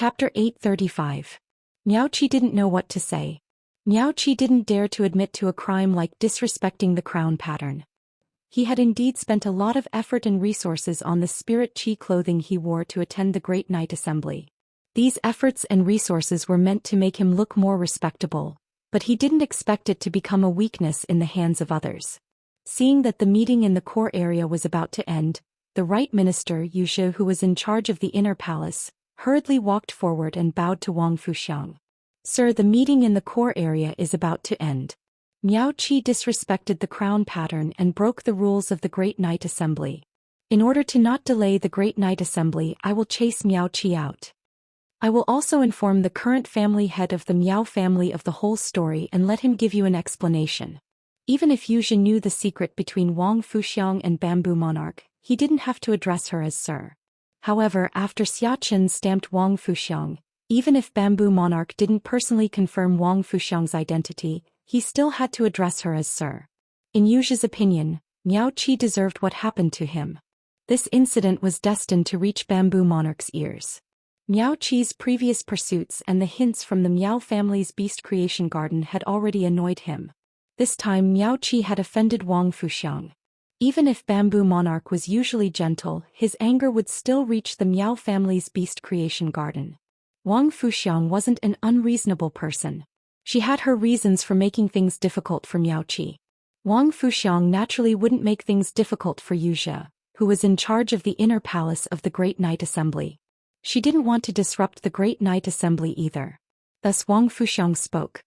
Chapter 835. Miao Qi didn't know what to say. Miao Qi didn't dare to admit to a crime like disrespecting the crown pattern. He had indeed spent a lot of effort and resources on the spirit qi clothing he wore to attend the Great Night Assembly. These efforts and resources were meant to make him look more respectable, but he didn't expect it to become a weakness in the hands of others. Seeing that the meeting in the core area was about to end, the Right Minister Wuxia, who was in charge of the inner palace, hurriedly walked forward and bowed to Wang Fuxiang. "Sir, the meeting in the core area is about to end. Miao Qi disrespected the crown pattern and broke the rules of the Great Night Assembly. In order to not delay the Great Night Assembly, I will chase Miao Qi out. I will also inform the current family head of the Miao family of the whole story and let him give you an explanation." Even if Wuxia knew the secret between Wang Fuxiang and Bamboo Monarch, he didn't have to address her as Sir. However, after Xia Chen stamped Wang Fuxiang, even if Bamboo Monarch didn't personally confirm Wang Fuxiang's identity, he still had to address her as Sir. In Wuxia's opinion, Miao Qi deserved what happened to him. This incident was destined to reach Bamboo Monarch's ears. Miao Qi's previous pursuits and the hints from the Miao family's beast creation garden had already annoyed him. This time Miao Qi had offended Wang Fuxiang. Even if Bamboo Monarch was usually gentle, his anger would still reach the Miao family's beast creation garden. Wang Fuxiang wasn't an unreasonable person. She had her reasons for making things difficult for Miao Qi. Wang Fuxiang naturally wouldn't make things difficult for Wuxia, who was in charge of the inner palace of the Great Night Assembly. She didn't want to disrupt the Great Night Assembly either. Thus Wang Fuxiang spoke.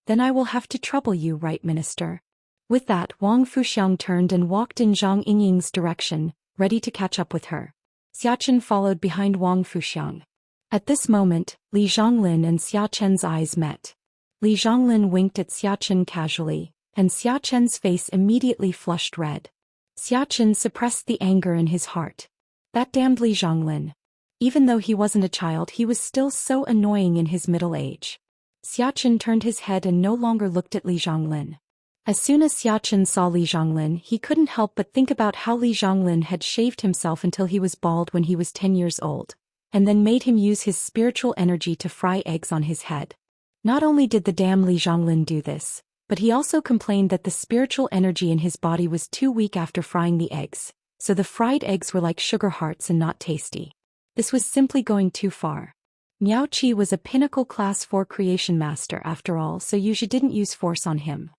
"Then I will have to trouble you, Right Minister." With that, Wang Fuxiang turned and walked in Zhang Yingying's direction, ready to catch up with her. Xia Chen followed behind Wang Fuxiang. At this moment, Li Zhonglin and Xia Chen's eyes met. Li Zhonglin winked at Xia Chen casually, and Xia Chen's face immediately flushed red. Xia Chen suppressed the anger in his heart. That damned Li Zhonglin. Even though he wasn't a child, he was still so annoying in his middle age. Xia Chen turned his head and no longer looked at Li Zhonglin. As soon as Xia Chen saw Li Zhonglin, he couldn't help but think about how Li Zhonglin had shaved himself until he was bald when he was 10 years old, and then made him use his spiritual energy to fry eggs on his head. Not only did the damn Li Zhonglin do this, but he also complained that the spiritual energy in his body was too weak after frying the eggs, so the fried eggs were like sugar hearts and not tasty. This was simply going too far. Miao Qi was a pinnacle class 4 creation master after all, so Wuxia didn't use force on him.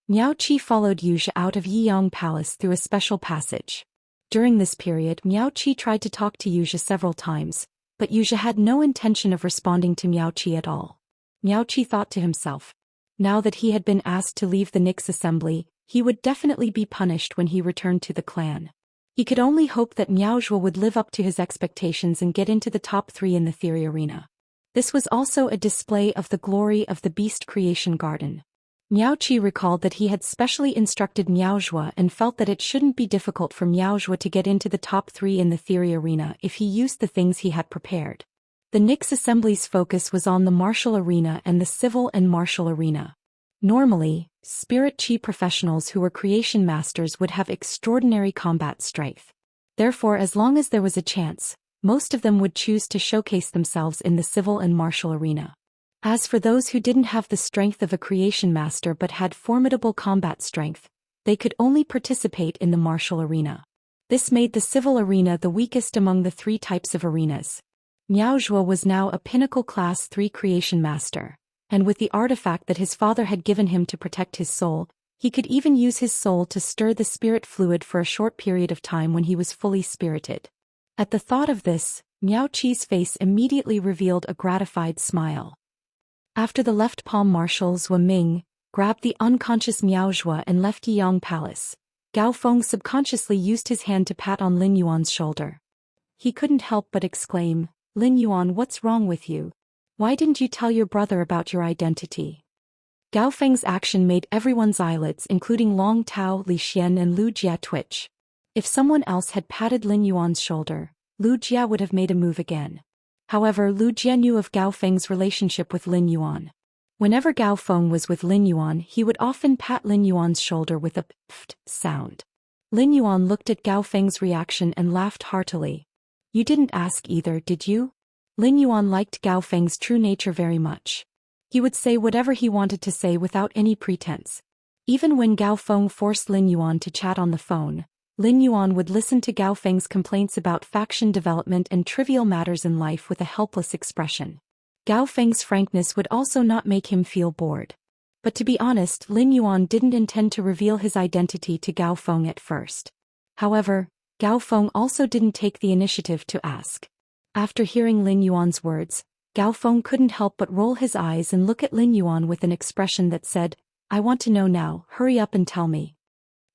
Miao Qi followed Wuxia out of Yiyang Palace through a special passage. During this period, Miao Qi tried to talk to Wuxia several times, but Wuxia had no intention of responding to Miao Qi at all. Miao Qi thought to himself. Now that he had been asked to leave the Nix assembly, he would definitely be punished when he returned to the clan. He could only hope that Miao Zhuo would live up to his expectations and get into the top 3 in the theory arena. This was also a display of the glory of the beast creation garden. Miao Qi recalled that he had specially instructed Miao Zhuo and felt that it shouldn't be difficult for Miao Zhuo to get into the top 3 in the theory arena if he used the things he had prepared. The Nix Assembly's focus was on the martial arena and the civil and martial arena. Normally, spirit qi professionals who were creation masters would have extraordinary combat strength. Therefore, as long as there was a chance, most of them would choose to showcase themselves in the civil and martial arena. As for those who didn't have the strength of a creation master but had formidable combat strength, they could only participate in the martial arena. This made the civil arena the weakest among the 3 types of arenas. Miao Zhuo was now a pinnacle class 3 creation master, and with the artifact that his father had given him to protect his soul, he could even use his soul to stir the spirit fluid for a short period of time when he was fully spirited. At the thought of this, Miao Qi's face immediately revealed a gratified smile. After the left palm marshal Zhuo Ming grabbed the unconscious Miao Zhuo and left Yiyang Palace, Gao Feng subconsciously used his hand to pat on Lin Yuan's shoulder. He couldn't help but exclaim, "Lin Yuan, what's wrong with you? Why didn't you tell your brother about your identity?" Gao Feng's action made everyone's eyelids, including Long Tao, Li Xian and Lu Jia, twitch. If someone else had patted Lin Yuan's shoulder, Lu Jia would have made a move again. However, Lu Jia knew of Gao Feng's relationship with Lin Yuan. Whenever Gao Feng was with Lin Yuan, he would often pat Lin Yuan's shoulder with a pft sound. Lin Yuan looked at Gao Feng's reaction and laughed heartily. "You didn't ask either, did you?" Lin Yuan liked Gao Feng's true nature very much. He would say whatever he wanted to say without any pretense. Even when Gao Feng forced Lin Yuan to chat on the phone, Lin Yuan would listen to Gao Feng's complaints about faction development and trivial matters in life with a helpless expression. Gao Feng's frankness would also not make him feel bored. But to be honest, Lin Yuan didn't intend to reveal his identity to Gao Feng at first. However, Gao Feng also didn't take the initiative to ask. After hearing Lin Yuan's words, Gao Feng couldn't help but roll his eyes and look at Lin Yuan with an expression that said, "I want to know now, hurry up and tell me."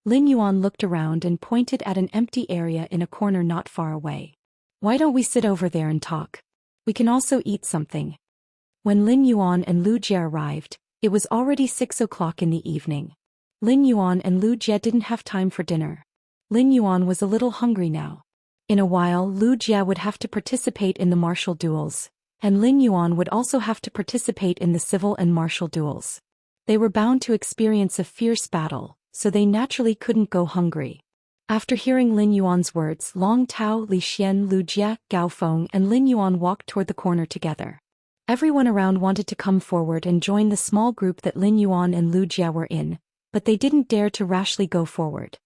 Lin Yuan looked around and pointed at an empty area in a corner not far away. "Why don't we sit over there and talk? We can also eat something." When Lin Yuan and Lu Jie arrived, it was already 6 o'clock in the evening. Lin Yuan and Lu Jie didn't have time for dinner. Lin Yuan was a little hungry now. In a while, Lu Jie would have to participate in the martial duels, and Lin Yuan would also have to participate in the civil and martial duels. They were bound to experience a fierce battle, so they naturally couldn't go hungry. After hearing Lin Yuan's words, Long Tao, Li Xian, Lu Jie, Gao Feng, and Lin Yuan walked toward the corner together. Everyone around wanted to come forward and join the small group that Lin Yuan and Lu Jie were in, but they didn't dare to rashly go forward.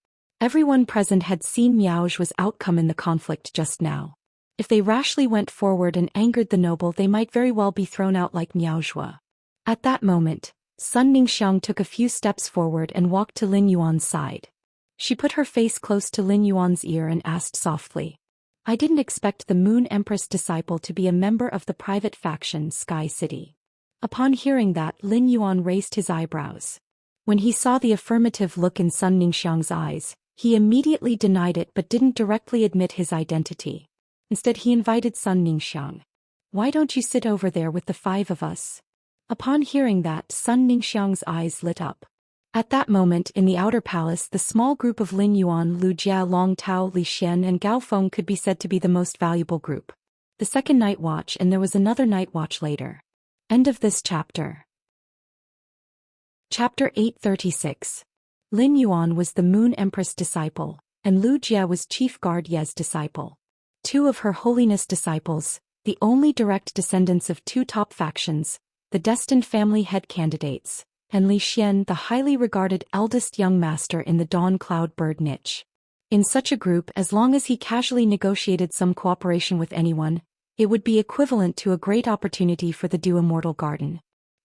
Everyone present had seen Miao Zhu's outcome in the conflict just now. If they rashly went forward and angered the noble, they might very well be thrown out like Miao Zhu. At that moment, Sun Ningxiang took a few steps forward and walked to Lin Yuan's side. She put her face close to Lin Yuan's ear and asked softly, "I didn't expect the Moon Empress disciple to be a member of the private faction Sky City." Upon hearing that, Lin Yuan raised his eyebrows. When he saw the affirmative look in Sun Ningxiang's eyes, he immediately denied it but didn't directly admit his identity. Instead, he invited Sun Ningxiang. "Why don't you sit over there with the 5 of us?" Upon hearing that, Sun Ningxiang's eyes lit up. At that moment, in the outer palace, the small group of Lin Yuan, Lu Jie, Long Tao, Li Xian, and Gao Feng could be said to be the most valuable group. The second night watch, and there was another night watch later. End of this chapter. Chapter 836. Lin Yuan was the Moon Empress disciple, and Lu Jie was Chief Guard Ye's disciple. 2 of Her Holiness disciples, the only direct descendants of 2 top factions, the destined family head candidates, and Li Xian, the highly regarded eldest young master in the Dawn Cloud Bird niche. In such a group, as long as he casually negotiated some cooperation with anyone, it would be equivalent to a great opportunity for the Dew Immortal Garden.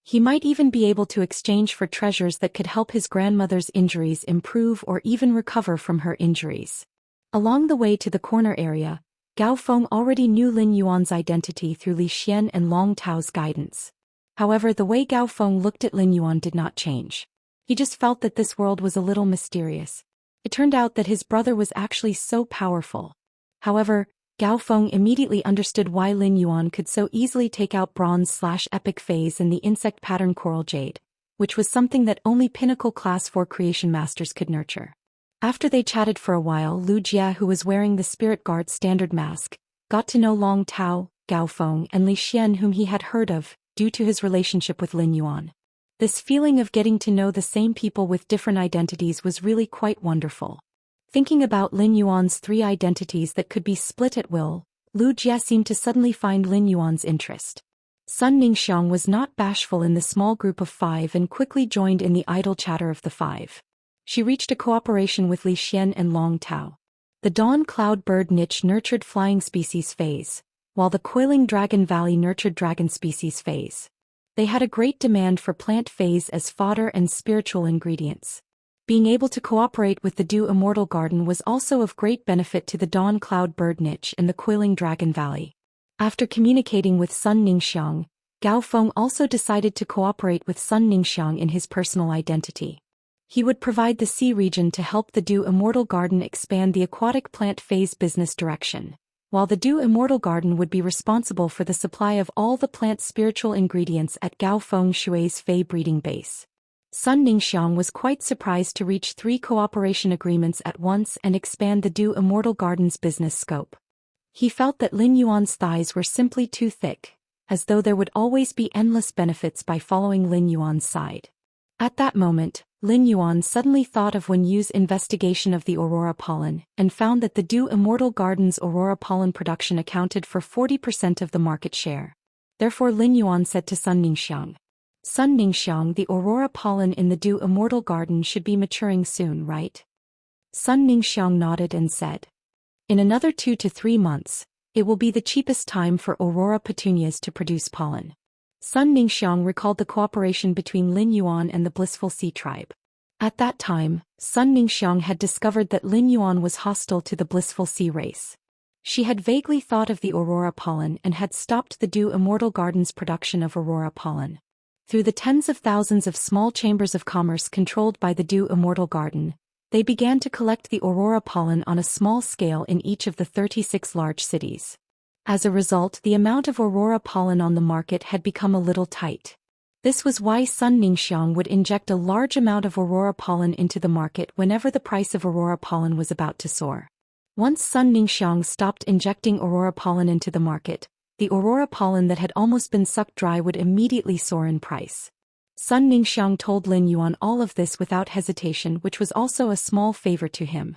He might even be able to exchange for treasures that could help his grandmother's injuries improve or even recover from her injuries. Along the way to the corner area, Gao Feng already knew Lin Yuan's identity through Li Xian and Long Tao's guidance. However, the way Gao Feng looked at Lin Yuan did not change. He just felt that this world was a little mysterious. It turned out that his brother was actually so powerful. However, Gao Feng immediately understood why Lin Yuan could so easily take out Bronze/Epic Phase and the insect pattern Coral Jade, which was something that only Pinnacle Class 4 Creation Masters could nurture. After they chatted for a while, Lu Jie, who was wearing the Spirit Guard standard mask, got to know Long Tao, Gao Feng, and Li Xian, whom he had heard of, due to his relationship with Lin Yuan. This feeling of getting to know the same people with different identities was really quite wonderful. Thinking about Lin Yuan's 3 identities that could be split at will, Lu Jie seemed to suddenly find Lin Yuan's interest. Sun Ningxiang was not bashful in the small group of 5 and quickly joined in the idle chatter of the 5. She reached a cooperation with Li Xian and Long Tao. The Dawn Cloud Bird niche nurtured Flying Species Phase, while the Coiling Dragon Valley nurtured Dragon Species Phase. They had a great demand for plant phase as fodder and spiritual ingredients. Being able to cooperate with the Dew Immortal Garden was also of great benefit to the Dawn Cloud Bird niche and the Coiling Dragon Valley. After communicating with Sun Ningxiang, Gao Feng also decided to cooperate with Sun Ningxiang in his personal identity. He would provide the sea region to help the Dew Immortal Garden expand the aquatic plant phase business direction, while the Dew Immortal Garden would be responsible for the supply of all the plant spiritual ingredients at Gao Feng Shui's Fei breeding base. Sun Ningxiang was quite surprised to reach 3 cooperation agreements at once and expand the Dew Immortal Garden's business scope. He felt that Lin Yuan's thighs were simply too thick, as though there would always be endless benefits by following Lin Yuan's side. At that moment, Lin Yuan suddenly thought of Wen Yu's investigation of the aurora pollen and found that the Du Immortal Garden's aurora pollen production accounted for 40% of the market share. Therefore Lin Yuan said to Sun Ningxiang, Sun Ningxiang, the aurora pollen in the Du Immortal Garden should be maturing soon, right? Sun Ningxiang nodded and said, in another 2 to 3 months, it will be the cheapest time for aurora petunias to produce pollen. Sun Ningxiang recalled the cooperation between Lin Yuan and the Blissful Sea tribe. At that time, Sun Ningxiang had discovered that Lin Yuan was hostile to the Blissful Sea race. She had vaguely thought of the aurora pollen and had stopped the Du Immortal Garden's production of aurora pollen. Through the tens of thousands of small chambers of commerce controlled by the Du Immortal Garden, they began to collect the aurora pollen on a small scale in each of the 36 large cities. As a result, the amount of aurora pollen on the market had become a little tight. This was why Sun Ningxiang would inject a large amount of aurora pollen into the market whenever the price of aurora pollen was about to soar. Once Sun Ningxiang stopped injecting aurora pollen into the market, the aurora pollen that had almost been sucked dry would immediately soar in price. Sun Ningxiang told Lin Yuan all of this without hesitation, which was also a small favor to him.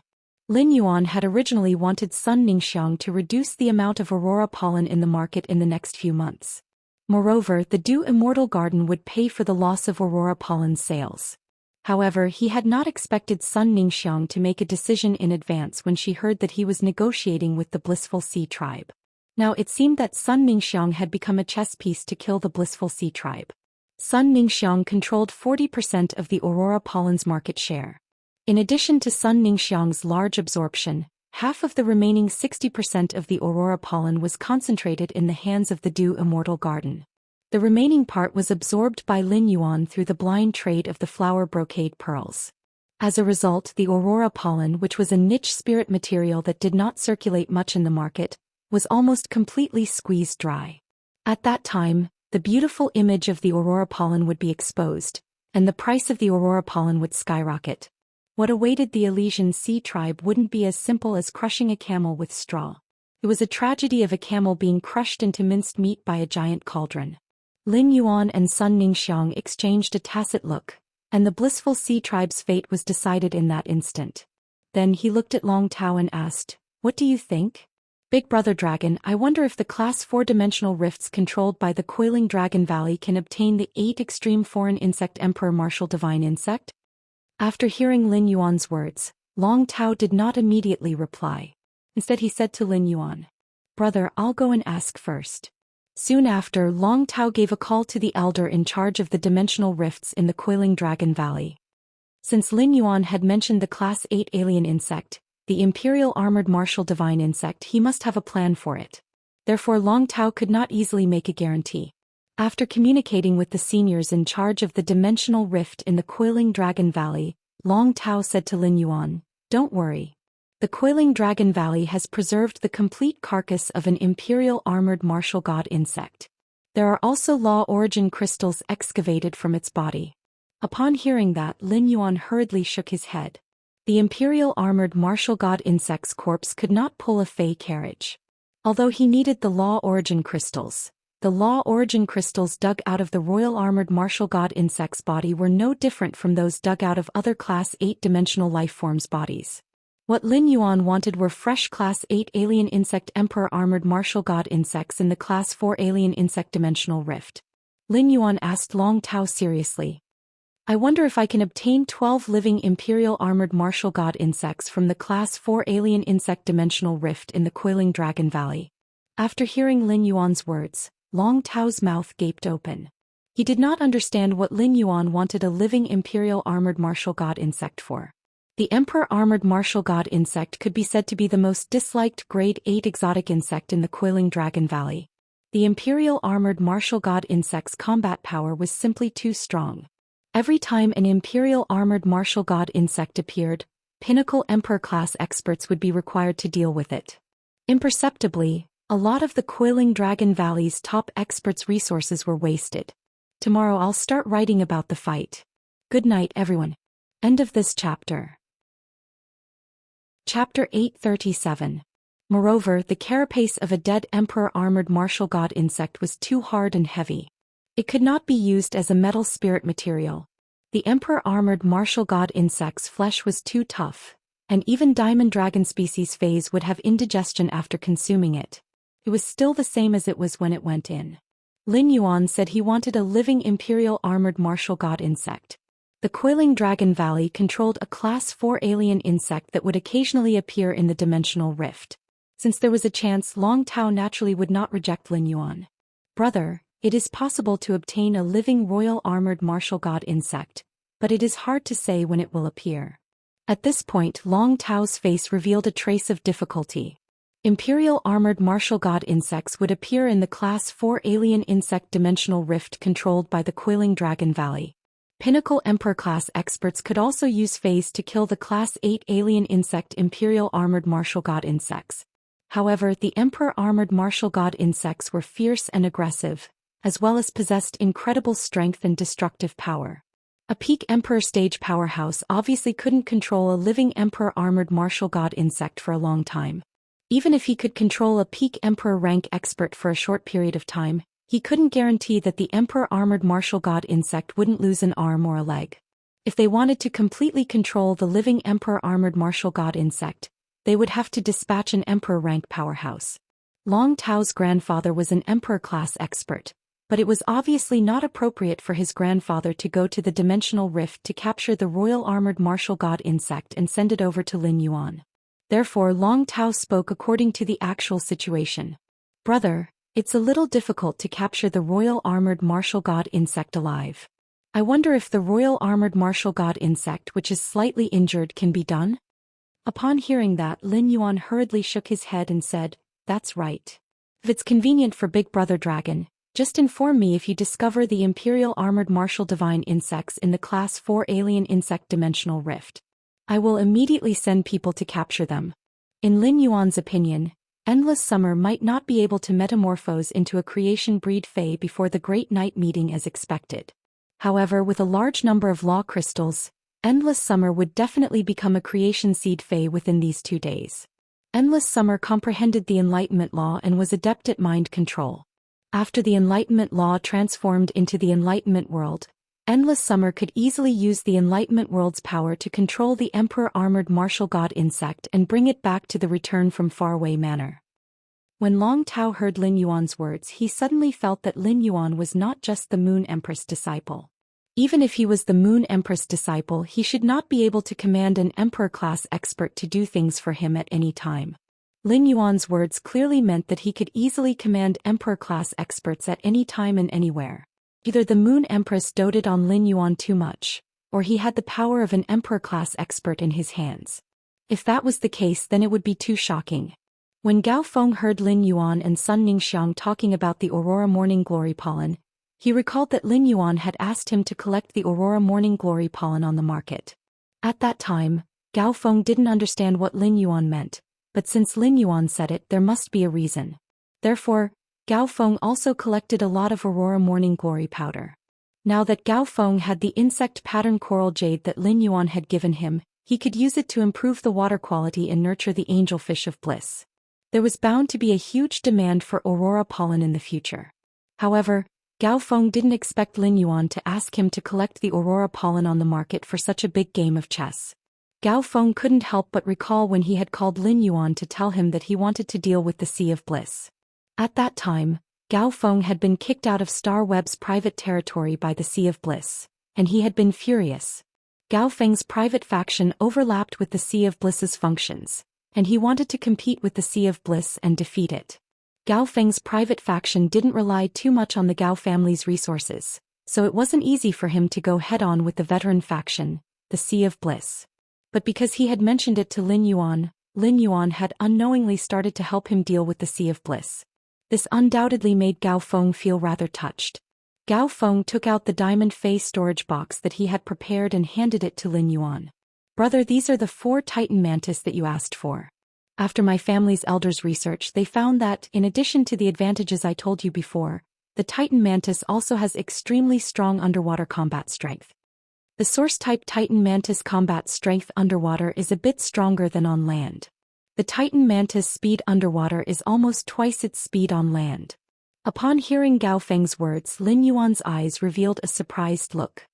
Lin Yuan had originally wanted Sun Ningxiang to reduce the amount of aurora pollen in the market in the next few months. Moreover, the Du Immortal Garden would pay for the loss of aurora pollen sales. However, he had not expected Sun Ningxiang to make a decision in advance when she heard that he was negotiating with the Blissful Sea tribe. Now it seemed that Sun Ningxiang had become a chess piece to kill the Blissful Sea tribe. Sun Ningxiang controlled 40% of the aurora pollen's market share. In addition to Sun Ningxiang's large absorption, half of the remaining 60% of the aurora pollen was concentrated in the hands of the Du Immortal Garden. The remaining part was absorbed by Lin Yuan through the blind trade of the flower brocade pearls. As a result, the aurora pollen, which was a niche spirit material that did not circulate much in the market, was almost completely squeezed dry. At that time, the beautiful image of the aurora pollen would be exposed, and the price of the aurora pollen would skyrocket. What awaited the Elysian Sea tribe wouldn't be as simple as crushing a camel with straw. It was a tragedy of a camel being crushed into minced meat by a giant cauldron. Lin Yuan and Sun Ningxiang exchanged a tacit look, and the Blissful Sea tribe's fate was decided in that instant. Then he looked at Long Tao and asked, "What do you think? Big Brother Dragon, I wonder if the Class 4-dimensional rifts controlled by the Coiling Dragon Valley can obtain the 8 Extreme Foreign Insect Emperor Martial Divine Insect?" After hearing Lin Yuan's words, Long Tao did not immediately reply. Instead he said to Lin Yuan, "Brother, I'll go and ask first." Soon after, Long Tao gave a call to the elder in charge of the dimensional rifts in the Coiling Dragon Valley. Since Lin Yuan had mentioned the Class 8 alien insect, the Imperial Armored Martial Divine Insect, he must have a plan for it. Therefore Long Tao could not easily make a guarantee. After communicating with the seniors in charge of the dimensional rift in the Coiling Dragon Valley, Long Tao said to Lin Yuan, "Don't worry. The Coiling Dragon Valley has preserved the complete carcass of an Imperial Armored Martial God insect. There are also Law Origin crystals excavated from its body." Upon hearing that, Lin Yuan hurriedly shook his head. The Imperial Armored Martial God insect's corpse could not pull a fey carriage. Although he needed the Law Origin crystals, the Law Origin crystals dug out of the Royal Armored Martial God insect's body were no different from those dug out of other Class 8-dimensional lifeforms' bodies. What Lin Yuan wanted were fresh Class 8 Alien Insect Emperor Armored Martial God insects in the Class 4 Alien Insect Dimensional Rift. Lin Yuan asked Long Tao seriously, "I wonder if I can obtain 12 living Imperial Armored Martial God insects from the Class 4 Alien Insect Dimensional Rift in the Coiling Dragon Valley." After hearing Lin Yuan's words, Long Tao's mouth gaped open. He did not understand what Lin Yuan wanted a living Imperial Armored Martial God insect for. The Emperor Armored Martial God insect could be said to be the most disliked Grade 8 exotic insect in the Coiling Dragon Valley. The Imperial Armored Martial God insect's combat power was simply too strong. Every time an Imperial Armored Martial God insect appeared, Pinnacle Emperor-class experts would be required to deal with it. Imperceptibly, a lot of the Coiling Dragon Valley's top experts' resources were wasted. Tomorrow I'll start writing about the fight. Good night, everyone. End of this chapter. Chapter 837. Moreover, the carapace of a dead Emperor Armored Martial God insect was too hard and heavy. It could not be used as a metal spirit material. The Emperor armored martial god insect's flesh was too tough, and even diamond dragon species phase would have indigestion after consuming it. It was still the same as it was when it went in. Lin Yuan said he wanted a living imperial armored martial god insect. The Coiling Dragon Valley controlled a Class 4 alien insect that would occasionally appear in the dimensional rift. Since there was a chance, Long Tao naturally would not reject Lin Yuan. Brother, it is possible to obtain a living royal armored martial god insect, but it is hard to say when it will appear. At this point, Long Tao's face revealed a trace of difficulty. Imperial armored martial god insects would appear in the Class 4 alien insect dimensional rift controlled by the Coiling Dragon Valley. Pinnacle Emperor class experts could also use phase to kill the Class 8 alien insect imperial armored martial god insects. However, the Emperor armored martial god insects were fierce and aggressive, as well as possessed incredible strength and destructive power. A peak Emperor stage powerhouse obviously couldn't control a living Emperor armored martial god insect for a long time. Even if he could control a peak Emperor rank expert for a short period of time, he couldn't guarantee that the Emperor armored martial god insect wouldn't lose an arm or a leg. If they wanted to completely control the living Emperor armored martial god insect, they would have to dispatch an Emperor rank powerhouse. Long Tao's grandfather was an Emperor class expert, but it was obviously not appropriate for his grandfather to go to the dimensional rift to capture the royal armored martial god insect and send it over to Lin Yuan. Therefore, Long Tao spoke according to the actual situation. Brother, it's a little difficult to capture the royal armored martial god insect alive. I wonder if the royal armored martial god insect which is slightly injured can be done? Upon hearing that, Lin Yuan hurriedly shook his head and said, "That's right. If it's convenient for Big Brother Dragon, just inform me if you discover the Imperial Armored Martial Divine Insects in the Class 4 Alien Insect Dimensional Rift. I will immediately send people to capture them." In Lin Yuan's opinion, Endless Summer might not be able to metamorphose into a creation breed Fae before the Great Night meeting as expected. However, with a large number of law crystals, Endless Summer would definitely become a creation seed Fae within these 2 days. Endless Summer comprehended the Enlightenment Law and was adept at mind control. After the Enlightenment Law transformed into the Enlightenment World, Endless Summer could easily use the Enlightenment World's power to control the Emperor Armored Martial God insect and bring it back to the Return from Faraway manner. When Long Tao heard Lin Yuan's words, he suddenly felt that Lin Yuan was not just the Moon Empress disciple. Even if he was the Moon Empress disciple, he should not be able to command an Emperor-class expert to do things for him at any time. Lin Yuan's words clearly meant that he could easily command Emperor-class experts at any time and anywhere. Either the Moon Empress doted on Lin Yuan too much, or he had the power of an Emperor-class expert in his hands. If that was the case, then it would be too shocking. When Gao Feng heard Lin Yuan and Sun Ningxiang talking about the Aurora Morning Glory pollen, he recalled that Lin Yuan had asked him to collect the Aurora Morning Glory pollen on the market. At that time, Gao Feng didn't understand what Lin Yuan meant, but since Lin Yuan said it, there must be a reason. Therefore, Gao Feng also collected a lot of Aurora Morning Glory powder. Now that Gao Feng had the insect pattern coral jade that Lin Yuan had given him, he could use it to improve the water quality and nurture the angelfish of bliss. There was bound to be a huge demand for Aurora pollen in the future. However, Gao Feng didn't expect Lin Yuan to ask him to collect the Aurora pollen on the market for such a big game of chess. Gao Feng couldn't help but recall when he had called Lin Yuan to tell him that he wanted to deal with the Sea of Bliss. At that time, Gao Feng had been kicked out of Star Web's private territory by the Sea of Bliss, and he had been furious. Gao Feng's private faction overlapped with the Sea of Bliss's functions, and he wanted to compete with the Sea of Bliss and defeat it. Gao Feng's private faction didn't rely too much on the Gao family's resources, so it wasn't easy for him to go head-on with the veteran faction, the Sea of Bliss. But because he had mentioned it to Lin Yuan had unknowingly started to help him deal with the Sea of Bliss. This undoubtedly made Gao Feng feel rather touched. Gao Feng took out the diamond face storage box that he had prepared and handed it to Lin Yuan. "Brother, these are the 4 Titan mantis that you asked for. After my family's elders' research, they found that, in addition to the advantages I told you before, the Titan mantis also has extremely strong underwater combat strength. The source-type Titan mantis combat strength underwater is a bit stronger than on land. The Titan mantis speed underwater is almost twice its speed on land." Upon hearing Gao Feng's words, Lin Yuan's eyes revealed a surprised look.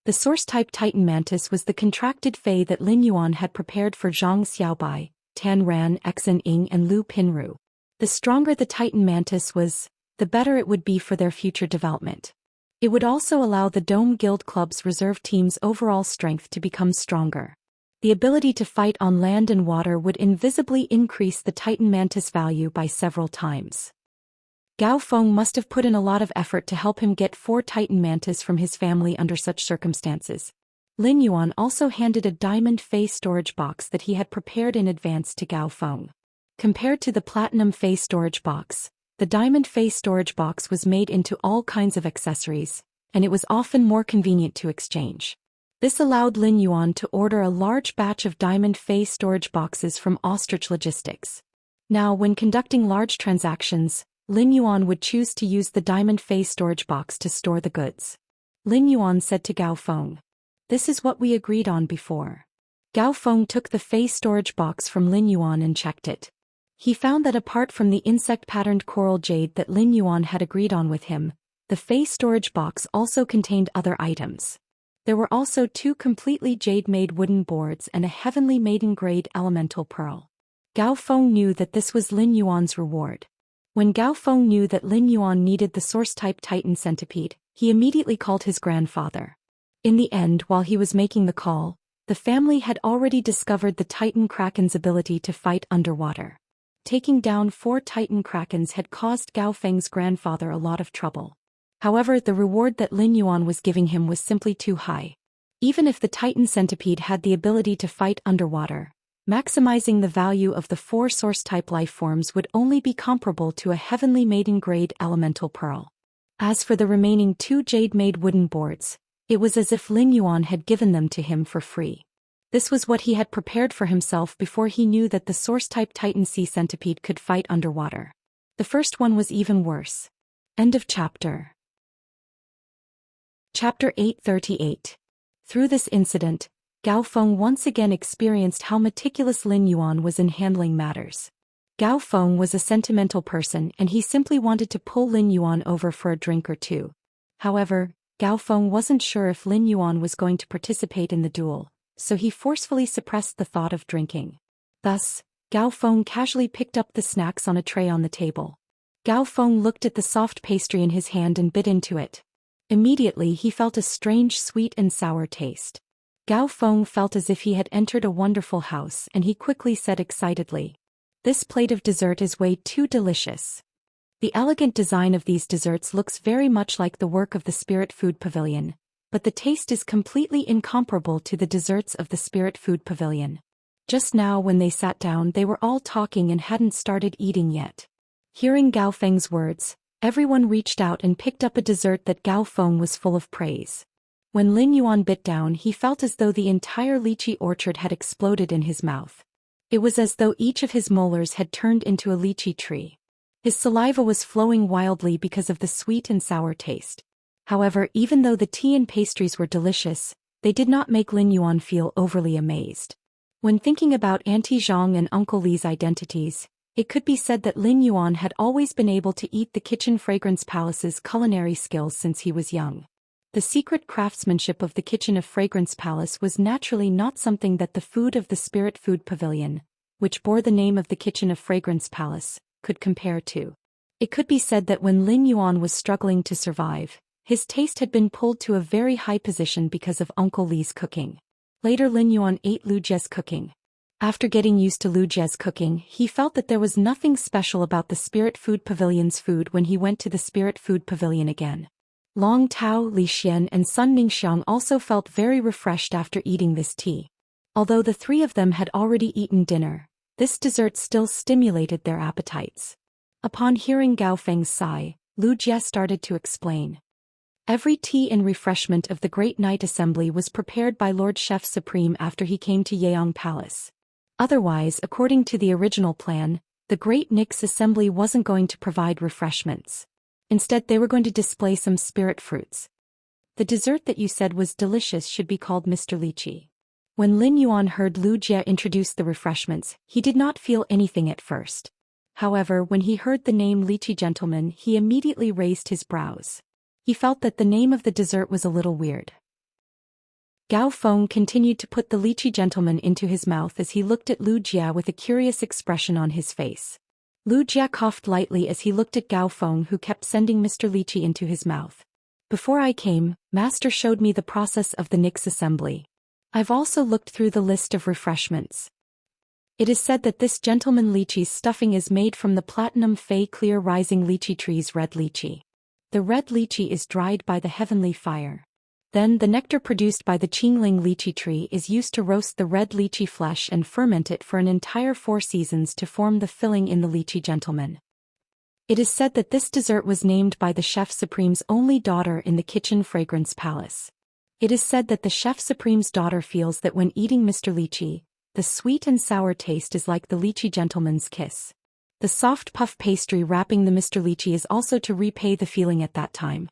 The source-type Titan Mantis was the contracted Fey that Lin Yuan had prepared for Zhang Xiaobai, Tan Ran, Exen Ying and Lu Pinru. The stronger the Titan Mantis was, the better it would be for their future development. It would also allow the Dome Guild Club's reserve team's overall strength to become stronger. The ability to fight on land and water would invisibly increase the Titan Mantis value by several times. Gao Feng must have put in a lot of effort to help him get 4 Titan Mantis from his family under such circumstances. Lin Yuan also handed a diamond Fey storage box that he had prepared in advance to Gao Feng. Compared to the platinum Fey storage box, the diamond Fey storage box was made into all kinds of accessories, and it was often more convenient to exchange. This allowed Lin Yuan to order a large batch of diamond Fey storage boxes from Ostrich Logistics. Now, when conducting large transactions, Lin Yuan would choose to use the diamond Fey storage box to store the goods. Lin Yuan said to Gao Feng, "This is what we agreed on before." Gao Feng took the Fey storage box from Lin Yuan and checked it. He found that apart from the insect-patterned coral jade that Lin Yuan had agreed on with him, the Fey storage box also contained other items. There were also 2 completely jade-made wooden boards and a heavenly maiden-grade elemental pearl. Gao Feng knew that this was Lin Yuan's reward. When Gao Feng knew that Lin Yuan needed the source-type Titan centipede, he immediately called his grandfather. In the end, while he was making the call, the family had already discovered the Titan Kraken's ability to fight underwater. Taking down 4 Titan Krakens had caused Gao Feng's grandfather a lot of trouble. However, the reward that Lin Yuan was giving him was simply too high. Even if the Titan centipede had the ability to fight underwater, maximizing the value of the 4 source-type lifeforms would only be comparable to a heavenly maiden-grade elemental pearl. As for the remaining 2 jade-made wooden boards, it was as if Lin Yuan had given them to him for free. This was what he had prepared for himself before he knew that the source-type Titan sea centipede could fight underwater. The first one was even worse. End of chapter. Chapter 838. Through this incident, Gao Feng once again experienced how meticulous Lin Yuan was in handling matters. Gao Feng was a sentimental person and he simply wanted to pull Lin Yuan over for a drink or two. However, Gao Feng wasn't sure if Lin Yuan was going to participate in the duel, so he forcefully suppressed the thought of drinking. Thus, Gao Feng casually picked up the snacks on a tray on the table. Gao Feng looked at the soft pastry in his hand and bit into it. Immediately he felt a strange sweet and sour taste. Gao Feng felt as if he had entered a wonderful house and he quickly said excitedly, "This plate of dessert is way too delicious." The elegant design of these desserts looks very much like the work of the Spirit Food Pavilion, but the taste is completely incomparable to the desserts of the Spirit Food Pavilion. Just now when they sat down they were all talking and hadn't started eating yet. Hearing Gao Feng's words, everyone reached out and picked up a dessert that Gao Feng was full of praise. When Lin Yuan bit down he felt as though the entire lychee orchard had exploded in his mouth. It was as though each of his molars had turned into a lychee tree. His saliva was flowing wildly because of the sweet and sour taste. However, even though the tea and pastries were delicious, they did not make Lin Yuan feel overly amazed. When thinking about Auntie Zhang and Uncle Li's identities, it could be said that Lin Yuan had always been able to eat the Kitchen Fragrance Palace's culinary skills since he was young. The secret craftsmanship of the Kitchen of Fragrance Palace was naturally not something that the food of the Spirit Food Pavilion, which bore the name of the Kitchen of Fragrance Palace, could compare to. It could be said that when Lin Yuan was struggling to survive, his taste had been pulled to a very high position because of Uncle Li's cooking. Later Lin Yuan ate Lu Jie's cooking. After getting used to Lu Jie's cooking, he felt that there was nothing special about the Spirit Food Pavilion's food when he went to the Spirit Food Pavilion again. Long Tao, Li Xian and Sun Ningxiang also felt very refreshed after eating this tea. Although the 3 of them had already eaten dinner, this dessert still stimulated their appetites. Upon hearing Gao Feng's sigh, Lu Jie started to explain. Every tea and refreshment of the Great Night Assembly was prepared by Lord Chef Supreme after he came to Yeong Palace. Otherwise, according to the original plan, the Great Nix Assembly wasn't going to provide refreshments. Instead, they were going to display some spirit fruits. The dessert that you said was delicious should be called Mr. Lychee. When Lin Yuan heard Lu Jie introduce the refreshments, he did not feel anything at first. However, when he heard the name Lychee Gentleman, he immediately raised his brows. He felt that the name of the dessert was a little weird. Gao Feng continued to put the lychee gentleman into his mouth as he looked at Lu Jia with a curious expression on his face. Lu Jia coughed lightly as he looked at Gao Feng, who kept sending Mr. Lychee into his mouth. Before I came, Master showed me the process of the Nix assembly. I've also looked through the list of refreshments. It is said that this gentleman lychee's stuffing is made from the platinum fey clear rising lychee tree's red lychee. The red lychee is dried by the heavenly fire. Then the nectar produced by the Qingling lychee tree is used to roast the red lychee flesh and ferment it for an entire 4 seasons to form the filling in the lychee gentleman. It is said that this dessert was named by the Chef Supreme's only daughter in the kitchen fragrance palace. It is said that the Chef Supreme's daughter feels that when eating Mr. Lychee, the sweet and sour taste is like the lychee gentleman's kiss. The soft puff pastry wrapping the Mr. Lychee is also to repay the feeling at that time.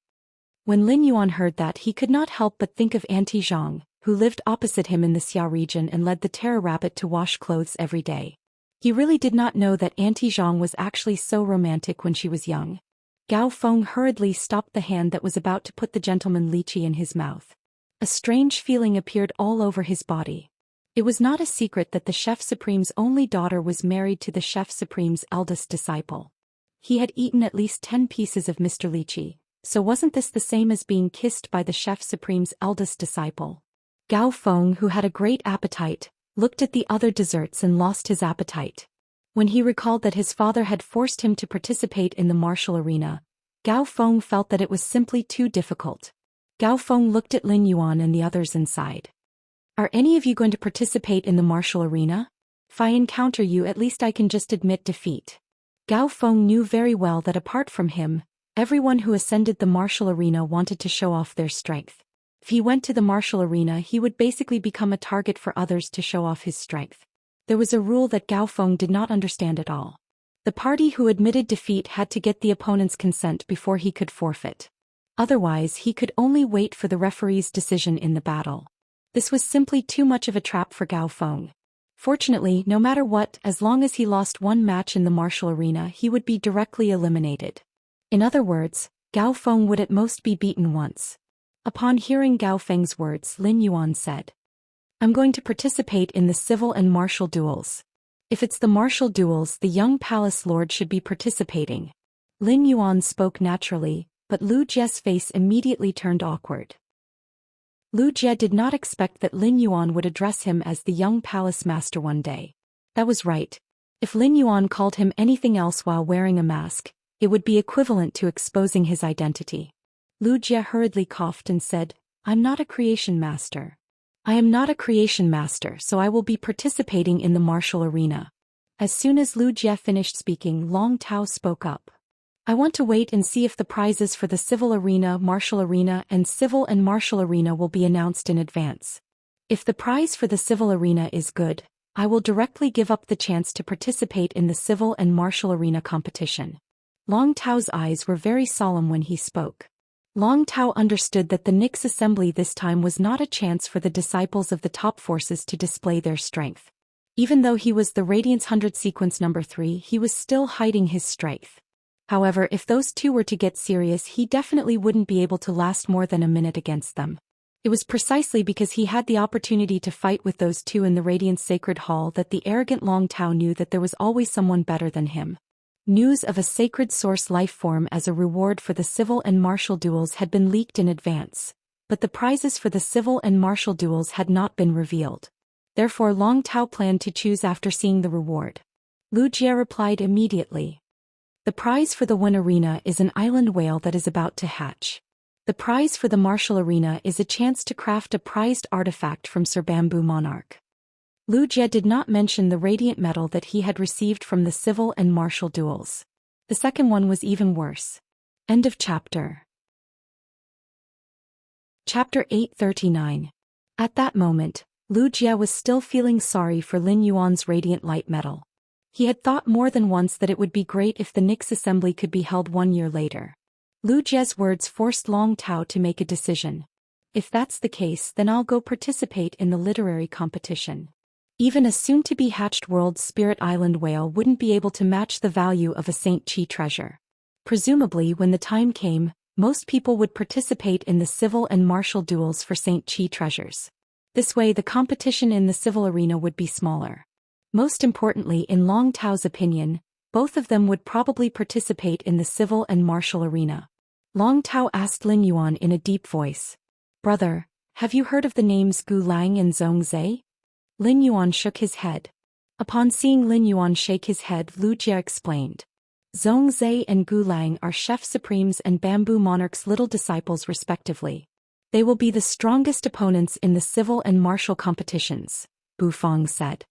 When Lin Yuan heard that, he could not help but think of Auntie Zhang, who lived opposite him in the Xia region and led the terror rabbit to wash clothes every day. He really did not know that Auntie Zhang was actually so romantic when she was young. Gao Feng hurriedly stopped the hand that was about to put the gentleman lychee in his mouth. A strange feeling appeared all over his body. It was not a secret that the Chef Supreme's only daughter was married to the Chef Supreme's eldest disciple. He had eaten at least 10 pieces of Mr. Lychee. So wasn't this the same as being kissed by the Chef Supreme's eldest disciple? Gao Feng, who had a great appetite, looked at the other desserts and lost his appetite. When he recalled that his father had forced him to participate in the martial arena, Gao Feng felt that it was simply too difficult. Gao Feng looked at Lin Yuan and the others inside. Are any of you going to participate in the martial arena? If I encounter you, at least I can just admit defeat. Gao Feng knew very well that apart from him, everyone who ascended the martial arena wanted to show off their strength. If he went to the martial arena, he would basically become a target for others to show off his strength. There was a rule that Gao Feng did not understand at all. The party who admitted defeat had to get the opponent's consent before he could forfeit. Otherwise, he could only wait for the referee's decision in the battle. This was simply too much of a trap for Gao Feng. Fortunately, no matter what, as long as he lost one match in the martial arena, he would be directly eliminated. In other words, Gao Feng would at most be beaten once. Upon hearing Gao Feng's words, Lin Yuan said, I'm going to participate in the civil and martial duels. If it's the martial duels, the young palace lord should be participating. Lin Yuan spoke naturally, but Lu Jie's face immediately turned awkward. Lu Jie did not expect that Lin Yuan would address him as the young palace master one day. That was right. If Lin Yuan called him anything else while wearing a mask, it would be equivalent to exposing his identity. Lu Jie hurriedly coughed and said, I'm not a creation master. I am not a creation master, so I will be participating in the martial arena. As soon as Lu Jie finished speaking, Long Tao spoke up. I want to wait and see if the prizes for the civil arena, martial arena, and civil and martial arena will be announced in advance. If the prize for the civil arena is good, I will directly give up the chance to participate in the civil and martial arena competition. Long Tao's eyes were very solemn when he spoke. Long Tao understood that the Nix assembly this time was not a chance for the disciples of the top forces to display their strength. Even though he was the Radiance 100 sequence number 3, he was still hiding his strength. However, if those two were to get serious, he definitely wouldn't be able to last more than a minute against them. It was precisely because he had the opportunity to fight with those two in the Radiance Sacred Hall that the arrogant Long Tao knew that there was always someone better than him. News of a sacred source life form as a reward for the civil and martial duels had been leaked in advance, but the prizes for the civil and martial duels had not been revealed. Therefore Long Tao planned to choose after seeing the reward. Lu Jie replied immediately. The prize for the One Arena is an island whale that is about to hatch. The prize for the martial arena is a chance to craft a prized artifact from Sir Bamboo Monarch. Lu Jie did not mention the radiant metal that he had received from the civil and martial duels. The second one was even worse. End of chapter. Chapter 839. At that moment, Lu Jie was still feeling sorry for Lin Yuan's radiant light metal. He had thought more than once that it would be great if the Nix assembly could be held 1 year later. Lu Jie's words forced Long Tao to make a decision. If that's the case, then I'll go participate in the literary competition. Even a soon-to-be-hatched world's spirit island whale wouldn't be able to match the value of a St. Chi treasure. Presumably, when the time came, most people would participate in the civil and martial duels for St. Chi treasures. This way the competition in the civil arena would be smaller. Most importantly, in Long Tao's opinion, both of them would probably participate in the civil and martial arena. Long Tao asked Lin Yuan in a deep voice. "Brother, have you heard of the names Gu Lang and Zhou Xian?" Lin Yuan shook his head. Upon seeing Lin Yuan shake his head, Wuxia explained. "Zhou Xian and Gu Lang are Chef Supreme's and Bamboo Monarch's little disciples respectively. They will be the strongest opponents in the civil and martial competitions," Bu Feng said.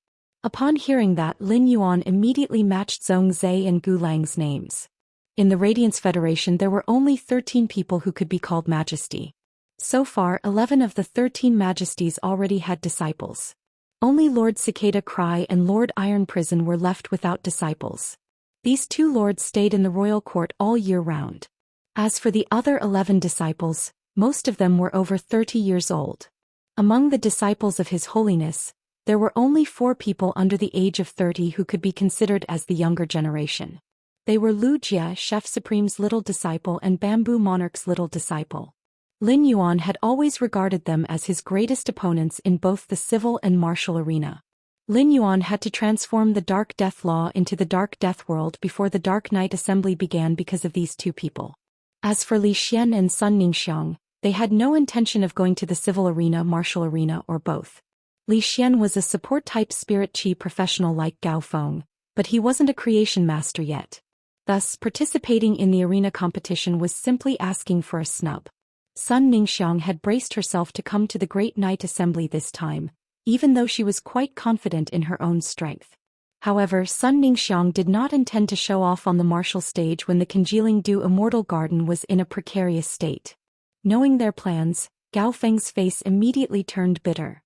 Upon hearing that, Lin Yuan immediately matched Zhou Xian and Gu Lang's names. In the Radiance Federation there were only 13 people who could be called Majesty. So far, 11 of the 13 Majesties already had disciples. Only Lord Cicada Cry and Lord Iron Prison were left without disciples. These two lords stayed in the royal court all year round. As for the other 11 disciples, most of them were over 30 years old. Among the disciples of His Holiness, there were only 4 people under the age of 30 who could be considered as the younger generation. They were Wuxia, Chef Supreme's little disciple, and Bamboo Monarch's little disciple. Lin Yuan had always regarded them as his greatest opponents in both the civil and martial arena. Lin Yuan had to transform the Dark Death Law into the Dark Death World before the Dark Night Assembly began because of these two people. As for Li Xian and Sun Ningxiang, they had no intention of going to the civil arena, martial arena, or both. Li Xian was a support-type spirit chi professional like Gao Feng, but he wasn't a creation master yet. Thus, participating in the arena competition was simply asking for a snub. Sun Ningxiang had braced herself to come to the Great Night Assembly this time, even though she was quite confident in her own strength. However, Sun Ningxiang did not intend to show off on the martial stage when the congealing dew immortal garden was in a precarious state. Knowing their plans, Gao Feng's face immediately turned bitter.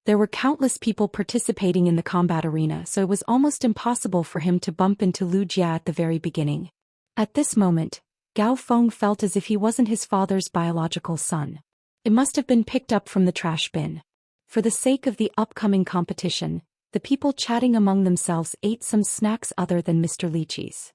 There were countless people participating in the combat arena, so it was almost impossible for him to bump into Wuxia at the very beginning. At this moment, Gao Feng felt as if he wasn't his father's biological son. It must have been picked up from the trash bin. For the sake of the upcoming competition, the people chatting among themselves ate some snacks other than Mr. Lychee's.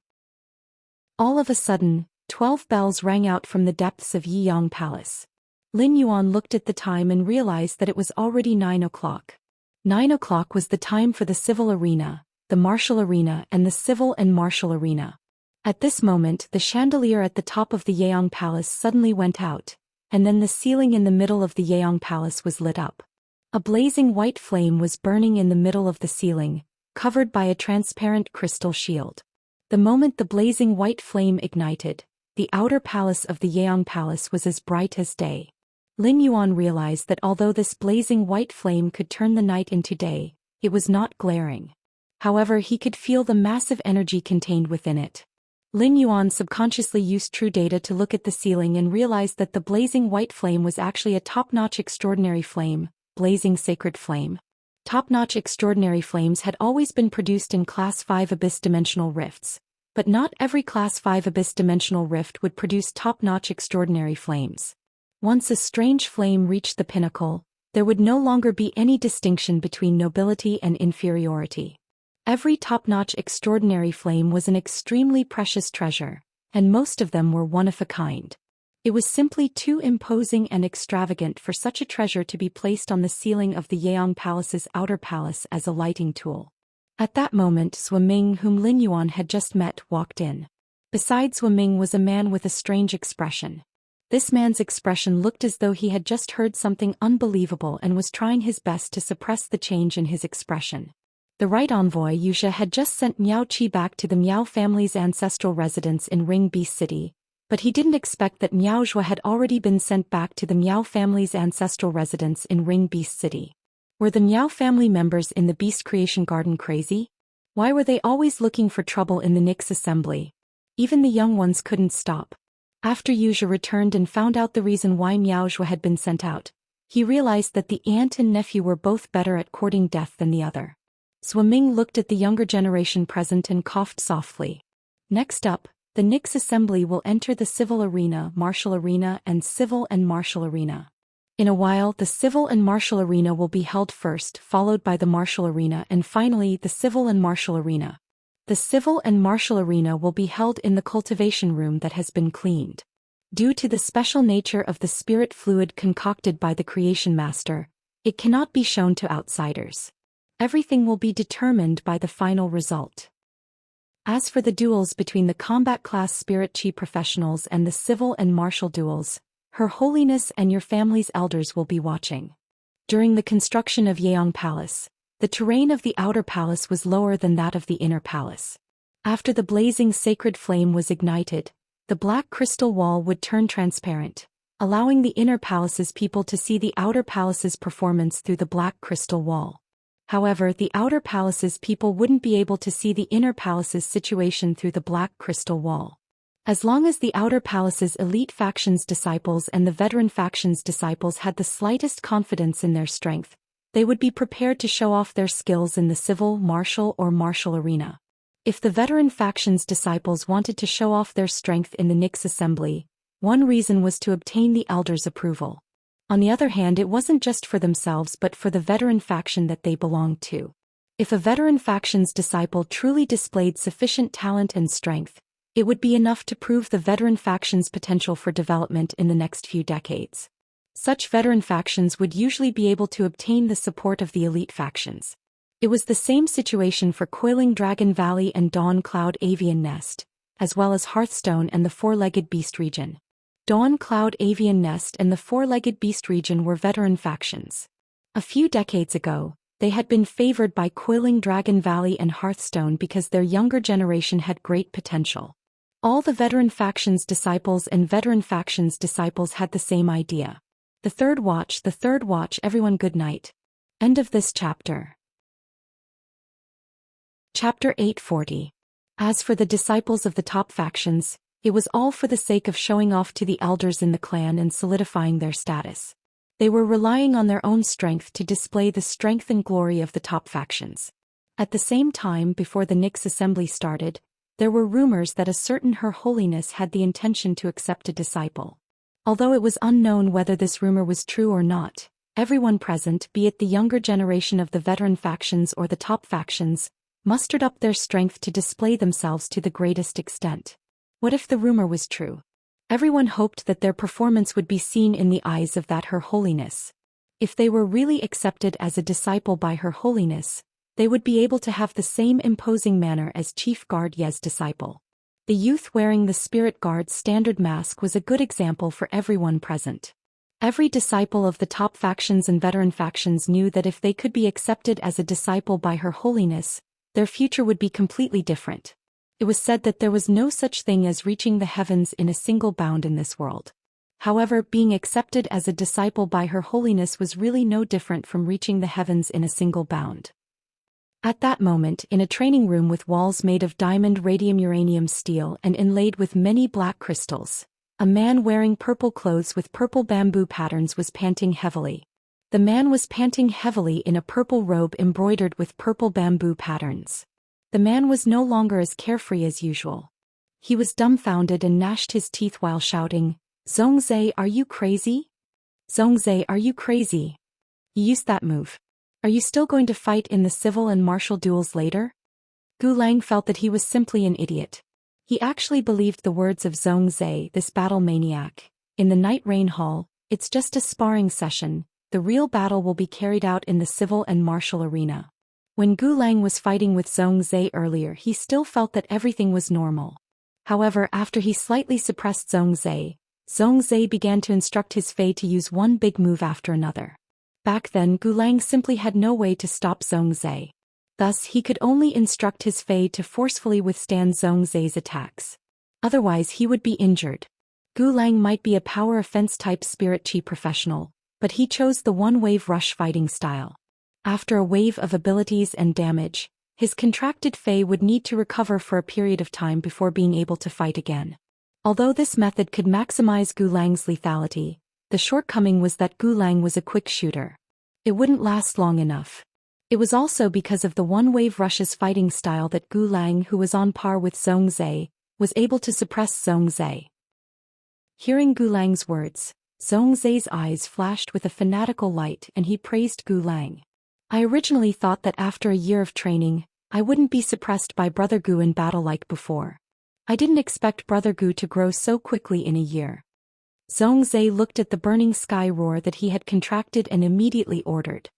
All of a sudden, 12 bells rang out from the depths of Yiyang Palace. Lin Yuan looked at the time and realized that it was already 9 o'clock. 9 o'clock was the time for the civil arena, the martial arena, and the civil and martial arena. At this moment, the chandelier at the top of the Yiyang Palace suddenly went out, and then the ceiling in the middle of the Yiyang Palace was lit up. A blazing white flame was burning in the middle of the ceiling, covered by a transparent crystal shield. The moment the blazing white flame ignited, the outer palace of the Yiyang Palace was as bright as day. Lin Yuan realized that although this blazing white flame could turn the night into day, it was not glaring. However, he could feel the massive energy contained within it. Lin Yuan subconsciously used true data to look at the ceiling and realized that the blazing white flame was actually a top-notch extraordinary flame, blazing sacred flame. Top-notch extraordinary flames had always been produced in Class 5 Abyss Dimensional Rifts, but not every Class 5 Abyss Dimensional Rift would produce top-notch extraordinary flames. Once a strange flame reached the pinnacle, there would no longer be any distinction between nobility and inferiority. Every top-notch extraordinary flame was an extremely precious treasure, and most of them were one of a kind. It was simply too imposing and extravagant for such a treasure to be placed on the ceiling of the Yiyang Palace's outer palace as a lighting tool. At that moment, Zhou Ming, whom Lin Yuan had just met, walked in. Beside Zhou Ming was a man with a strange expression. This man's expression looked as though he had just heard something unbelievable and was trying his best to suppress the change in his expression. The right envoy Wuxia had just sent Miao Qi back to the Miao family's ancestral residence in Ring Beast City, but he didn't expect that Miao Zhua had already been sent back to the Miao family's ancestral residence in Ring Beast City. Were the Miao family members in the Beast Creation Garden crazy? Why were they always looking for trouble in the Nyx assembly? Even the young ones couldn't stop. After Wuxia returned and found out the reason why Miao Zhua had been sent out, he realized that the aunt and nephew were both better at courting death than the other. Zhou Ming looked at the younger generation present and coughed softly. Next up, the Nyx assembly will enter the civil arena, martial arena, and civil and martial arena. In a while, the civil and martial arena will be held first, followed by the martial arena, and finally the civil and martial arena. The civil and martial arena will be held in the cultivation room that has been cleaned. Due to the special nature of the spirit fluid concocted by the creation master, It cannot be shown to outsiders. Everything will be determined by the final result. As for the duels between the combat class spirit chi professionals and the civil and martial duels, Her Holiness and your family's elders will be watching. During the construction of Yeong Palace, the terrain of the outer palace was lower than that of the inner palace. After the blazing sacred flame was ignited, the black crystal wall would turn transparent, allowing the inner palace's people to see the outer palace's performance through the black crystal wall. However, the outer palace's people wouldn't be able to see the inner palace's situation through the black crystal wall. As long as the outer palace's elite faction's disciples and the veteran faction's disciples had the slightest confidence in their strength, they would be prepared to show off their skills in the civil, martial or martial arena. If the veteran faction's disciples wanted to show off their strength in the Nyx assembly, one reason was to obtain the elders' approval. On the other hand, it wasn't just for themselves but for the veteran faction that they belonged to. If a veteran faction's disciple truly displayed sufficient talent and strength, it would be enough to prove the veteran faction's potential for development in the next few decades. Such veteran factions would usually be able to obtain the support of the elite factions. It was the same situation for Coiling Dragon Valley and Dawn Cloud Avian Nest, as well as Hearthstone and the Four-Legged Beast region. Dawn Cloud Avian Nest and the Four-Legged Beast region were veteran factions. A few decades ago, they had been favored by Coiling Dragon Valley and Hearthstone because their younger generation had great potential. All the veteran factions' disciples and veteran factions' disciples had the same idea. The third watch, everyone good night. End of this chapter. Chapter 840. As for the disciples of the top factions, it was all for the sake of showing off to the elders in the clan and solidifying their status. They were relying on their own strength to display the strength and glory of the top factions. At the same time, before the Nyx assembly started, there were rumors that a certain Her Holiness had the intention to accept a disciple. Although it was unknown whether this rumor was true or not, everyone present, be it the younger generation of the veteran factions or the top factions, mustered up their strength to display themselves to the greatest extent. What if the rumor was true? Everyone hoped that their performance would be seen in the eyes of that Her Holiness. If they were really accepted as a disciple by Her Holiness, they would be able to have the same imposing manner as Chief Guard Ye's disciple. The youth wearing the Spirit Guard's standard mask was a good example for everyone present. Every disciple of the top factions and veteran factions knew that if they could be accepted as a disciple by Her Holiness, their future would be completely different. It was said that there was no such thing as reaching the heavens in a single bound in this world. However, being accepted as a disciple by Her Holiness was really no different from reaching the heavens in a single bound. At that moment, in a training room with walls made of diamond radium uranium steel and inlaid with many black crystals, a man wearing purple clothes with purple bamboo patterns was panting heavily. The man was panting heavily in a purple robe embroidered with purple bamboo patterns. The man was no longer as carefree as usual. He was dumbfounded and gnashed his teeth while shouting, "Zhongzhe, are you crazy? Zhongzhe, are you crazy? You used that move. Are you still going to fight in the civil and martial duels later?" Gu Lang felt that he was simply an idiot. He actually believed the words of Zhongzhe, this battle maniac. In the Night Rain Hall, it's just a sparring session, the real battle will be carried out in the civil and martial arena. When Gu Lang was fighting with Zhongzhe earlier, he still felt that everything was normal. However, after he slightly suppressed Zhongzhe, Zhongzhe began to instruct his Fei to use one big move after another. Back then, Gu Lang simply had no way to stop Zhongzhe. Thus, he could only instruct his Fei to forcefully withstand Zhongzhe's attacks. Otherwise, he would be injured. Gu Lang might be a power offense-type spirit chi professional, but he chose the one-wave rush fighting style. After a wave of abilities and damage, his contracted Fei would need to recover for a period of time before being able to fight again. Although this method could maximize Gu Lang's lethality, the shortcoming was that Gu Lang was a quick shooter. It wouldn't last long enough. It was also because of the one-wave rush's fighting style that Gu Lang, who was on par with Zhongzhe, was able to suppress Zhongzhe. Hearing Gu Lang's words, Zhongzhe's eyes flashed with a fanatical light and he praised Gu Lang. "I originally thought that after a year of training, I wouldn't be suppressed by Brother Gu in battle like before. I didn't expect Brother Gu to grow so quickly in a year." Zhongzhe looked at the burning sky roar that he had contracted and immediately ordered.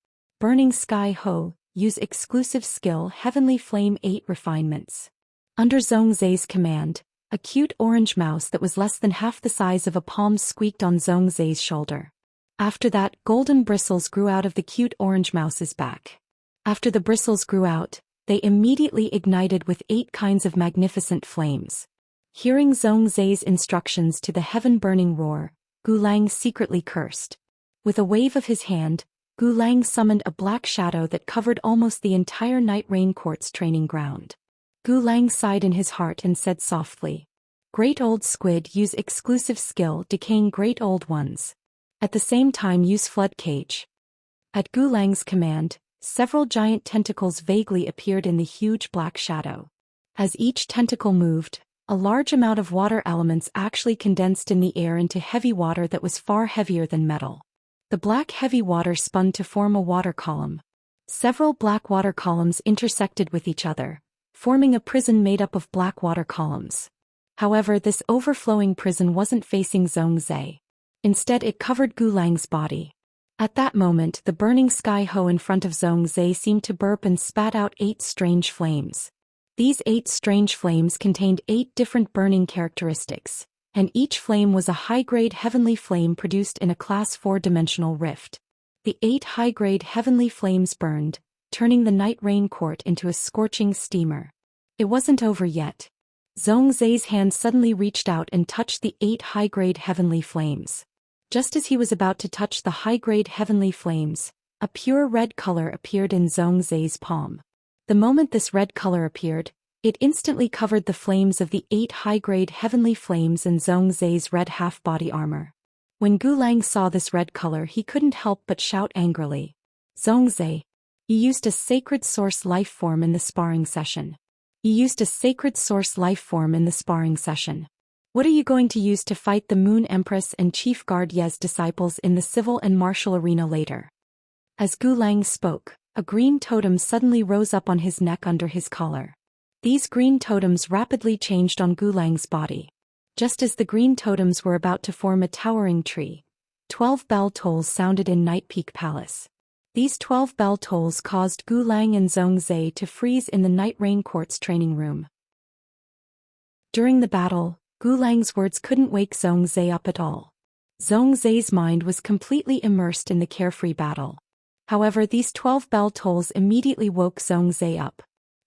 Burning Sky Ho, use exclusive skill Heavenly Flame 8 refinements. Under Zhongzhe's command, a cute orange mouse that was less than half the size of a palm squeaked on Zhongzhe's shoulder. After that, golden bristles grew out of the cute orange mouse's back. After the bristles grew out, they immediately ignited with 8 kinds of magnificent flames. Hearing Zhongzhe's instructions to the heaven-burning roar, Gulang secretly cursed. With a wave of his hand, Gulang summoned a black shadow that covered almost the entire Night Rain Court's training ground. Gulang sighed in his heart and said softly, "Great Old Squid, use exclusive skill Decaying Great Old Ones. At the same time use Flood Cage." At Gulang's command, several giant tentacles vaguely appeared in the huge black shadow. As each tentacle moved, a large amount of water elements actually condensed in the air into heavy water that was far heavier than metal. The black heavy water spun to form a water column. Several black water columns intersected with each other, forming a prison made up of black water columns. However, this overflowing prison wasn't facing Zhongzhe. Instead, it covered Gulang's body. At that moment, the burning sky Ho in front of Zhongzhe seemed to burp and spat out 8 strange flames. These 8 strange flames contained 8 different burning characteristics, and each flame was a high-grade heavenly flame produced in a Class 4-dimensional rift. The 8 high-grade heavenly flames burned, turning the Night Rain Court into a scorching steamer. It wasn't over yet. Zhongzhe's hand suddenly reached out and touched the 8 high-grade heavenly flames. Just as he was about to touch the high-grade heavenly flames, a pure red color appeared in Zhongzhe's palm. The moment this red color appeared, it instantly covered the flames of the 8 high-grade heavenly flames and Zhongzhe's red half-body armor. When Gulang saw this red color, he couldn't help but shout angrily, "Zhongzhe! You used a sacred source life form in the sparring session. You used a sacred source life form in the sparring session. What are you going to use to fight the Moon Empress and Chief Guard Ye's disciples in the civil and martial arena later?" As Gulang spoke, a green totem suddenly rose up on his neck under his collar. These green totems rapidly changed on Gulang's body. Just as the green totems were about to form a towering tree, 12 bell tolls sounded in Night Peak Palace. These 12 bell tolls caused Gulang and Zhongzhe to freeze in the Night Rain Court's training room. During the battle, Gulang's words couldn't wake Zhongzhe up at all. Zhongzhe's mind was completely immersed in the carefree battle. However, these 12 bell tolls immediately woke Zhongzhe up.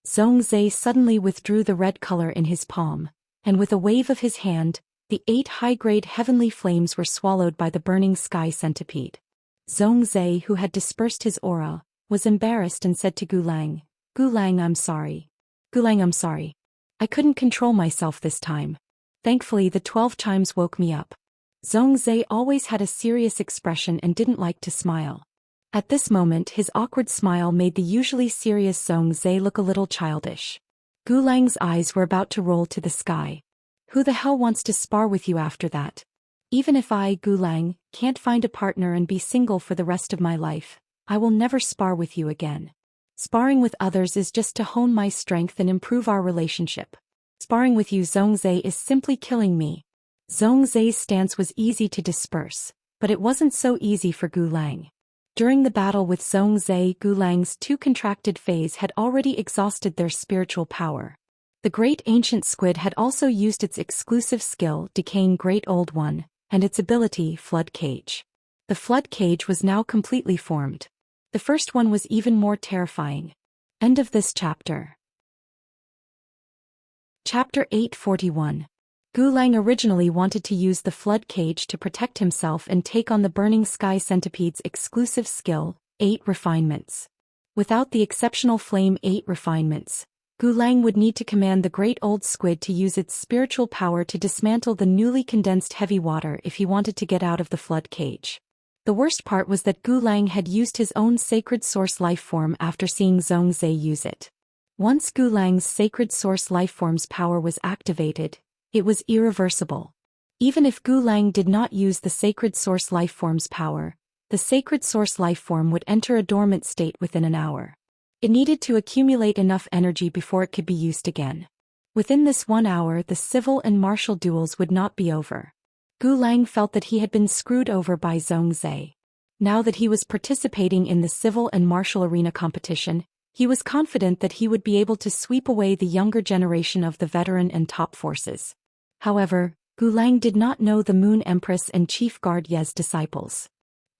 Zhongzhe suddenly withdrew the red color in his palm, and with a wave of his hand, the 8 high-grade heavenly flames were swallowed by the burning sky centipede. Zhongzhe, who had dispersed his aura, was embarrassed and said to Gulang, "Gulang, I'm sorry. Gulang, I'm sorry. I couldn't control myself this time. Thankfully, the 12 chimes woke me up." Zhongzhe always had a serious expression and didn't like to smile. At this moment, his awkward smile made the usually serious Zhongzhe look a little childish. Gulang's eyes were about to roll to the sky. "Who the hell wants to spar with you after that? Even if I, Gulang, can't find a partner and be single for the rest of my life, I will never spar with you again. Sparring with others is just to hone my strength and improve our relationship. Sparring with you, Zhongzhe, is simply killing me." Zhongzhe's stance was easy to disperse, but it wasn't so easy for Gulang. During the battle with Zhongzhe, Gulang's 2 contracted phase had already exhausted their spiritual power. The great ancient squid had also used its exclusive skill, Decaying Great Old One, and its ability, Flood Cage. The Flood Cage was now completely formed. The first one was even more terrifying. End of this chapter. Chapter 841. Gulang originally wanted to use the Flood Cage to protect himself and take on the Burning Sky Centipede's exclusive skill, 8 refinements. Without the exceptional Flame 8 refinements, Gulang would need to command the Great Old Squid to use its spiritual power to dismantle the newly condensed heavy water if he wanted to get out of the Flood Cage. The worst part was that Gulang had used his own sacred source life form after seeing Zhongzhe use it. Once Gulang's sacred source life form's power was activated, it was irreversible. Even if Gulang did not use the sacred source life form's power, the sacred source life form would enter a dormant state within an hour. It needed to accumulate enough energy before it could be used again. Within this 1 hour, the civil and martial duels would not be over. Gu Lang felt that he had been screwed over by Zhongzhe. Now that he was participating in the civil and martial arena competition, he was confident that he would be able to sweep away the younger generation of the veteran and top forces. However, Gu Lang did not know the Moon Empress and Chief Guard Ye's disciples.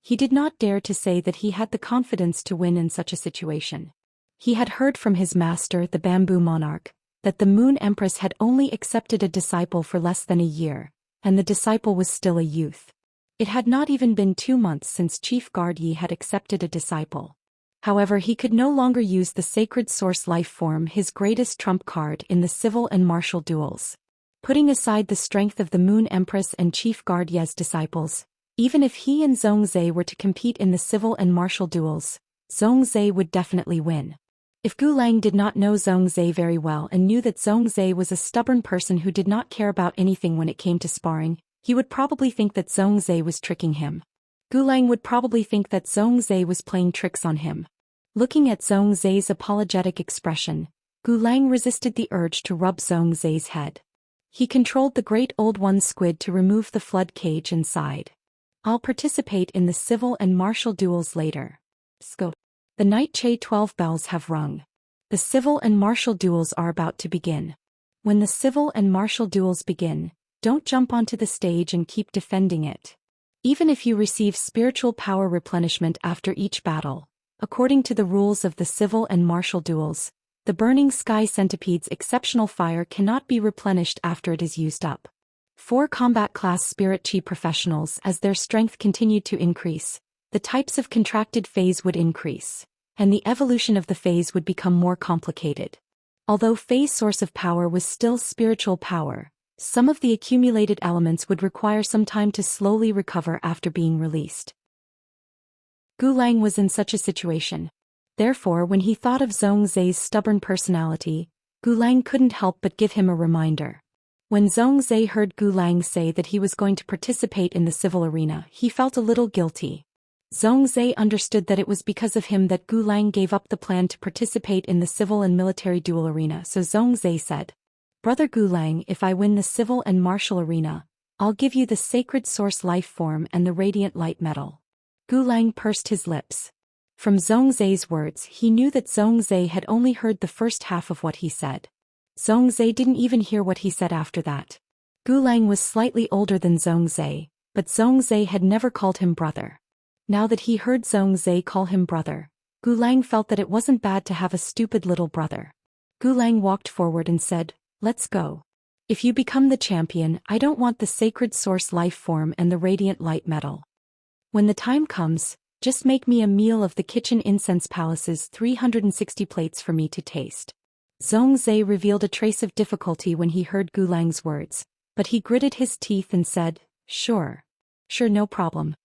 He did not dare to say that he had the confidence to win in such a situation. He had heard from his master, the Bamboo Monarch, that the Moon Empress had only accepted a disciple for less than a year, and the disciple was still a youth. It had not even been 2 months since Chief Guard Ye had accepted a disciple. However, he could no longer use the sacred source life form, his greatest trump card in the civil and martial duels. Putting aside the strength of the Moon Empress and Chief Guard Ye's disciples, even if he and Zhongzhe were to compete in the civil and martial duels, Zhongzhe would definitely win. If Gu Lang did not know Zhongzhe very well and knew that Zhongzhe was a stubborn person who did not care about anything when it came to sparring, he would probably think that Zhongzhe was tricking him. Gu Lang would probably think that Zhongzhe was playing tricks on him. Looking at Zhongzhe's apologetic expression, Gu Lang resisted the urge to rub Zhongzhe's head. He controlled the Great Old One squid to remove the flood cage and sighed. I'll participate in the civil and martial duels later. Scope. The night Che 12 bells have rung. The civil and martial duels are about to begin. When the civil and martial duels begin, don't jump onto the stage and keep defending it. Even if you receive spiritual power replenishment after each battle, according to the rules of the civil and martial duels, the Burning Sky Centipede's exceptional fire cannot be replenished after it is used up. 4 combat class spirit chi professionals, as their strength continued to increase, the types of contracted phase would increase, and the evolution of the phase would become more complicated. Although phase source of power was still spiritual power, some of the accumulated elements would require some time to slowly recover after being released. Gu Lang was in such a situation. Therefore, when he thought of Zhongzhe's stubborn personality, Gu Lang couldn't help but give him a reminder. When Zhongzhe heard Gu Lang say that he was going to participate in the civil arena, he felt a little guilty. Zhongzhe understood that it was because of him that Gu Lang gave up the plan to participate in the civil and military duel arena, so Zhongzhe said, "Brother Gu Lang, if I win the civil and martial arena, I'll give you the sacred source life form and the radiant light metal." Gu Lang pursed his lips. From Zhongzhe's words, he knew that Zhongzhe had only heard the first half of what he said. Zhongzhe didn't even hear what he said after that. Gu Lang was slightly older than Zhongzhe, but Zhongzhe had never called him brother. Now that he heard Zhongzhe call him brother, Gu Lang felt that it wasn't bad to have a stupid little brother. Gu Lang walked forward and said, "Let's go. If you become the champion, I don't want the sacred source life form and the radiant light metal. When the time comes, just make me a meal of the kitchen incense palace's 360 plates for me to taste." Zhongzhe revealed a trace of difficulty when he heard Gu Lang's words, but he gritted his teeth and said, Sure, no problem.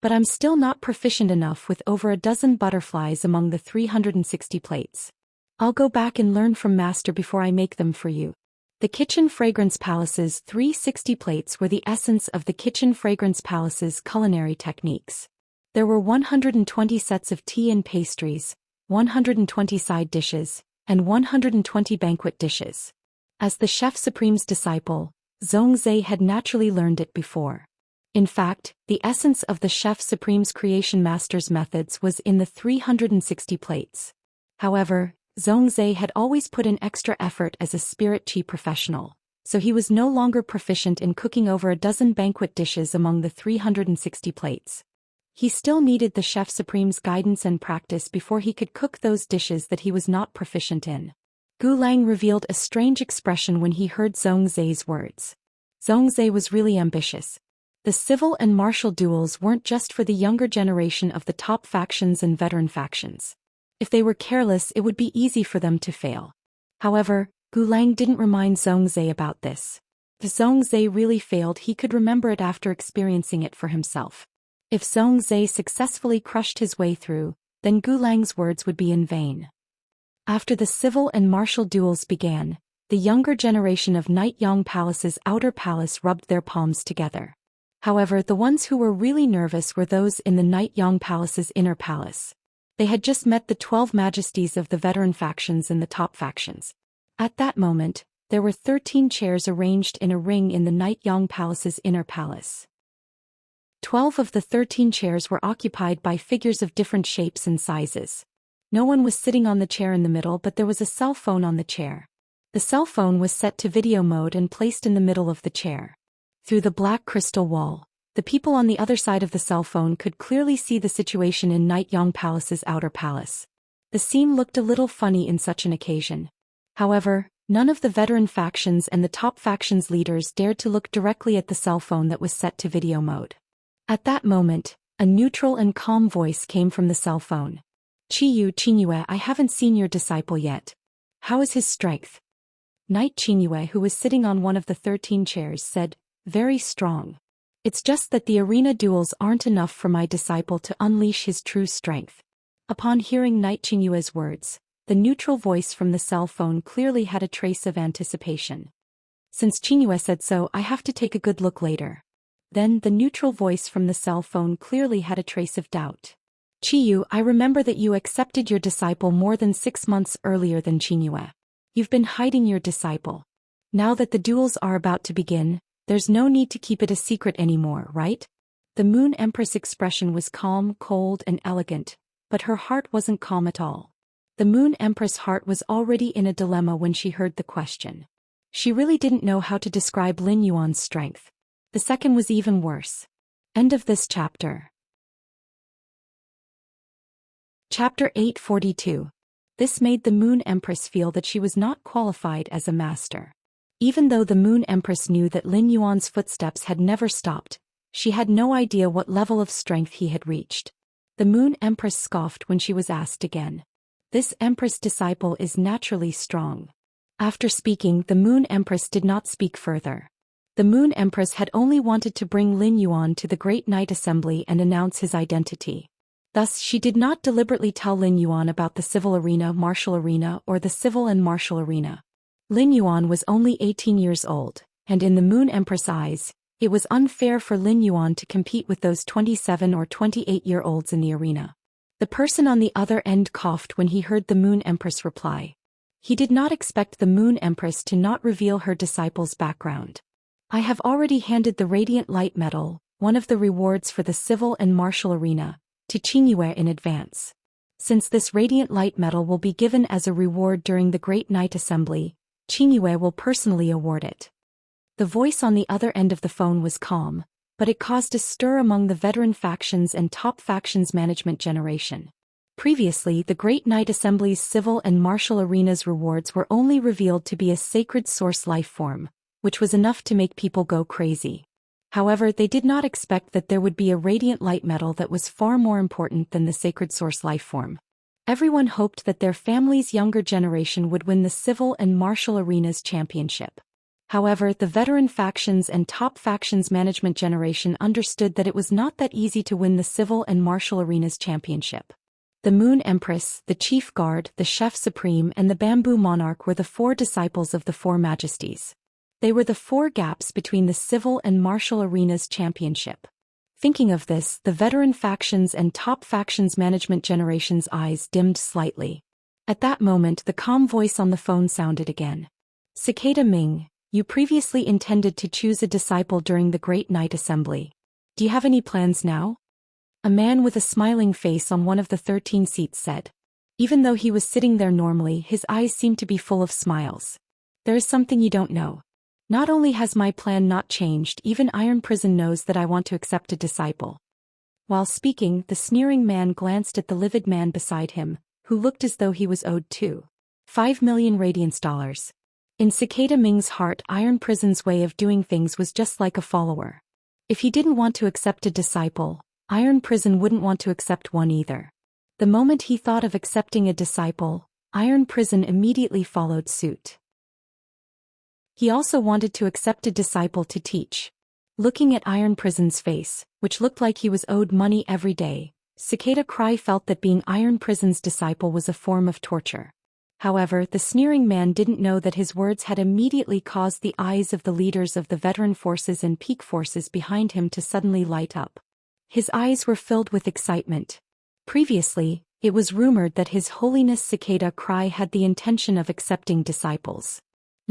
But I'm still not proficient enough with over a dozen butterflies among the 360 plates. I'll go back and learn from Master before I make them for you." The Kitchen Fragrance Palace's 360 plates were the essence of the Kitchen Fragrance Palace's culinary techniques. There were 120 sets of tea and pastries, 120 side dishes, and 120 banquet dishes. As the Chef Supreme's disciple, Zhongzhe had naturally learned it before. In fact, the essence of the Chef Supreme's creation master's methods was in the 360 plates. However, Zhongzhe had always put in extra effort as a spirit chi professional, so he was no longer proficient in cooking over a dozen banquet dishes among the 360 plates. He still needed the Chef Supreme's guidance and practice before he could cook those dishes that he was not proficient in. Gu Lang revealed a strange expression when he heard Zhongzhe's words. Zhongzhe was really ambitious. The civil and martial duels weren't just for the younger generation of the top factions and veteran factions. If they were careless, it would be easy for them to fail. However, Gu Lang didn't remind Zhongzhe about this. If Zhongzhe really failed, he could remember it after experiencing it for himself. If Zhongzhe successfully crushed his way through, then Gu Lang's words would be in vain. After the civil and martial duels began, the younger generation of Night Yang Palace's outer palace rubbed their palms together. However, the ones who were really nervous were those in the Night Yang Palace's inner palace. They had just met the 12 majesties of the veteran factions and the top factions. At that moment, there were 13 chairs arranged in a ring in the Night-Yang Palace's inner palace. 12 of the 13 chairs were occupied by figures of different shapes and sizes. No one was sitting on the chair in the middle, but there was a cell phone on the chair. The cell phone was set to video mode and placed in the middle of the chair. Through the black crystal wall, the people on the other side of the cell phone could clearly see the situation in Night-Yang Palace's outer palace. The scene looked a little funny in such an occasion. However, none of the veteran factions and the top factions leaders dared to look directly at the cell phone that was set to video mode. At that moment, a neutral and calm voice came from the cell phone. Qingyue, I haven't seen your disciple yet. How is his strength? Knight Qingyue, who was sitting on one of the 13 chairs, said, very strong. It's just that the arena duels aren't enough for my disciple to unleash his true strength. Upon hearing Knight Qingyue's words, the neutral voice from the cell phone clearly had a trace of anticipation. Since Qingyue said so, I have to take a good look later. Then the neutral voice from the cell phone clearly had a trace of doubt. Qiyu, I remember that you accepted your disciple more than 6 months earlier than Qingyue. You've been hiding your disciple. Now that the duels are about to begin, there's no need to keep it a secret anymore, right? The Moon Empress' expression was calm, cold, and elegant, but her heart wasn't calm at all. The Moon Empress' heart was already in a dilemma when she heard the question. She really didn't know how to describe Lin Yuan's strength. The second was even worse. End of this chapter. Chapter 842. This made the Moon Empress feel that she was not qualified as a master. Even though the Moon Empress knew that Lin Yuan's footsteps had never stopped, she had no idea what level of strength he had reached. The Moon Empress scoffed when she was asked again. This Empress disciple is naturally strong. After speaking, the Moon Empress did not speak further. The Moon Empress had only wanted to bring Lin Yuan to the Great Night Assembly and announce his identity. Thus, she did not deliberately tell Lin Yuan about the civil arena, martial arena, or the civil and martial arena. Lin Yuan was only 18 years old, and in the Moon Empress' eyes, it was unfair for Lin Yuan to compete with those 27 or 28-year-olds in the arena. The person on the other end coughed when he heard the Moon Empress reply. He did not expect the Moon Empress to not reveal her disciple's background. I have already handed the Radiant Light Medal, one of the rewards for the civil and martial arena, to Qingyue in advance. Since this Radiant Light Medal will be given as a reward during the Great Night Assembly, Qingyue will personally award it. The voice on the other end of the phone was calm, but it caused a stir among the veteran factions and top factions management generation. Previously, the Great Night Assembly's civil and martial arenas rewards were only revealed to be a sacred source life form, which was enough to make people go crazy. However, they did not expect that there would be a Radiant Light Medal that was far more important than the sacred source life form. Everyone hoped that their family's younger generation would win the civil and martial arenas championship. However, the veteran factions and top factions management generation understood that it was not that easy to win the civil and martial arenas championship. The Moon Empress, the Chief Guard, the Chef Supreme, and the Bamboo Monarch were the 4 disciples of the 4 Majesties. They were the 4 gaps between the civil and martial arenas championship. Thinking of this, the veteran factions and top factions management generation's eyes dimmed slightly. At that moment, the calm voice on the phone sounded again. Cicada Ming, you previously intended to choose a disciple during the Great Night Assembly. Do you have any plans now? A man with a smiling face on one of the 13 seats said. Even though he was sitting there normally, his eyes seemed to be full of smiles. There is something you don't know. Not only has my plan not changed, even Iron Prison knows that I want to accept a disciple. While speaking, the sneering man glanced at the livid man beside him, who looked as though he was owed 5 million radiance dollars. In Cicada Ming's heart, Iron Prison's way of doing things was just like a follower. If he didn't want to accept a disciple, Iron Prison wouldn't want to accept one either. The moment he thought of accepting a disciple, Iron Prison immediately followed suit. He also wanted to accept a disciple to teach. Looking at Iron Prison's face, which looked like he was owed money every day, Cicada Cry felt that being Iron Prison's disciple was a form of torture. However, the sneering man didn't know that his words had immediately caused the eyes of the leaders of the veteran forces and peak forces behind him to suddenly light up. His eyes were filled with excitement. Previously, it was rumored that His Holiness Cicada Cry had the intention of accepting disciples.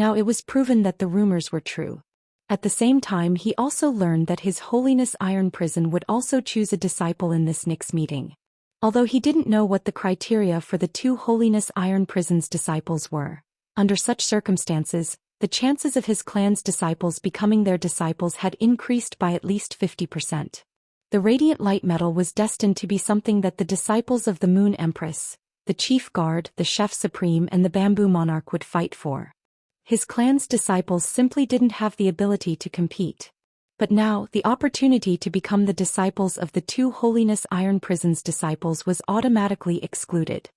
Now it was proven that the rumors were true. At the same time, he also learned that His Holiness Iron Prison would also choose a disciple in this next meeting. Although he didn't know what the criteria for the two Holiness Iron Prison's disciples were, under such circumstances, the chances of his clan's disciples becoming their disciples had increased by at least 50%. The radiant light metal was destined to be something that the disciples of the Moon Empress, the Chief Guard, the Chef Supreme and the Bamboo Monarch would fight for. His clan's disciples simply didn't have the ability to compete. But now, the opportunity to become the disciples of the two Holiness Iron Prison's disciples was automatically excluded.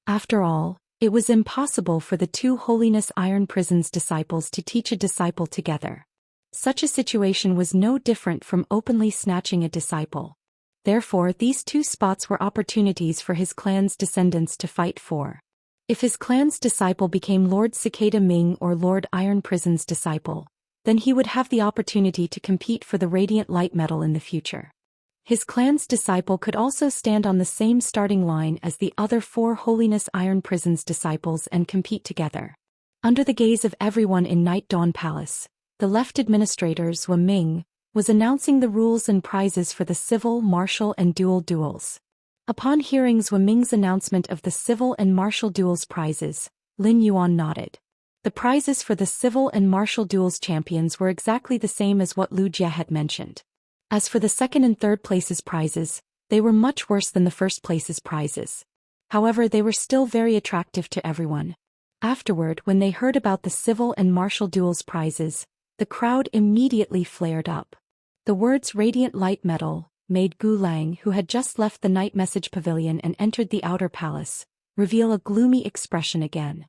After all, it was impossible for the two Holiness Iron Prison's disciples to teach a disciple together. Such a situation was no different from openly snatching a disciple. Therefore, these two spots were opportunities for his clan's descendants to fight for. If his clan's disciple became Lord Cicada Ming or Lord Iron Prison's disciple, then he would have the opportunity to compete for the radiant light metal in the future. His clan's disciple could also stand on the same starting line as the other four Holiness Iron Prison's disciples and compete together. Under the gaze of everyone in Night Dawn Palace, the left administrator Zhou Ming was announcing the rules and prizes for the civil, martial and dual duels. Upon hearing Zhou Ming's announcement of the civil and martial duels prizes, Lin Yuan nodded. The prizes for the civil and martial duels champions were exactly the same as what Lu Jie had mentioned. As for the second and third places prizes, they were much worse than the first places prizes. However, they were still very attractive to everyone. Afterward, when they heard about the civil and martial duels prizes, the crowd immediately flared up. The words radiant light metal made Gu Lang, who had just left the night message pavilion and entered the outer palace, reveal a gloomy expression again.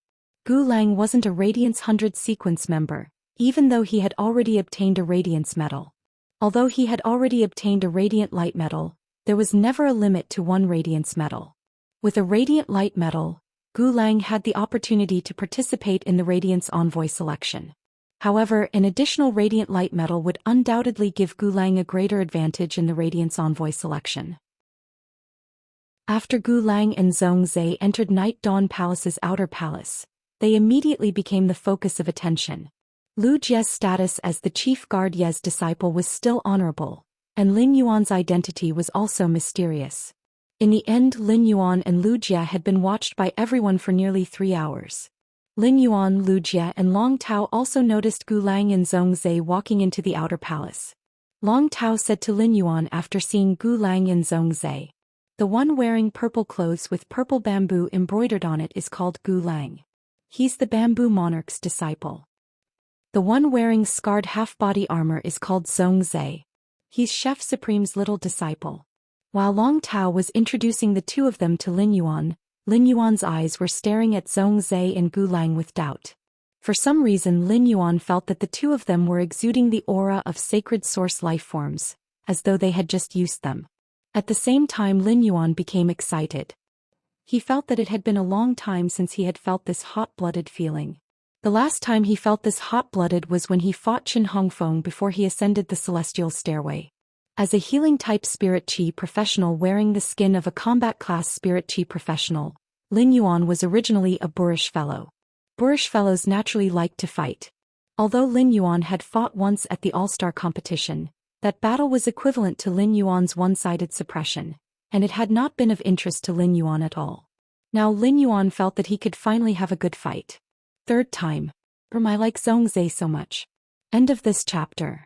Gu Lang wasn't a Radiance 100 sequence member, even though he had already obtained a Radiance medal. Although he had already obtained a Radiant Light medal, there was never a limit to one Radiance medal. With a Radiant Light medal, Gu Lang had the opportunity to participate in the Radiance Envoy selection. However, an additional Radiant Light medal would undoubtedly give Gu Lang a greater advantage in the Radiance Envoy selection. After Gu Lang and Zhong Zhe entered Night Dawn Palace's outer palace, they immediately became the focus of attention. Lu Jie's status as the Chief Guard Ye's disciple was still honorable, and Lin Yuan's identity was also mysterious. In the end, Lin Yuan and Lu Jie had been watched by everyone for nearly 3 hours. Lin Yuan, Lu Jie and Long Tao also noticed Gu Lang and Zhong Zhe walking into the outer palace. Long Tao said to Lin Yuan after seeing Gu Lang and Zhong Zhe, "The one wearing purple clothes with purple bamboo embroidered on it is called Gu Lang. He's the Bamboo Monarch's disciple. The one wearing scarred half-body armor is called Zhong Zhe. He's Chef Supreme's little disciple." While Long Tao was introducing the two of them to Lin Yuan's eyes were staring at Zhong Zhe and Gu Lang with doubt. For some reason, Lin Yuan felt that the two of them were exuding the aura of sacred source life forms, as though they had just used them. At the same time, Lin Yuan became excited. He felt that it had been a long time since he had felt this hot-blooded feeling. The last time he felt this hot-blooded was when he fought Chen Hongfeng before he ascended the celestial stairway. As a healing-type spirit chi professional wearing the skin of a combat-class spirit chi professional, Lin Yuan was originally a boorish fellow. Boorish fellows naturally liked to fight. Although Lin Yuan had fought once at the All-Star competition, that battle was equivalent to Lin Yuan's one-sided suppression, and it had not been of interest to Lin Yuan at all. Now Lin Yuan felt that he could finally have a good fight. Third time. I like Zhong Zhe so much. End of this chapter.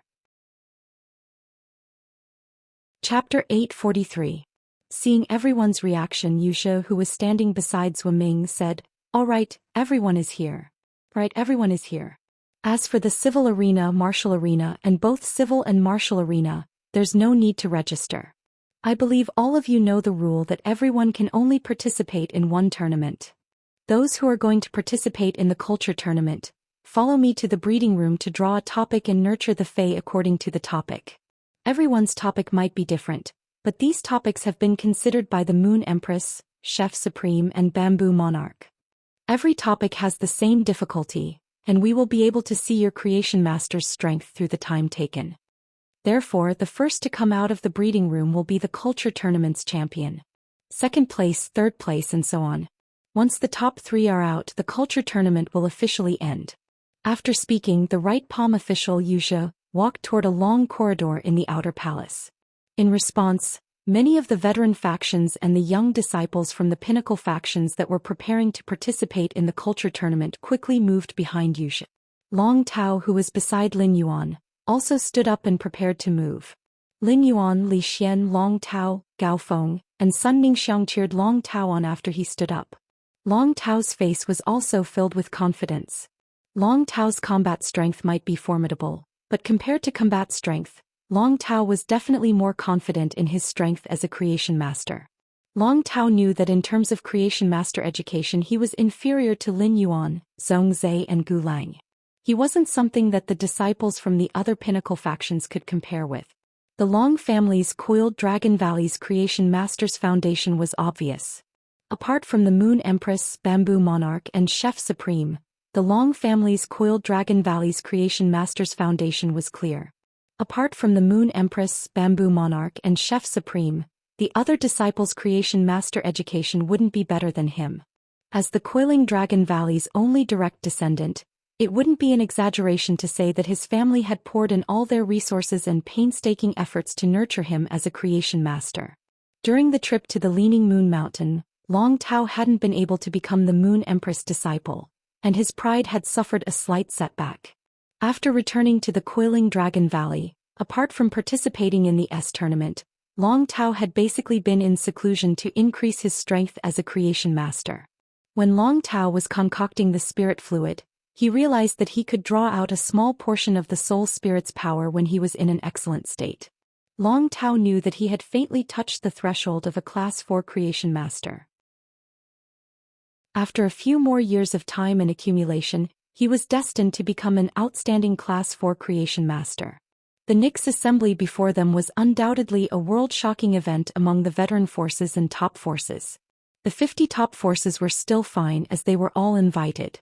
Chapter 843. Seeing everyone's reaction, Wuxia, who was standing beside Zhou Ming, said, "All right, everyone is here. Right, everyone is here. As for the civil arena, martial arena, and both civil and martial arena, there's no need to register. I believe all of you know the rule that everyone can only participate in one tournament. Those who are going to participate in the culture tournament, follow me to the breeding room to draw a topic and nurture the Fae according to the topic. Everyone's topic might be different, but these topics have been considered by the Moon Empress, Chef Supreme and Bamboo Monarch. Every topic has the same difficulty, and we will be able to see your creation master's strength through the time taken. Therefore, the first to come out of the breeding room will be the culture tournament's champion. Second place, third place and so on. Once the top 3 are out, the culture tournament will officially end. After speaking, the right palm official Wuxia walked toward a long corridor in the outer palace. In response, many of the veteran factions and the young disciples from the pinnacle factions that were preparing to participate in the culture tournament quickly moved behind Wuxia. Long Tao, who was beside Lin Yuan, also stood up and prepared to move. Lin Yuan, Li Xian, Long Tao, Gao Feng, and Sun Ningxiang cheered Long Tao on after he stood up. Long Tao's face was also filled with confidence. Long Tao's combat strength might be formidable, but compared to combat strength, Long Tao was definitely more confident in his strength as a creation master. Long Tao knew that in terms of creation master education he was inferior to Lin Yuan, Zhongzhe and Gu Lang. He wasn't something that the disciples from the other pinnacle factions could compare with. The Long family's Coiled Dragon Valley's creation master's foundation was obvious. Apart from the Moon Empress, Bamboo Monarch and Chef Supreme, the Long family's Coiled Dragon Valley's creation master's foundation was clear. Apart from the Moon Empress, Bamboo Monarch and Chef Supreme, the other disciples' creation master education wouldn't be better than him. As the Coiling Dragon Valley's only direct descendant, it wouldn't be an exaggeration to say that his family had poured in all their resources and painstaking efforts to nurture him as a creation master. During the trip to the Leaning Moon Mountain, Long Tao hadn't been able to become the Moon Empress disciple, and his pride had suffered a slight setback. After returning to the Coiling Dragon Valley, apart from participating in the S tournament, Long Tao had basically been in seclusion to increase his strength as a creation master. When Long Tao was concocting the spirit fluid, he realized that he could draw out a small portion of the soul spirit's power when he was in an excellent state. Long Tao knew that he had faintly touched the threshold of a Class 4 creation master. After a few more years of time and accumulation, he was destined to become an outstanding Class 4 creation master. The Nyx assembly before them was undoubtedly a world-shocking event among the veteran forces and top forces. The 50 top forces were still fine as they were all invited.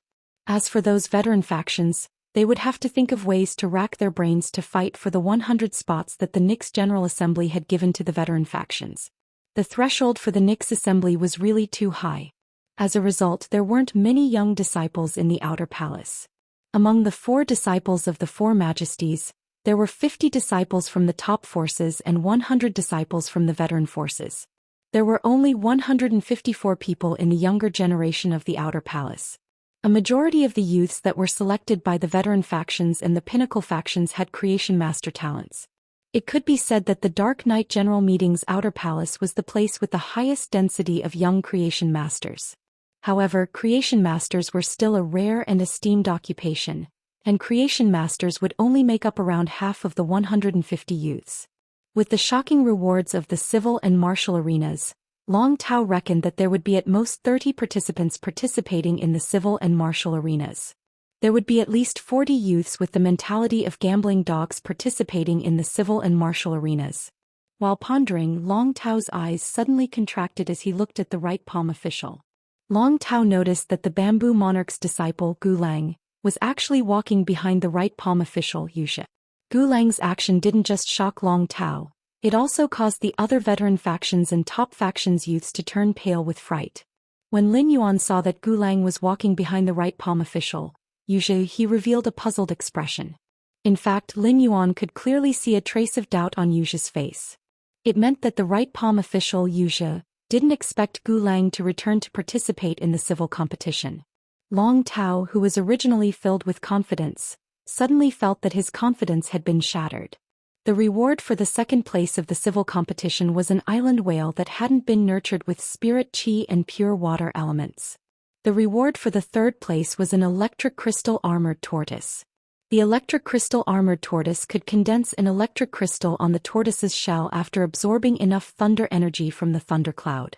As for those veteran factions, they would have to think of ways to rack their brains to fight for the 100 spots that the Nyx General Assembly had given to the veteran factions. The threshold for the Nyx Assembly was really too high. As a result, there weren't many young disciples in the outer palace. Among the 4 disciples of the 4 majesties, there were 50 disciples from the top forces and 100 disciples from the veteran forces. There were only 154 people in the younger generation of the outer palace. A majority of the youths that were selected by the veteran factions and the pinnacle factions had creation master talents. It could be said that the Dark Knight General Meeting's outer palace was the place with the highest density of young creation masters. However, creation masters were still a rare and esteemed occupation, and creation masters would only make up around half of the 150 youths. With the shocking rewards of the civil and martial arenas, Long Tao reckoned that there would be at most 30 participants participating in the civil and martial arenas. There would be at least 40 youths with the mentality of gambling dogs participating in the civil and martial arenas. While pondering, Long Tao's eyes suddenly contracted as he looked at the right palm official. Long Tao noticed that the Bamboo Monarch's disciple, Gu Lang, was actually walking behind the right palm official, Wuxia. Gu Lang's action didn't just shock Long Tao, it also caused the other veteran factions and top factions youths to turn pale with fright. When Lin Yuan saw that Gu Lang was walking behind the right palm official, Wuxia, he revealed a puzzled expression. In fact, Lin Yuan could clearly see a trace of doubt on Wuxia's face. It meant that the right palm official, Wuxia, didn't expect Gu Lang to return to participate in the civil competition. Long Tao, who was originally filled with confidence, suddenly felt that his confidence had been shattered. The reward for the second place of the civil competition was an island whale that hadn't been nurtured with spirit chi and pure water elements. The reward for the third place was an electric crystal armored tortoise. The electric crystal armored tortoise could condense an electric crystal on the tortoise's shell after absorbing enough thunder energy from the thundercloud.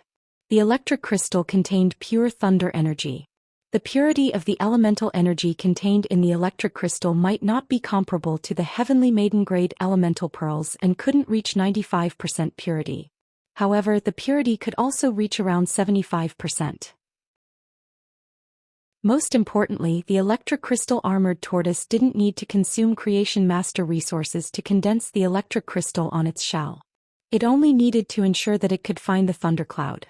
The electric crystal contained pure thunder energy. The purity of the elemental energy contained in the electric crystal might not be comparable to the heavenly maiden-grade elemental pearls and couldn't reach 95% purity. However, the purity could also reach around 75%. Most importantly, the electric crystal armored tortoise didn't need to consume creation master resources to condense the electric crystal on its shell. It only needed to ensure that it could find the thundercloud.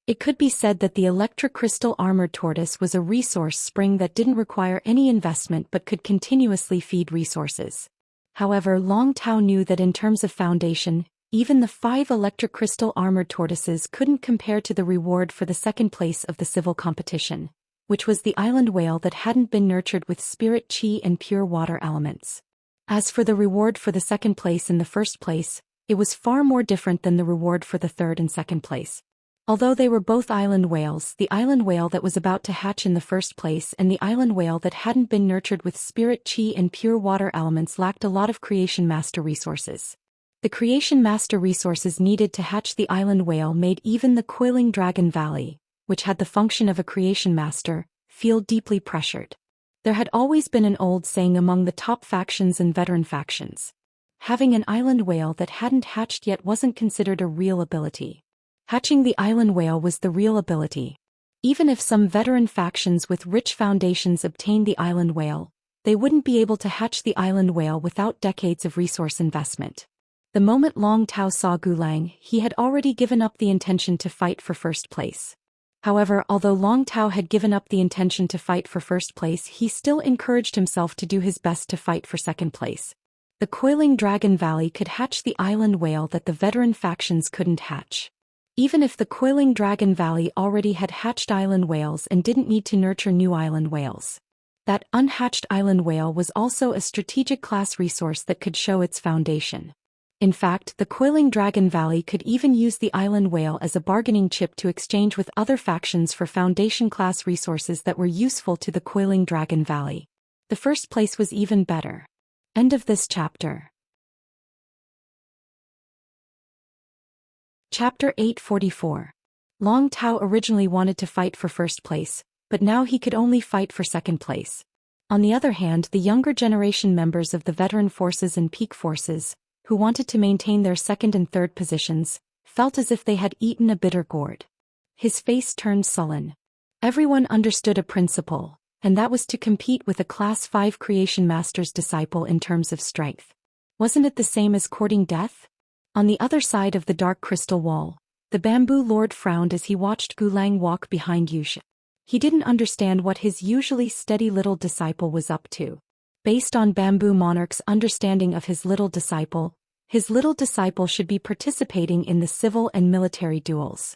It could be said that the electrocrystal armored tortoise was a resource spring that didn't require any investment but could continuously feed resources. However, Long Tao knew that in terms of foundation, even the 5 electrocrystal armored tortoises couldn't compare to the reward for the second place of the civil competition, which was the island whale that hadn't been nurtured with spirit chi and pure water elements. As for the reward for the second place in the first place, it was far more different than the reward for the third and second place. Although they were both island whales, the island whale that was about to hatch in the first place and the island whale that hadn't been nurtured with spirit chi and pure water elements lacked a lot of creation master resources. The creation master resources needed to hatch the island whale made even the coiling dragon valley, which had the function of a creation master, feel deeply pressured. There had always been an old saying among the top factions and veteran factions. Having an island whale that hadn't hatched yet wasn't considered a real ability. Hatching the island whale was the real ability. Even if some veteran factions with rich foundations obtained the island whale, they wouldn't be able to hatch the island whale without decades of resource investment. The moment Long Tao saw Gulang, he had already given up the intention to fight for first place. However, although Long Tao had given up the intention to fight for first place, he still encouraged himself to do his best to fight for second place. The coiling dragon valley could hatch the island whale that the veteran factions couldn't hatch. Even if the coiling dragon valley already had hatched island whales and didn't need to nurture new island whales. That unhatched island whale was also a strategic class resource that could show its foundation. In fact, the coiling dragon valley could even use the island whale as a bargaining chip to exchange with other factions for foundation class resources that were useful to the coiling dragon valley. The first place was even better. End of this chapter. Chapter 844. Long Tao originally wanted to fight for first place, but now he could only fight for second place. On the other hand, the younger generation members of the veteran forces and peak forces, who wanted to maintain their second and third positions, felt as if they had eaten a bitter gourd. His face turned sullen. Everyone understood a principle, and that was to compete with a Class 5 Creation Master's disciple in terms of strength. Wasn't it the same as courting death? On the other side of the dark crystal wall, the bamboo lord frowned as he watched Gulang walk behind Wuxia. He didn't understand what his usually steady little disciple was up to. Based on Bamboo Monarch's understanding of his little disciple should be participating in the civil and military duels.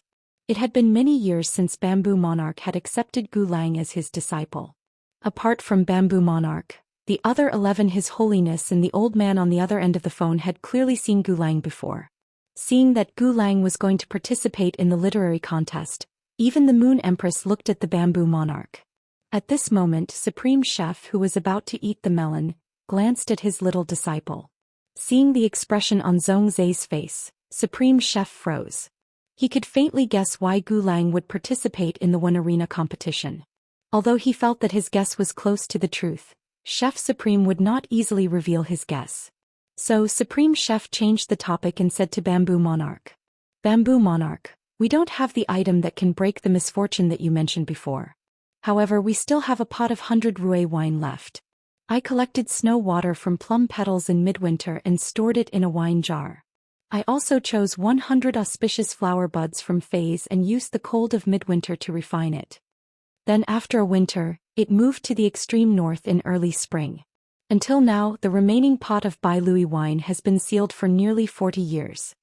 It had been many years since Bamboo Monarch had accepted Gulang as his disciple. Apart from Bamboo Monarch, the other 11 His Holiness and the old man on the other end of the phone had clearly seen Gulang before. Seeing that Gulang was going to participate in the literary contest, even the Moon Empress looked at the Bamboo Monarch. At this moment, Supreme Chef, who was about to eat the melon, glanced at his little disciple. Seeing the expression on Zhongzai's face, Supreme Chef froze. He could faintly guess why Gulang would participate in the one arena competition. Although he felt that his guess was close to the truth, Chef Supreme would not easily reveal his guess. So Supreme Chef changed the topic and said to Bamboo Monarch, "Bamboo Monarch, we don't have the item that can break the misfortune that you mentioned before. However, we still have a pot of 100 Rue wine left. I collected snow water from plum petals in midwinter and stored it in a wine jar. I also chose 100 auspicious flower buds from Fays and used the cold of midwinter to refine it. Then after a winter, it moved to the extreme north in early spring. Until now, the remaining pot of Bai Louis wine has been sealed for nearly 40 years.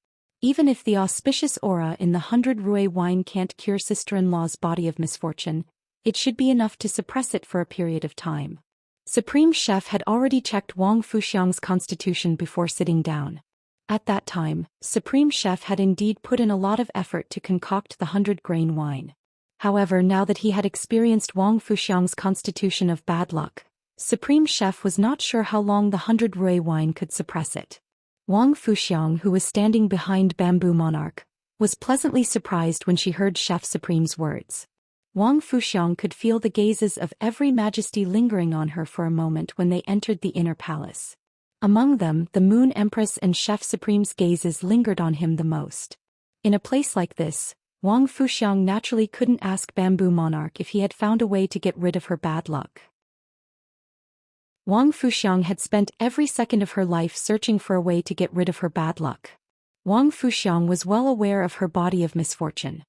Even if the auspicious aura in the 100 Rue wine can't cure sister-in-law's body of misfortune, it should be enough to suppress it for a period of time." Supreme Chef had already checked Wang Fuxiang's constitution before sitting down. At that time, Supreme Chef had indeed put in a lot of effort to concoct the 100-grain wine. However, now that he had experienced Wang Fuxiang's constitution of bad luck, Supreme Chef was not sure how long the 100 Rue wine could suppress it. Wang Fuxiang, who was standing behind Bamboo Monarch, was pleasantly surprised when she heard Chef Supreme's words. Wang Fuxiang could feel the gazes of every majesty lingering on her for a moment when they entered the inner palace. Among them, the Moon Empress and Chef Supreme's gazes lingered on him the most. In a place like this, Wang Fuxiang naturally couldn't ask Bamboo Monarch if he had found a way to get rid of her bad luck. Wang Fuxiang had spent every second of her life searching for a way to get rid of her bad luck. Wang Fuxiang was well aware of her body of misfortune.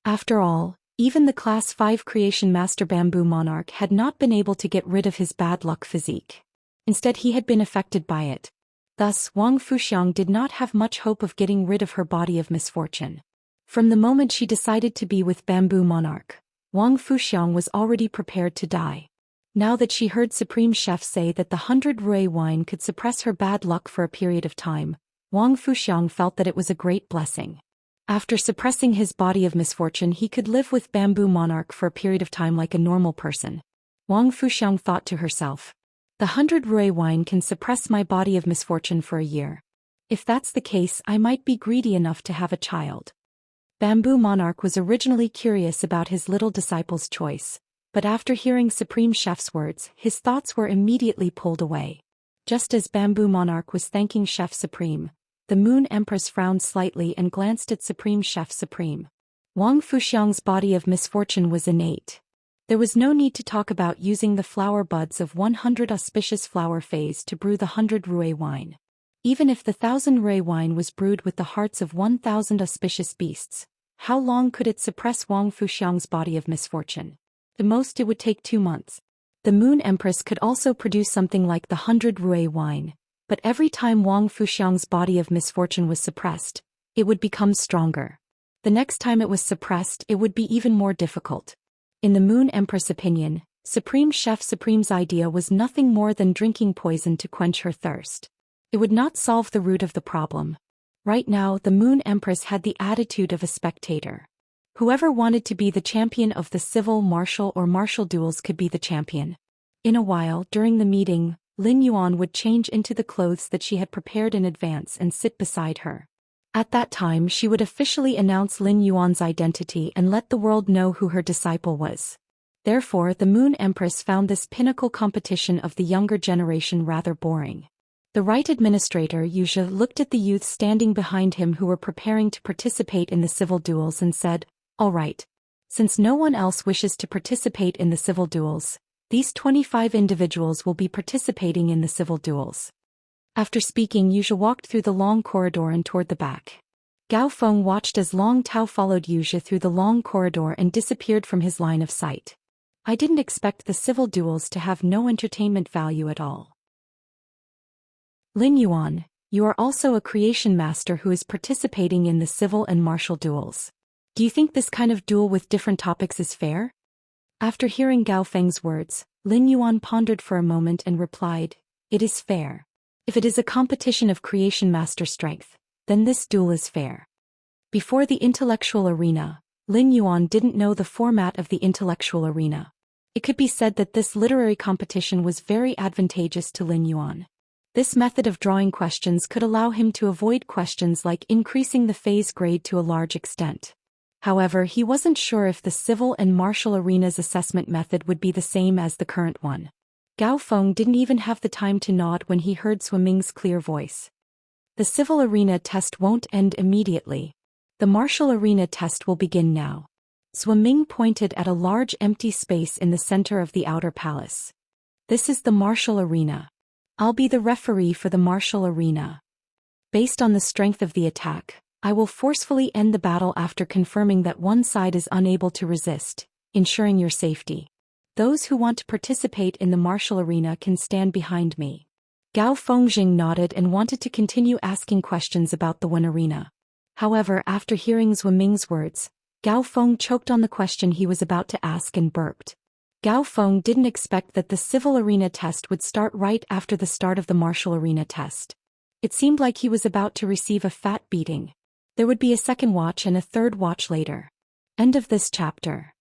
After all, even the Class 5 Creation Master Bamboo Monarch had not been able to get rid of his bad luck physique. Instead, he had been affected by it. Thus, Wang Fuxiang did not have much hope of getting rid of her body of misfortune. From the moment she decided to be with Bamboo Monarch, Wang Fuxiang was already prepared to die. Now that she heard Supreme Chef say that the 100 Rui wine could suppress her bad luck for a period of time, Wang Fuxiang felt that it was a great blessing. After suppressing his body of misfortune, he could live with Bamboo Monarch for a period of time like a normal person. Wang Fuxiang thought to herself, the 100 Rui wine can suppress my body of misfortune for a year. If that's the case, I might be greedy enough to have a child. Bamboo Monarch was originally curious about his little disciple's choice, but after hearing Supreme Chef's words, his thoughts were immediately pulled away. Just as Bamboo Monarch was thanking Chef Supreme, the Moon Empress frowned slightly and glanced at Supreme Chef Supreme. Wang Fuxiang's body of misfortune was innate. There was no need to talk about using the flower buds of 100 auspicious flower phase to brew the 100 Rui wine. Even if the 1000 Rui wine was brewed with the hearts of 1000 auspicious beasts, how long could it suppress Wang Fuxiang's body of misfortune? The most it would take 2 months. The Moon Empress could also produce something like the 100 Rui wine, but every time Wang Fuxiang's body of misfortune was suppressed, it would become stronger. The next time it was suppressed, it would be even more difficult. In the Moon Empress' opinion, Supreme Chef Supreme's idea was nothing more than drinking poison to quench her thirst. It would not solve the root of the problem. Right now, the Moon Empress had the attitude of a spectator. Whoever wanted to be the champion of the civil, martial, or martial duels could be the champion. In a while, during the meeting, Lin Yuan would change into the clothes that she had prepared in advance and sit beside her. At that time, she would officially announce Lin Yuan's identity and let the world know who her disciple was. Therefore, the Moon Empress found this pinnacle competition of the younger generation rather boring. The right administrator, Wuxia, looked at the youths standing behind him who were preparing to participate in the civil duels and said, "All right. Since no one else wishes to participate in the civil duels, these 25 individuals will be participating in the civil duels." After speaking, Wuxia walked through the long corridor and toward the back. Gao Feng watched as Long Tao followed Wuxia through the long corridor and disappeared from his line of sight. I didn't expect the civil duels to have no entertainment value at all. Lin Yuan, you are also a creation master who is participating in the civil and martial duels. Do you think this kind of duel with different topics is fair? After hearing Gao Feng's words, Lin Yuan pondered for a moment and replied, "It is fair. If it is a competition of creation master strength, then this duel is fair." Before the intellectual arena, Lin Yuan didn't know the format of the intellectual arena. It could be said that this literary competition was very advantageous to Lin Yuan. This method of drawing questions could allow him to avoid questions like increasing the phase grade to a large extent. However, he wasn't sure if the civil and martial arena's assessment method would be the same as the current one. Gao Feng didn't even have the time to nod when he heard Swimming's clear voice. The civil arena test won't end immediately. The martial arena test will begin now. Swimming pointed at a large empty space in the center of the outer palace. This is the martial arena. I'll be the referee for the martial arena. Based on the strength of the attack, I will forcefully end the battle after confirming that one side is unable to resist, ensuring your safety. Those who want to participate in the martial arena can stand behind me. Gao Fengjing nodded and wanted to continue asking questions about the one arena. However, after hearing Zhu Ming's words, Gao Feng choked on the question he was about to ask and burped. Gao Feng didn't expect that the civil arena test would start right after the start of the martial arena test. It seemed like he was about to receive a fat beating. There would be a second watch and a third watch later. End of this chapter.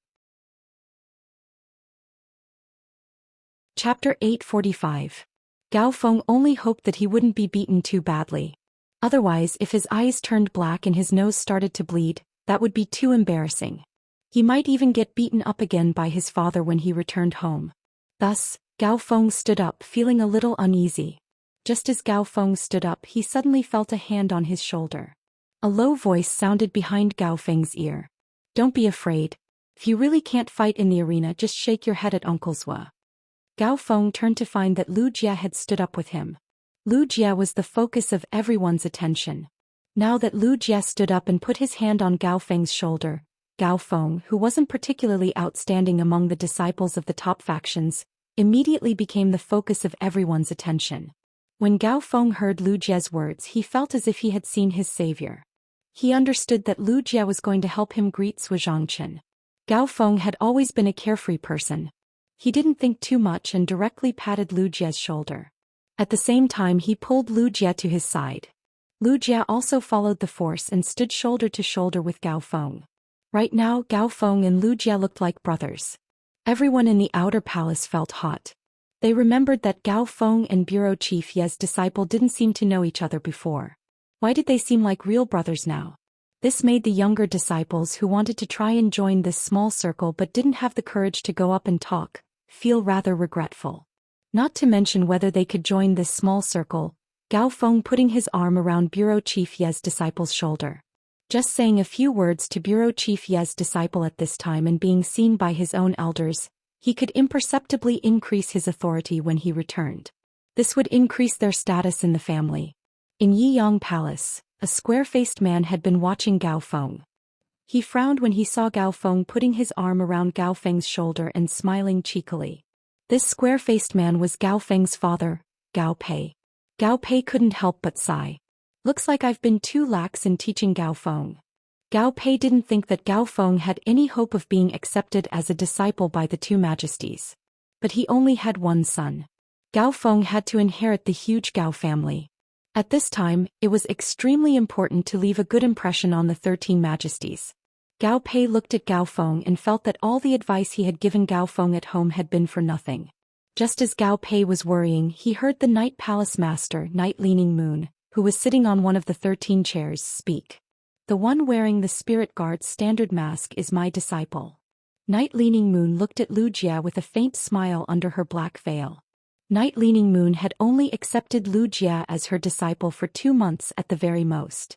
Chapter 845. Gao Feng only hoped that he wouldn't be beaten too badly. Otherwise, if his eyes turned black and his nose started to bleed, that would be too embarrassing. He might even get beaten up again by his father when he returned home. Thus, Gao Feng stood up feeling a little uneasy. Just as Gao Feng stood up, he suddenly felt a hand on his shoulder. A low voice sounded behind Gao Feng's ear. "Don't be afraid. If you really can't fight in the arena, just shake your head at Uncle Zhou." Gao Feng turned to find that Lu Jie had stood up with him. Lu Jie was the focus of everyone's attention. Now that Lu Jie stood up and put his hand on Gao Feng's shoulder, Gao Feng, who wasn't particularly outstanding among the disciples of the top factions, immediately became the focus of everyone's attention. When Gao Feng heard Lu Jie's words, he felt as if he had seen his savior. He understood that Lu Jie was going to help him greet Zhou Xian. Gao Feng had always been a carefree person. He didn't think too much and directly patted Lu Jie's shoulder. At the same time, he pulled Lu Jie to his side. Lu Jie also followed the force and stood shoulder to shoulder with Gao Feng. Right now, Gao Feng and Lu Jie looked like brothers. Everyone in the outer palace felt hot. They remembered that Gao Feng and Bureau Chief Ye's disciple didn't seem to know each other before. Why did they seem like real brothers now? This made the younger disciples who wanted to try and join this small circle but didn't have the courage to go up and talk, feel rather regretful. Not to mention whether they could join this small circle, Gao Feng putting his arm around Bureau Chief Ye's disciple's shoulder. Just saying a few words to Bureau Chief Ye's disciple at this time and being seen by his own elders, he could imperceptibly increase his authority when he returned. This would increase their status in the family. In Yiyang Palace, a square-faced man had been watching Gao Feng. He frowned when he saw Gao Feng putting his arm around Gao Feng's shoulder and smiling cheekily. This square-faced man was Gao Feng's father, Gao Pei. Gao Pei couldn't help but sigh. Looks like I've been too lax in teaching Gao Feng. Gao Pei didn't think that Gao Feng had any hope of being accepted as a disciple by the two majesties. But he only had one son. Gao Feng had to inherit the huge Gao family. At this time, it was extremely important to leave a good impression on the 13 majesties. Gao Pei looked at Gao Feng and felt that all the advice he had given Gao Feng at home had been for nothing. Just as Gao Pei was worrying, he heard the Night Palace Master, Night Leaning Moon, who was sitting on one of the 13 chairs, speak. The one wearing the Spirit Guard's standard mask is my disciple. Night Leaning Moon looked at Lu Jie with a faint smile under her black veil. Night Leaning Moon had only accepted Lu Jie as her disciple for 2 months at the very most.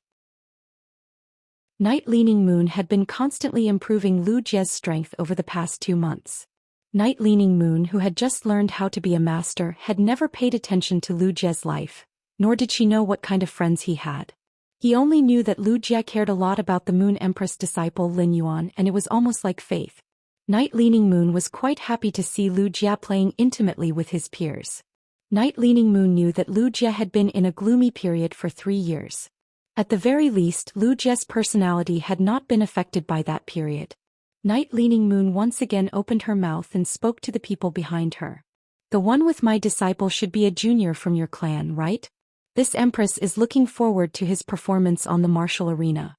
Night Leaning Moon had been constantly improving Lu Jie's strength over the past 2 months. Night Leaning Moon, who had just learned how to be a master, had never paid attention to Lu Jie's life, nor did she know what kind of friends he had. He only knew that Lu Jie cared a lot about the Moon Empress disciple Lin Yuan, and it was almost like faith. Night Leaning Moon was quite happy to see Lu Jie playing intimately with his peers. Night Leaning Moon knew that Lu Jie had been in a gloomy period for 3 years. At the very least, Lu Jie's personality had not been affected by that period. Night Leaning Moon once again opened her mouth and spoke to the people behind her. The one with my disciple should be a junior from your clan, right? This empress is looking forward to his performance on the martial arena.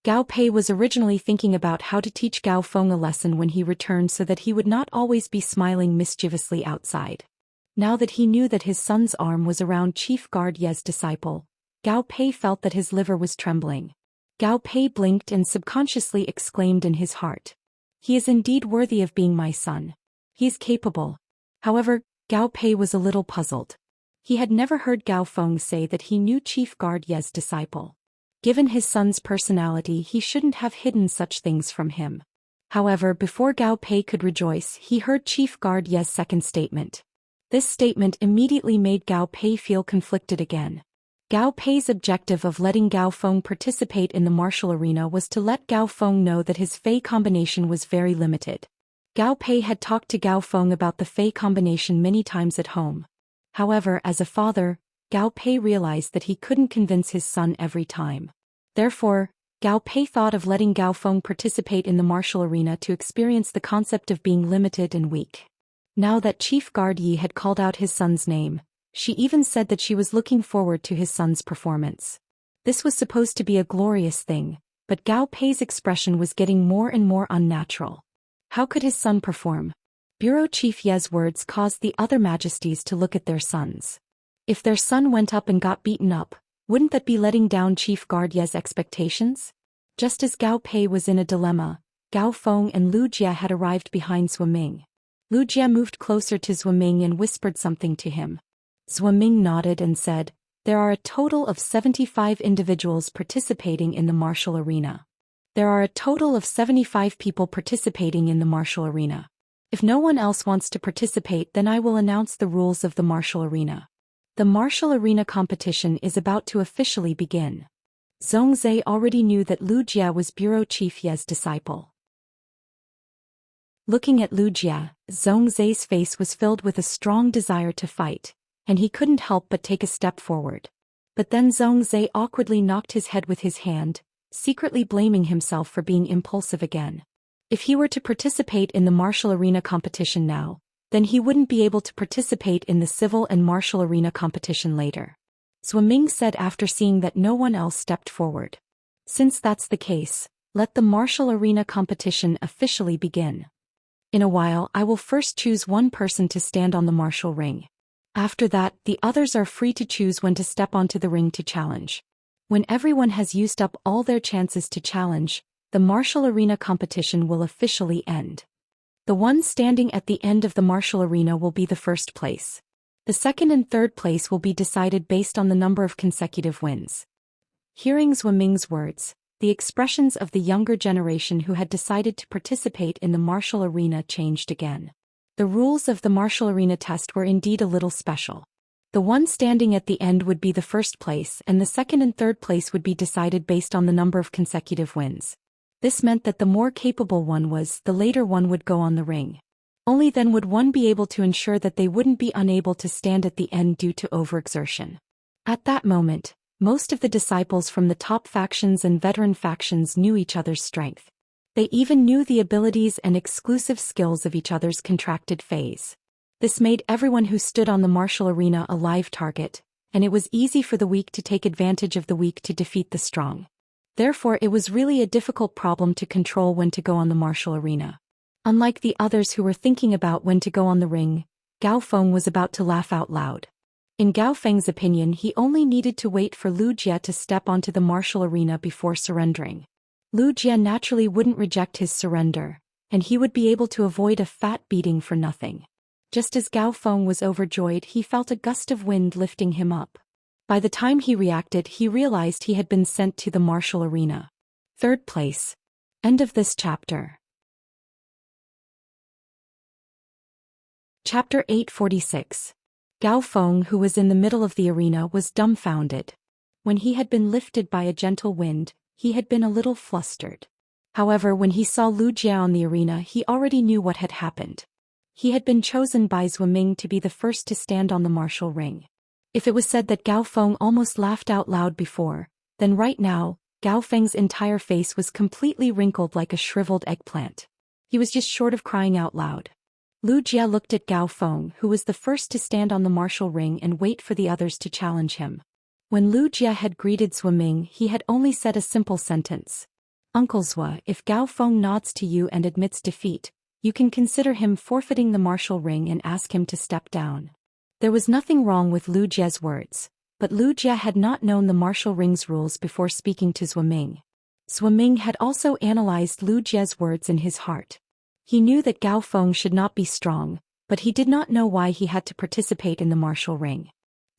Gao Pei was originally thinking about how to teach Gao Feng a lesson when he returned so that he would not always be smiling mischievously outside. Now that he knew that his son's arm was around Chief Guard Ye's disciple, Gao Pei felt that his liver was trembling. Gao Pei blinked and subconsciously exclaimed in his heart. He is indeed worthy of being my son. He is capable. However, Gao Pei was a little puzzled. He had never heard Gao Feng say that he knew Chief Guard Ye's disciple. Given his son's personality, he shouldn't have hidden such things from him. However, before Gao Pei could rejoice, he heard Chief Guard Ye's second statement. This statement immediately made Gao Pei feel conflicted again. Gao Pei's objective of letting Gao Feng participate in the martial arena was to let Gao Feng know that his Fei combination was very limited. Gao Pei had talked to Gao Feng about the Fei combination many times at home. However, as a father, Gao Pei realized that he couldn't convince his son every time. Therefore, Gao Pei thought of letting Gao Feng participate in the martial arena to experience the concept of being limited and weak. Now that Chief Guard Yi had called out his son's name, she even said that she was looking forward to his son's performance. This was supposed to be a glorious thing, but Gao Pei's expression was getting more and more unnatural. How could his son perform? Bureau Chief Ye's words caused the other majesties to look at their sons. If their son went up and got beaten up, wouldn't that be letting down Chief Guard Ye's expectations? Just as Gao Pei was in a dilemma, Gao Feng and Lu Jie had arrived behind Zhou Ming. Lu Jie moved closer to Zhou Ming and whispered something to him. Zhou Ming nodded and said, "There are a total of 75 individuals participating in the martial arena. There are a total of 75 people participating in the martial arena. If no one else wants to participate, then I will announce the rules of the martial arena. The martial arena competition is about to officially begin." Zhongzhe already knew that Lu Jie was Bureau Chief Ye's disciple. Looking at Lu Jia, Zhou Xian's face was filled with a strong desire to fight, and he couldn't help but take a step forward. But then Zhou Xian awkwardly knocked his head with his hand, secretly blaming himself for being impulsive again. If he were to participate in the martial arena competition now, then he wouldn't be able to participate in the civil and martial arena competition later. Zhou Ming said after seeing that no one else stepped forward. Since that's the case, let the martial arena competition officially begin. In a while I will first choose one person to stand on the martial ring. After that, the others are free to choose when to step onto the ring to challenge. When everyone has used up all their chances to challenge, the martial arena competition will officially end. The one standing at the end of the martial arena will be the first place. The second and third place will be decided based on the number of consecutive wins. Hearing Zhou Ming's words, the expressions of the younger generation who had decided to participate in the martial arena changed again. The rules of the martial arena test were indeed a little special. The one standing at the end would be the first place and the second and third place would be decided based on the number of consecutive wins. This meant that the more capable one was, the later one would go on the ring. Only then would one be able to ensure that they wouldn't be unable to stand at the end due to overexertion. At that moment, most of the disciples from the top factions and veteran factions knew each other's strength. They even knew the abilities and exclusive skills of each other's contracted phase. This made everyone who stood on the martial arena a live target, and it was easy for the weak to take advantage of the weak to defeat the strong. Therefore it was really a difficult problem to control when to go on the martial arena. Unlike the others who were thinking about when to go on the ring, Gao Feng was about to laugh out loud. In Gao Feng's opinion, he only needed to wait for Lu Jia to step onto the martial arena before surrendering. Lu Jia naturally wouldn't reject his surrender, and he would be able to avoid a fat beating for nothing. Just as Gao Feng was overjoyed, he felt a gust of wind lifting him up. By the time he reacted, he realized he had been sent to the martial arena. Third place. End of this chapter. Chapter 846. Gao Feng, who was in the middle of the arena, was dumbfounded. When he had been lifted by a gentle wind, he had been a little flustered. However, when he saw Lu Jia on the arena, he already knew what had happened. He had been chosen by Zhou Ming to be the first to stand on the martial ring. If it was said that Gao Feng almost laughed out loud before, then right now, Gao Feng's entire face was completely wrinkled like a shriveled eggplant. He was just short of crying out loud. Lu Jia looked at Gao Feng, who was the first to stand on the martial ring and wait for the others to challenge him. When Lu Jia had greeted Zhou Ming, he had only said a simple sentence. Uncle Zhou, if Gao Feng nods to you and admits defeat, you can consider him forfeiting the martial ring and ask him to step down. There was nothing wrong with Lu Jia's words, but Lu Jia had not known the martial ring's rules before speaking to Zhou Ming. Zhou Ming had also analyzed Lu Jia's words in his heart. He knew that Gao Feng should not be strong, but he did not know why he had to participate in the martial ring.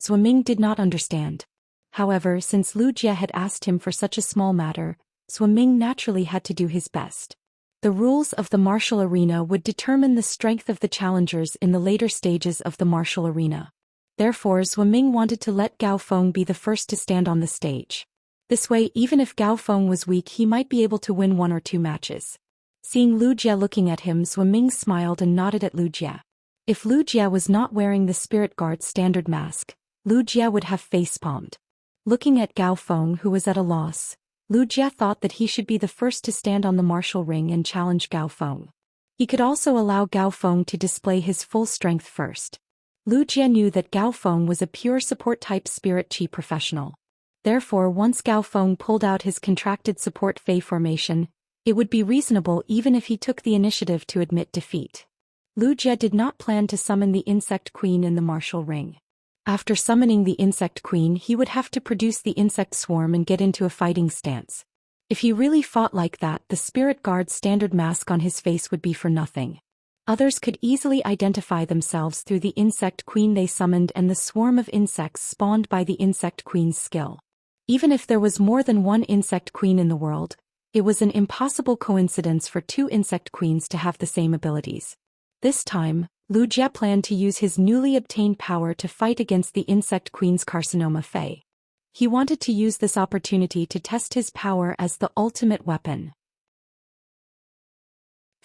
Zhou Ming did not understand. However, since Lu Jia had asked him for such a small matter, Zhou Ming naturally had to do his best. The rules of the martial arena would determine the strength of the challengers in the later stages of the martial arena. Therefore, Zhou Ming wanted to let Gao Feng be the first to stand on the stage. This way, even if Gao Feng was weak, he might be able to win one or two matches. Seeing Lu Jia looking at him, Zhou Ming smiled and nodded at Lu Jia. If Lu Jia was not wearing the Spirit Guard's standard mask, Lu Jia would have face-palmed. Looking at Gao Feng, who was at a loss, Lu Jia thought that he should be the first to stand on the martial ring and challenge Gao Feng. He could also allow Gao Feng to display his full strength first. Lu Jia knew that Gao Feng was a pure support-type spirit chi professional. Therefore, once Gao Feng pulled out his contracted support Fei formation, it would be reasonable even if he took the initiative to admit defeat. Lu Jia did not plan to summon the Insect Queen in the martial ring. After summoning the Insect Queen, he would have to produce the insect swarm and get into a fighting stance. If he really fought like that, the Spirit Guard's standard mask on his face would be for nothing. Others could easily identify themselves through the Insect Queen they summoned and the swarm of insects spawned by the Insect Queen's skill. Even if there was more than one Insect Queen in the world, it was an impossible coincidence for two Insect Queens to have the same abilities. This time, Lu Jia planned to use his newly obtained power to fight against the Insect Queen's carcinoma Fei. He wanted to use this opportunity to test his power as the ultimate weapon.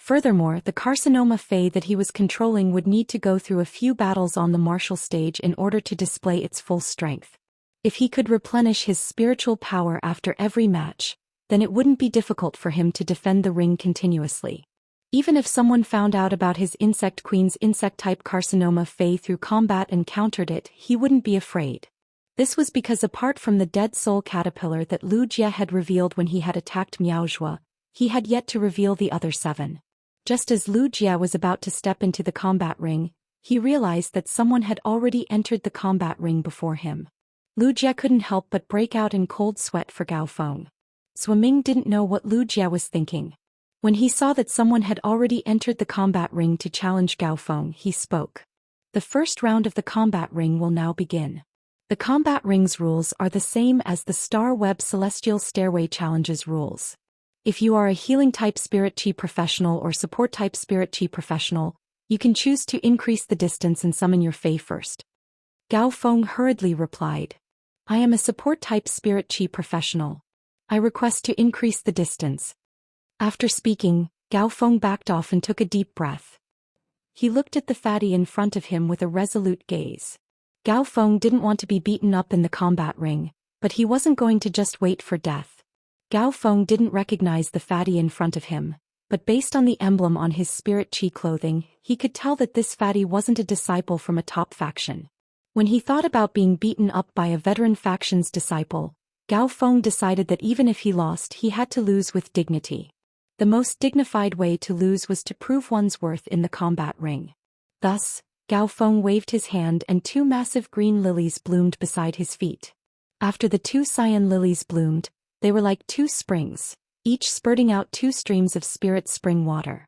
Furthermore, the carcinoma Fae that he was controlling would need to go through a few battles on the martial stage in order to display its full strength. If he could replenish his spiritual power after every match, then it wouldn't be difficult for him to defend the ring continuously. Even if someone found out about his Insect Queen's insect-type carcinoma Fae through combat and countered it, he wouldn't be afraid. This was because apart from the dead soul caterpillar that Lu Jie had revealed when he had attacked Miao Zhua, he had yet to reveal the other 7. Just as Lu Jie was about to step into the combat ring, he realized that someone had already entered the combat ring before him. Lu Jie couldn't help but break out in cold sweat for Gao Feng. Ming didn't know what Lu Jie was thinking. When he saw that someone had already entered the combat ring to challenge Gao Feng, he spoke. The first round of the combat ring will now begin. The combat ring's rules are the same as the Star Web Celestial Stairway Challenge's rules. If you are a healing-type Spirit Chi professional or support-type Spirit Chi professional, you can choose to increase the distance and summon your Fae first. Gao Feng hurriedly replied. I am a support-type Spirit Chi professional. I request to increase the distance. After speaking, Gao Feng backed off and took a deep breath. He looked at the fatty in front of him with a resolute gaze. Gao Feng didn't want to be beaten up in the combat ring, but he wasn't going to just wait for death. Gao Feng didn't recognize the fatty in front of him, but based on the emblem on his Spirit Chi clothing, he could tell that this fatty wasn't a disciple from a top faction. When he thought about being beaten up by a veteran faction's disciple, Gao Feng decided that even if he lost, he had to lose with dignity. The most dignified way to lose was to prove one's worth in the combat ring. Thus, Gao Feng waved his hand and 2 massive green lilies bloomed beside his feet. After the 2 cyan lilies bloomed, they were like 2 springs, each spurting out 2 streams of spirit spring water.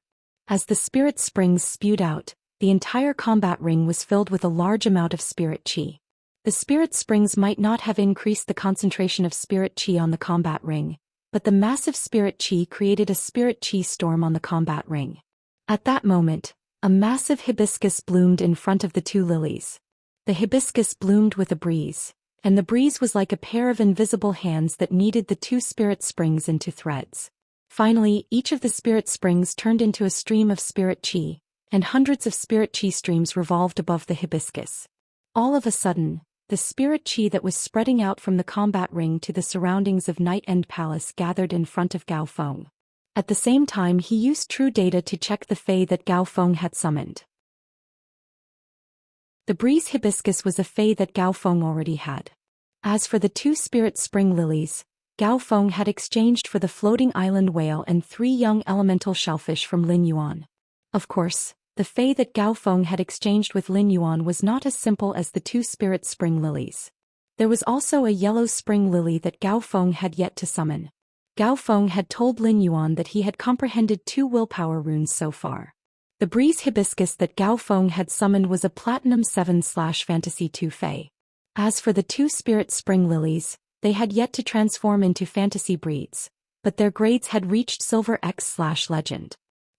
As the spirit springs spewed out, the entire combat ring was filled with a large amount of spirit chi. The spirit springs might not have increased the concentration of spirit chi on the combat ring, but the massive spirit chi created a spirit chi storm on the combat ring. At that moment, a massive hibiscus bloomed in front of the 2 lilies. The hibiscus bloomed with a breeze, and the breeze was like a pair of invisible hands that kneaded the 2 spirit springs into threads. Finally, each of the spirit springs turned into a stream of spirit chi, and hundreds of spirit chi streams revolved above the hibiscus. All of a sudden, the spirit chi that was spreading out from the combat ring to the surroundings of Night End Palace gathered in front of Gao Feng. At the same time, he used true data to check the Fae that Gao Feng had summoned. The breeze hibiscus was a Fae that Gao Feng already had. As for the 2 spirit spring lilies, Gao Feng had exchanged for the floating island whale and 3 young elemental shellfish from Lin Yuan. Of course, the Fae that Gao Feng had exchanged with Lin Yuan was not as simple as the 2 spirit spring lilies. There was also a yellow spring lily that Gao Feng had yet to summon. Gao Feng had told Lin Yuan that he had comprehended 2 willpower runes so far. The breeze hibiscus that Gao Feng had summoned was a Platinum 7/Fantasy 2 Fae. As for the 2 spirit spring lilies, they had yet to transform into fantasy breeds, but their grades had reached Silver X/Legend.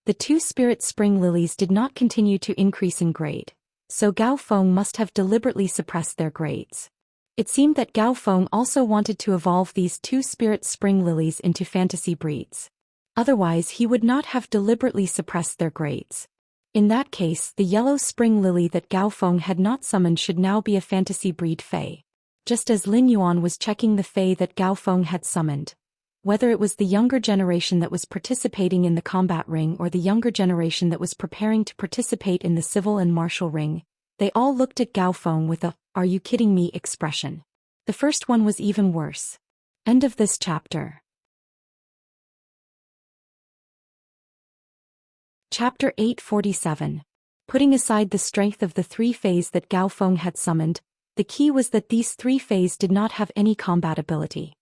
The 2 spirit spring lilies did not continue to increase in grade, so Gao Feng must have deliberately suppressed their grades. It seemed that Gao Feng also wanted to evolve these 2 spirit spring lilies into fantasy breeds. Otherwise, he would not have deliberately suppressed their grades. In that case, the yellow spring lily that Gao Feng had not summoned should now be a fantasy breed Fae. Just as Lin Yuan was checking the Fae that Gao Feng had summoned, whether it was the younger generation that was participating in the combat ring or the younger generation that was preparing to participate in the civil and martial ring, they all looked at Gao Feng with a "Are you kidding me?" expression. The first one was even worse. End of this chapter. Chapter 847. Putting aside the strength of the 3 Faes that Gao Feng had summoned, the key was that these 3 Faes did not have any combat ability.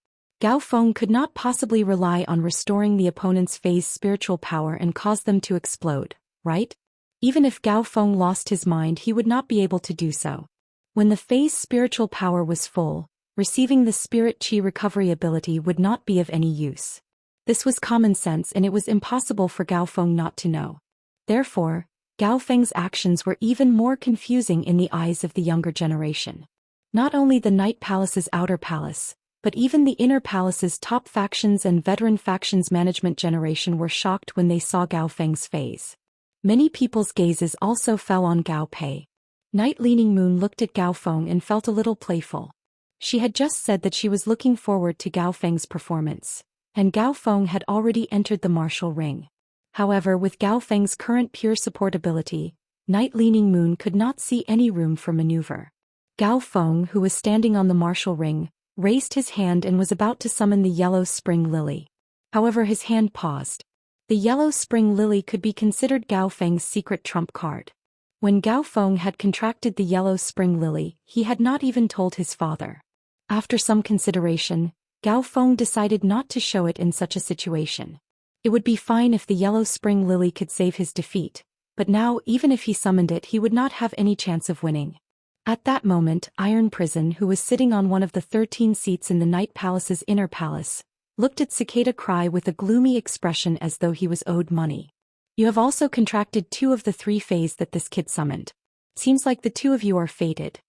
Gao Feng could not possibly rely on restoring the opponent's Fae's spiritual power and cause them to explode, right? Even if Gao Feng lost his mind, he would not be able to do so. When the Fae's spiritual power was full, receiving the Spirit Chi recovery ability would not be of any use. This was common sense, and it was impossible for Gao Feng not to know. Therefore, Gao Feng's actions were even more confusing in the eyes of the younger generation. Not only the Night Palace's outer palace, But even the inner palace's top factions and veteran factions management generation were shocked when they saw Gao Feng's phase. Many people's gazes also fell on Gao Pei. Night Leaning Moon looked at Gao Feng and felt a little playful. She had just said that she was looking forward to Gao Feng's performance, and Gao Feng had already entered the martial ring. However, with Gao Feng's current pure support ability, Night Leaning Moon could not see any room for maneuver. Gao Feng, who was standing on the martial ring, raised his hand and was about to summon the Yellow Spring Lily. However, his hand paused. The Yellow Spring Lily could be considered Gao Feng's secret trump card. When Gao Feng had contracted the Yellow Spring Lily, he had not even told his father. After some consideration, Gao Feng decided not to show it in such a situation. It would be fine if the Yellow Spring Lily could save his defeat, but now even if he summoned it he would not have any chance of winning. At that moment, Iron Prison, who was sitting on one of the 13 seats in the Night Palace's inner palace, looked at Cicada Cry with a gloomy expression as though he was owed money. You have also contracted 2 of the 3 fays that this kid summoned. Seems like the 2 of you are fated.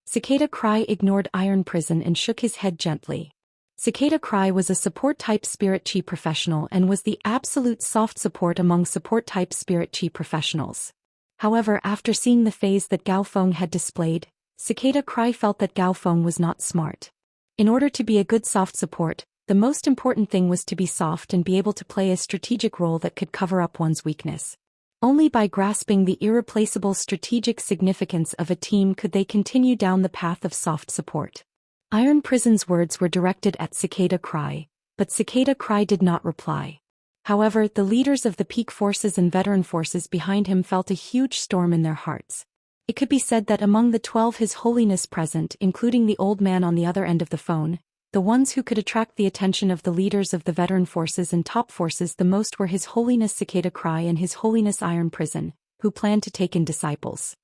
Cicada Cry ignored Iron Prison and shook his head gently. Cicada Cry was a support-type spirit chi professional and was the absolute soft support among support-type spirit chi professionals. However, after seeing the phase that Gao Feng had displayed, Cicada Cry felt that Gao Feng was not smart. In order to be a good soft support, the most important thing was to be soft and be able to play a strategic role that could cover up one's weakness. Only by grasping the irreplaceable strategic significance of a team could they continue down the path of soft support. Iron Prison's words were directed at Cicada Cry, but Cicada Cry did not reply. However, the leaders of the peak forces and veteran forces behind him felt a huge storm in their hearts. It could be said that among the 12 His Holiness present, including the old man on the other end of the phone, the ones who could attract the attention of the leaders of the veteran forces and top forces the most were His Holiness Cicada Cry and His Holiness Iron Prison, who planned to take in disciples.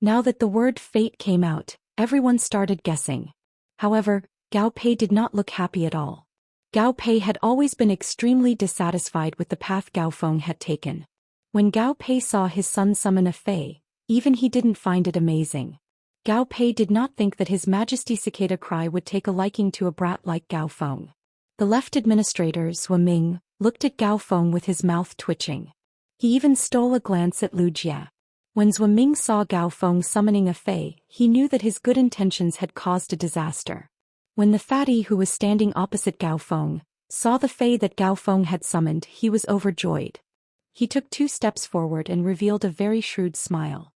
Now that the word fate came out, everyone started guessing. However, Gao Pei did not look happy at all. Gao Pei had always been extremely dissatisfied with the path Gao Feng had taken. When Gao Pei saw his son summon a fae, even he didn't find it amazing. Gao Pei did not think that His Majesty Cicada Cry would take a liking to a brat like Gao Feng. The left administrator, Zhou Ming, looked at Gao Feng with his mouth twitching. He even stole a glance at Wuxia. When Zhou Ming saw Gao Feng summoning a fae, he knew that his good intentions had caused a disaster. When the fatty who was standing opposite Gao Feng saw the fae that Gao Feng had summoned, he was overjoyed. He took 2 steps forward and revealed a very shrewd smile.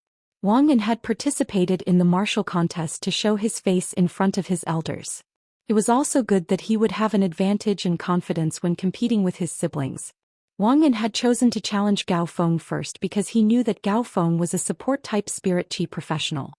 Wang An had participated in the martial contest to show his face in front of his elders. It was also good that he would have an advantage and confidence when competing with his siblings. Wang An had chosen to challenge Gao Feng first because he knew that Gao Feng was a support-type spirit chi professional.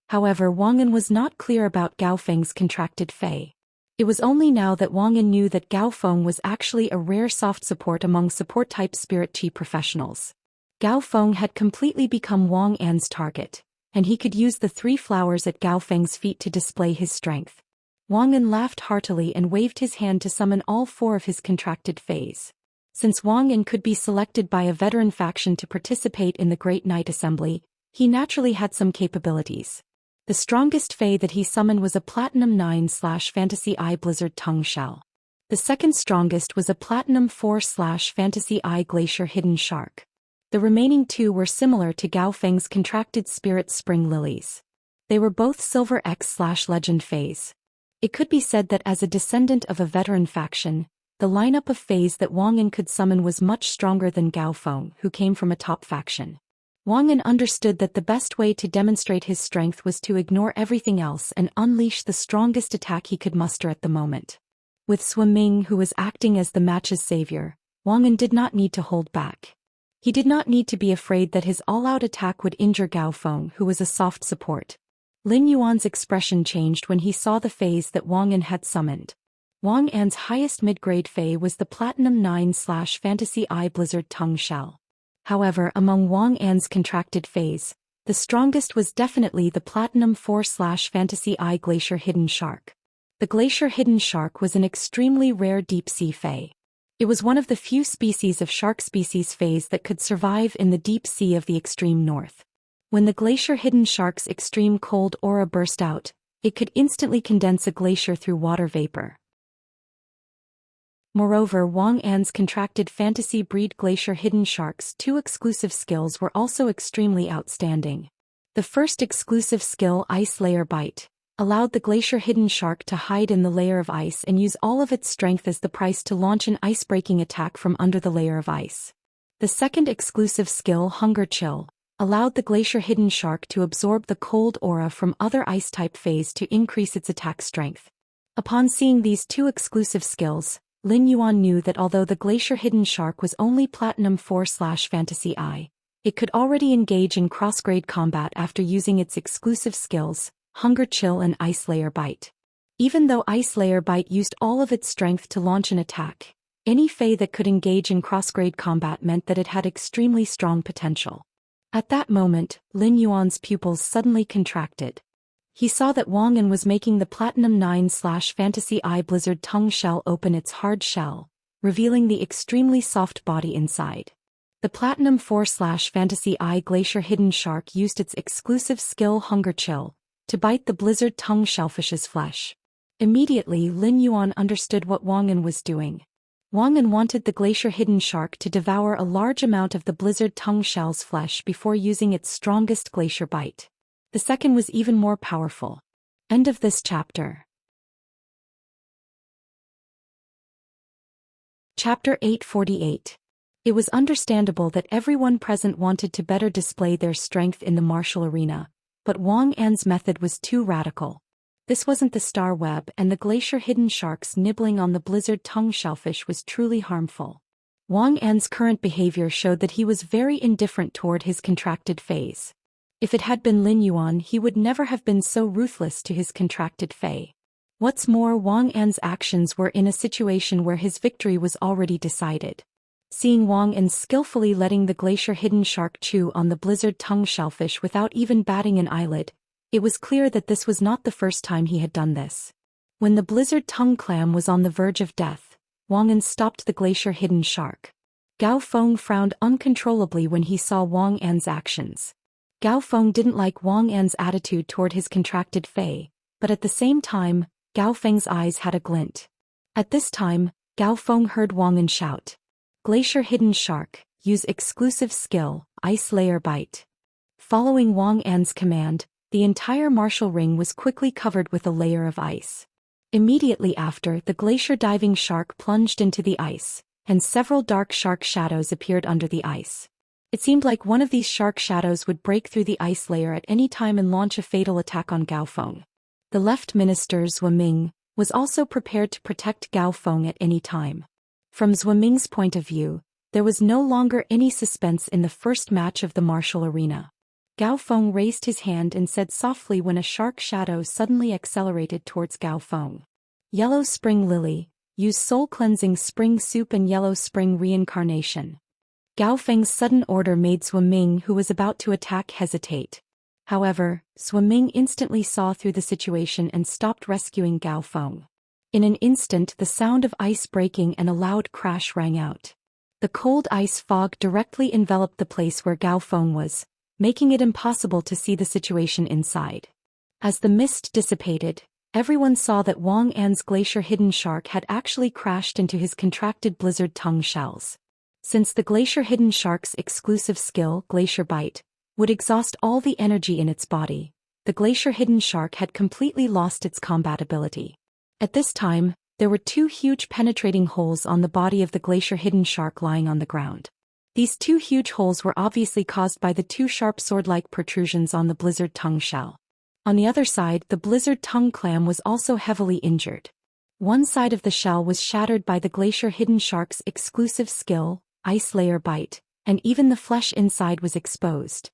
However, Wang An was not clear about Gao Feng's contracted fae. It was only now that Wang An knew that Gao Feng was actually a rare soft support among support-type spirit chi professionals. Gao Feng had completely become Wang An's target, and he could use the 3 flowers at Gao Feng's feet to display his strength. Wang An laughed heartily and waved his hand to summon all 4 of his contracted fays. Since Wang An could be selected by a veteran faction to participate in the Great Night Assembly, he naturally had some capabilities. The strongest fae that he summoned was a Platinum 9/Fantasy Eye Blizzard Tongue Shell. The second strongest was a Platinum 4/Fantasy Eye Glacier Hidden Shark. The remaining 2 were similar to Gao Feng's contracted Spirit Spring Lilies. They were both Silver X/Legend fays. It could be said that as a descendant of a veteran faction, the lineup of fays that Wang An could summon was much stronger than Gao Feng, who came from a top faction. Wang An understood that the best way to demonstrate his strength was to ignore everything else and unleash the strongest attack he could muster at the moment. With Zhou Ming, who was acting as the match's savior, Wang An did not need to hold back. He did not need to be afraid that his all-out attack would injure Gao Feng, who was a soft support. Lin Yuan's expression changed when he saw the fays that Wang An had summoned. Wang An's highest mid-grade fae was the Platinum 9/Fantasy Eye Blizzard Tongue Shell. However, among Wang An's contracted fays, the strongest was definitely the Platinum 4/Fantasy Eye Glacier Hidden Shark. The Glacier Hidden Shark was an extremely rare deep-sea fae. It was one of the few species of shark species fays that could survive in the deep sea of the extreme north. When the Glacier Hidden Shark's extreme cold aura burst out, It could instantly condense a glacier through water vapor. Moreover, Wang An's contracted fantasy breed Glacier Hidden Shark's two exclusive skills were also extremely outstanding. The first exclusive skill, Ice Layer Bite, allowed the Glacier Hidden Shark to hide in the layer of ice and use all of its strength as the price to launch an ice-breaking attack from under the layer of ice. The second exclusive skill, Hunger Chill, allowed the Glacier Hidden Shark to absorb the cold aura from other ice-type phase to increase its attack strength. Upon seeing these two exclusive skills, Lin Yuan knew that although the Glacier Hidden Shark was only Platinum 4/Fantasy I, it could already engage in cross-grade combat after using its exclusive skills, Hunger Chill and Ice Layer Bite. Even though Ice Layer Bite used all of its strength to launch an attack, any Fey that could engage in cross-grade combat meant that it had extremely strong potential. At that moment, Lin Yuan's pupils suddenly contracted. He saw that Wang An was making the Platinum 9/Fantasy I Blizzard Tongue Shell open its hard shell, revealing the extremely soft body inside. The Platinum 4/Fantasy I Glacier Hidden Shark used its exclusive skill Hunger Chill to bite the Blizzard Tongue Shellfish's flesh. Immediately, Lin Yuan understood what Wang An was doing. Wang An wanted the Glacier Hidden Shark to devour a large amount of the Blizzard Tongue Shell's flesh before using its strongest Glacier Bite. The second was even more powerful. End of this chapter. Chapter 848. It was understandable that everyone present wanted to better display their strength in the martial arena, but Wang An's method was too radical. This wasn't the Star Web, and the Glacier Hidden Shark's nibbling on the Blizzard Tongue Shellfish was truly harmful. Wang An's current behavior showed that he was very indifferent toward his contracted phase. If it had been Lin Yuan, he would never have been so ruthless to his contracted Fey. What's more, Wang An's actions were in a situation where his victory was already decided. Seeing Wang An skillfully letting the Glacier Hidden Shark chew on the Blizzard Tongue Shellfish without even batting an eyelid, it was clear that this was not the first time he had done this. When the Blizzard Tongue Clam was on the verge of death, Wang An stopped the Glacier Hidden Shark. Gao Feng frowned uncontrollably when he saw Wang An's actions. Gao Feng didn't like Wang An's attitude toward his contracted Fey, but at the same time, Gao Feng's eyes had a glint. At this time, Gao Feng heard Wang An shout, "Glacier Hidden Shark, use exclusive skill, Ice Layer Bite." Following Wang An's command, the entire martial ring was quickly covered with a layer of ice. Immediately after, the Glacier Diving Shark plunged into the ice, and several dark shark shadows appeared under the ice. It seemed like one of these shark shadows would break through the ice layer at any time and launch a fatal attack on Gao Feng. The left minister, Zhou Ming, was also prepared to protect Gao Feng at any time. From Zhou Ming's point of view, there was no longer any suspense in the first match of the martial arena. Gao Feng raised his hand and said softly when a shark shadow suddenly accelerated towards Gao Feng. Yellow Spring Lily, use Soul Cleansing Spring Soup and Yellow Spring Reincarnation. Gao Feng's sudden order made Zhou Ming, who was about to attack, hesitate. However, Zhou Ming instantly saw through the situation and stopped rescuing Gao Feng. In an instant, the sound of ice breaking and a loud crash rang out. The cold ice fog directly enveloped the place where Gao Feng was, making it impossible to see the situation inside. As the mist dissipated, everyone saw that Wang An's Glacier Hidden Shark had actually crashed into his contracted Blizzard Tongue Shells. Since the Glacier Hidden Shark's exclusive skill, Glacier Bite, would exhaust all the energy in its body, the Glacier Hidden Shark had completely lost its combat ability. At this time, there were two huge penetrating holes on the body of the Glacier Hidden Shark lying on the ground. These two huge holes were obviously caused by the two sharp sword-like protrusions on the Blizzard Tongue Shell. On the other side, the Blizzard Tongue Clam was also heavily injured. One side of the shell was shattered by the Glacier Hidden Shark's exclusive skill, Ice Layer Bite, and even the flesh inside was exposed.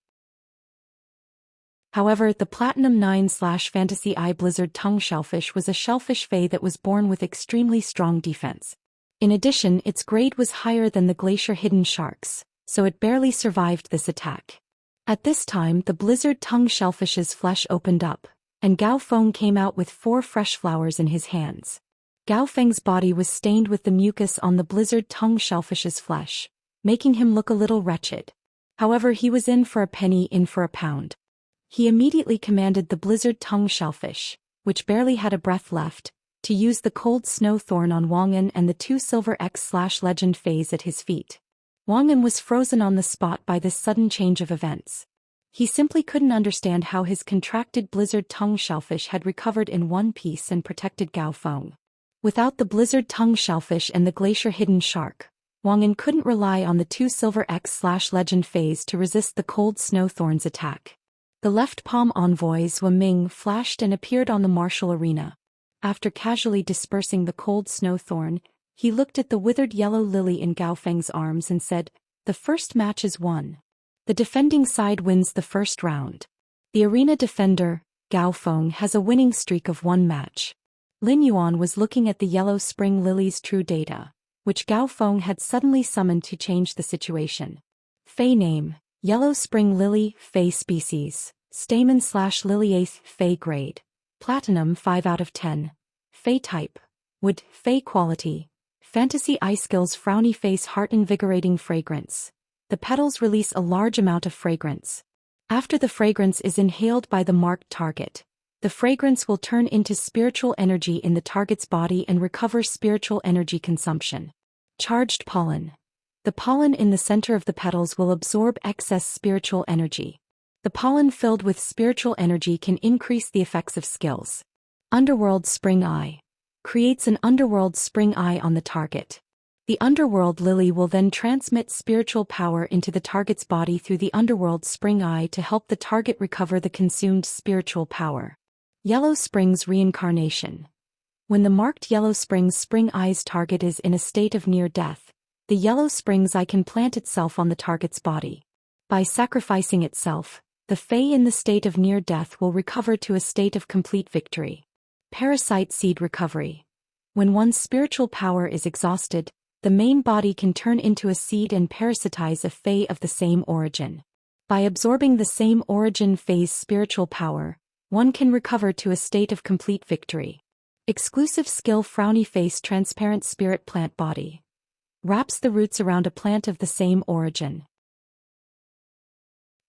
However, the Platinum 9/Fantasy I Blizzard Tongue Shellfish was a shellfish Fey that was born with extremely strong defense. In addition, its grade was higher than the Glacier Hidden Shark's, so it barely survived this attack. At this time, the Blizzard Tongue Shellfish's flesh opened up, and Gao Feng came out with 4 fresh flowers in his hands. Gao Feng's body was stained with the mucus on the Blizzard Tongue Shellfish's flesh, making him look a little wretched. However, he was in for a penny, in for a pound. He immediately commanded the Blizzard Tongue Shellfish, which barely had a breath left, to use the cold snow thorn on Wang An and the 2 silver X/legend phase at his feet. Wang An was frozen on the spot by this sudden change of events. He simply couldn't understand how his contracted blizzard tongue shellfish had recovered in one piece and protected Gao Feng. Without the blizzard tongue shellfish and the glacier hidden shark, Wang An couldn't rely on the 2 silver X/legend phase to resist the cold snow thorn's attack. The left palm envoys Wei Ming flashed and appeared on the martial arena. After casually dispersing the cold snow thorn, he looked at the withered yellow lily in Gao Feng's arms and said, "The first match is won. The defending side wins the first round. The arena defender, Gao Feng, has a winning streak of 1 match." Lin Yuan was looking at the yellow spring lily's true data, which Gao Feng had suddenly summoned to change the situation. Fei name, yellow spring lily, Fei species, stamen/lily 8th Fei grade, platinum 5 out of 10. Fei type, wood, Fei quality, fantasy eye skills, frowny face, heart invigorating fragrance. The petals release a large amount of fragrance. After the fragrance is inhaled by the marked target, the fragrance will turn into spiritual energy in the target's body and recover spiritual energy consumption. Charged pollen. The pollen in the center of the petals will absorb excess spiritual energy. The pollen filled with spiritual energy can increase the effects of skills. Underworld Spring Eye. Creates an underworld spring eye on the target. The underworld lily will then transmit spiritual power into the target's body through the underworld spring eye to help the target recover the consumed spiritual power. Yellow Springs Reincarnation. When the marked Yellow Springs spring eye's target is in a state of near death, the Yellow Springs eye can plant itself on the target's body. By sacrificing itself, the Fei in the state of near death will recover to a state of complete victory. Parasite Seed Recovery. When one's spiritual power is exhausted, the main body can turn into a seed and parasitize a Fei of the same origin. By absorbing the same origin Fei's spiritual power, one can recover to a state of complete victory. Exclusive skill Frowny Face Transparent Spirit Plant Body. Wraps the roots around a plant of the same origin.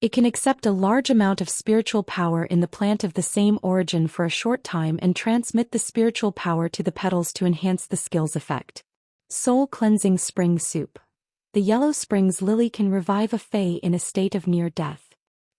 It can accept a large amount of spiritual power in the plant of the same origin for a short time and transmit the spiritual power to the petals to enhance the skill's effect. Soul Cleansing Spring Soup. The Yellow Springs lily can revive a Fei in a state of near death.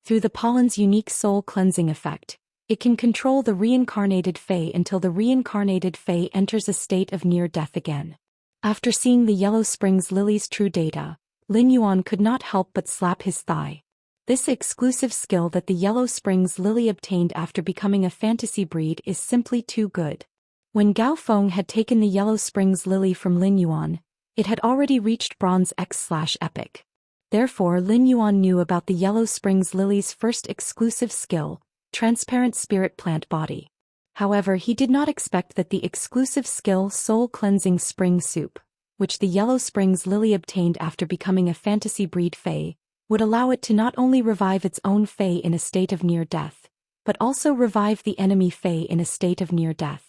Through the pollen's unique soul cleansing effect, it can control the reincarnated Fei until the reincarnated Fei enters a state of near death again. After seeing the Yellow Springs lily's true data, Lin Yuan could not help but slap his thigh. This exclusive skill that the Yellow Springs lily obtained after becoming a fantasy breed is simply too good. When Gao Feng had taken the Yellow Springs lily from Lin Yuan, it had already reached Bronze X/Epic. Therefore Lin Yuan knew about the Yellow Springs lily's first exclusive skill, Transparent Spirit Plant Body. However, he did not expect that the exclusive skill Soul Cleansing Spring Soup, which the Yellow Springs lily obtained after becoming a fantasy breed Fei, would allow it to not only revive its own Fei in a state of near death, but also revive the enemy Fei in a state of near death.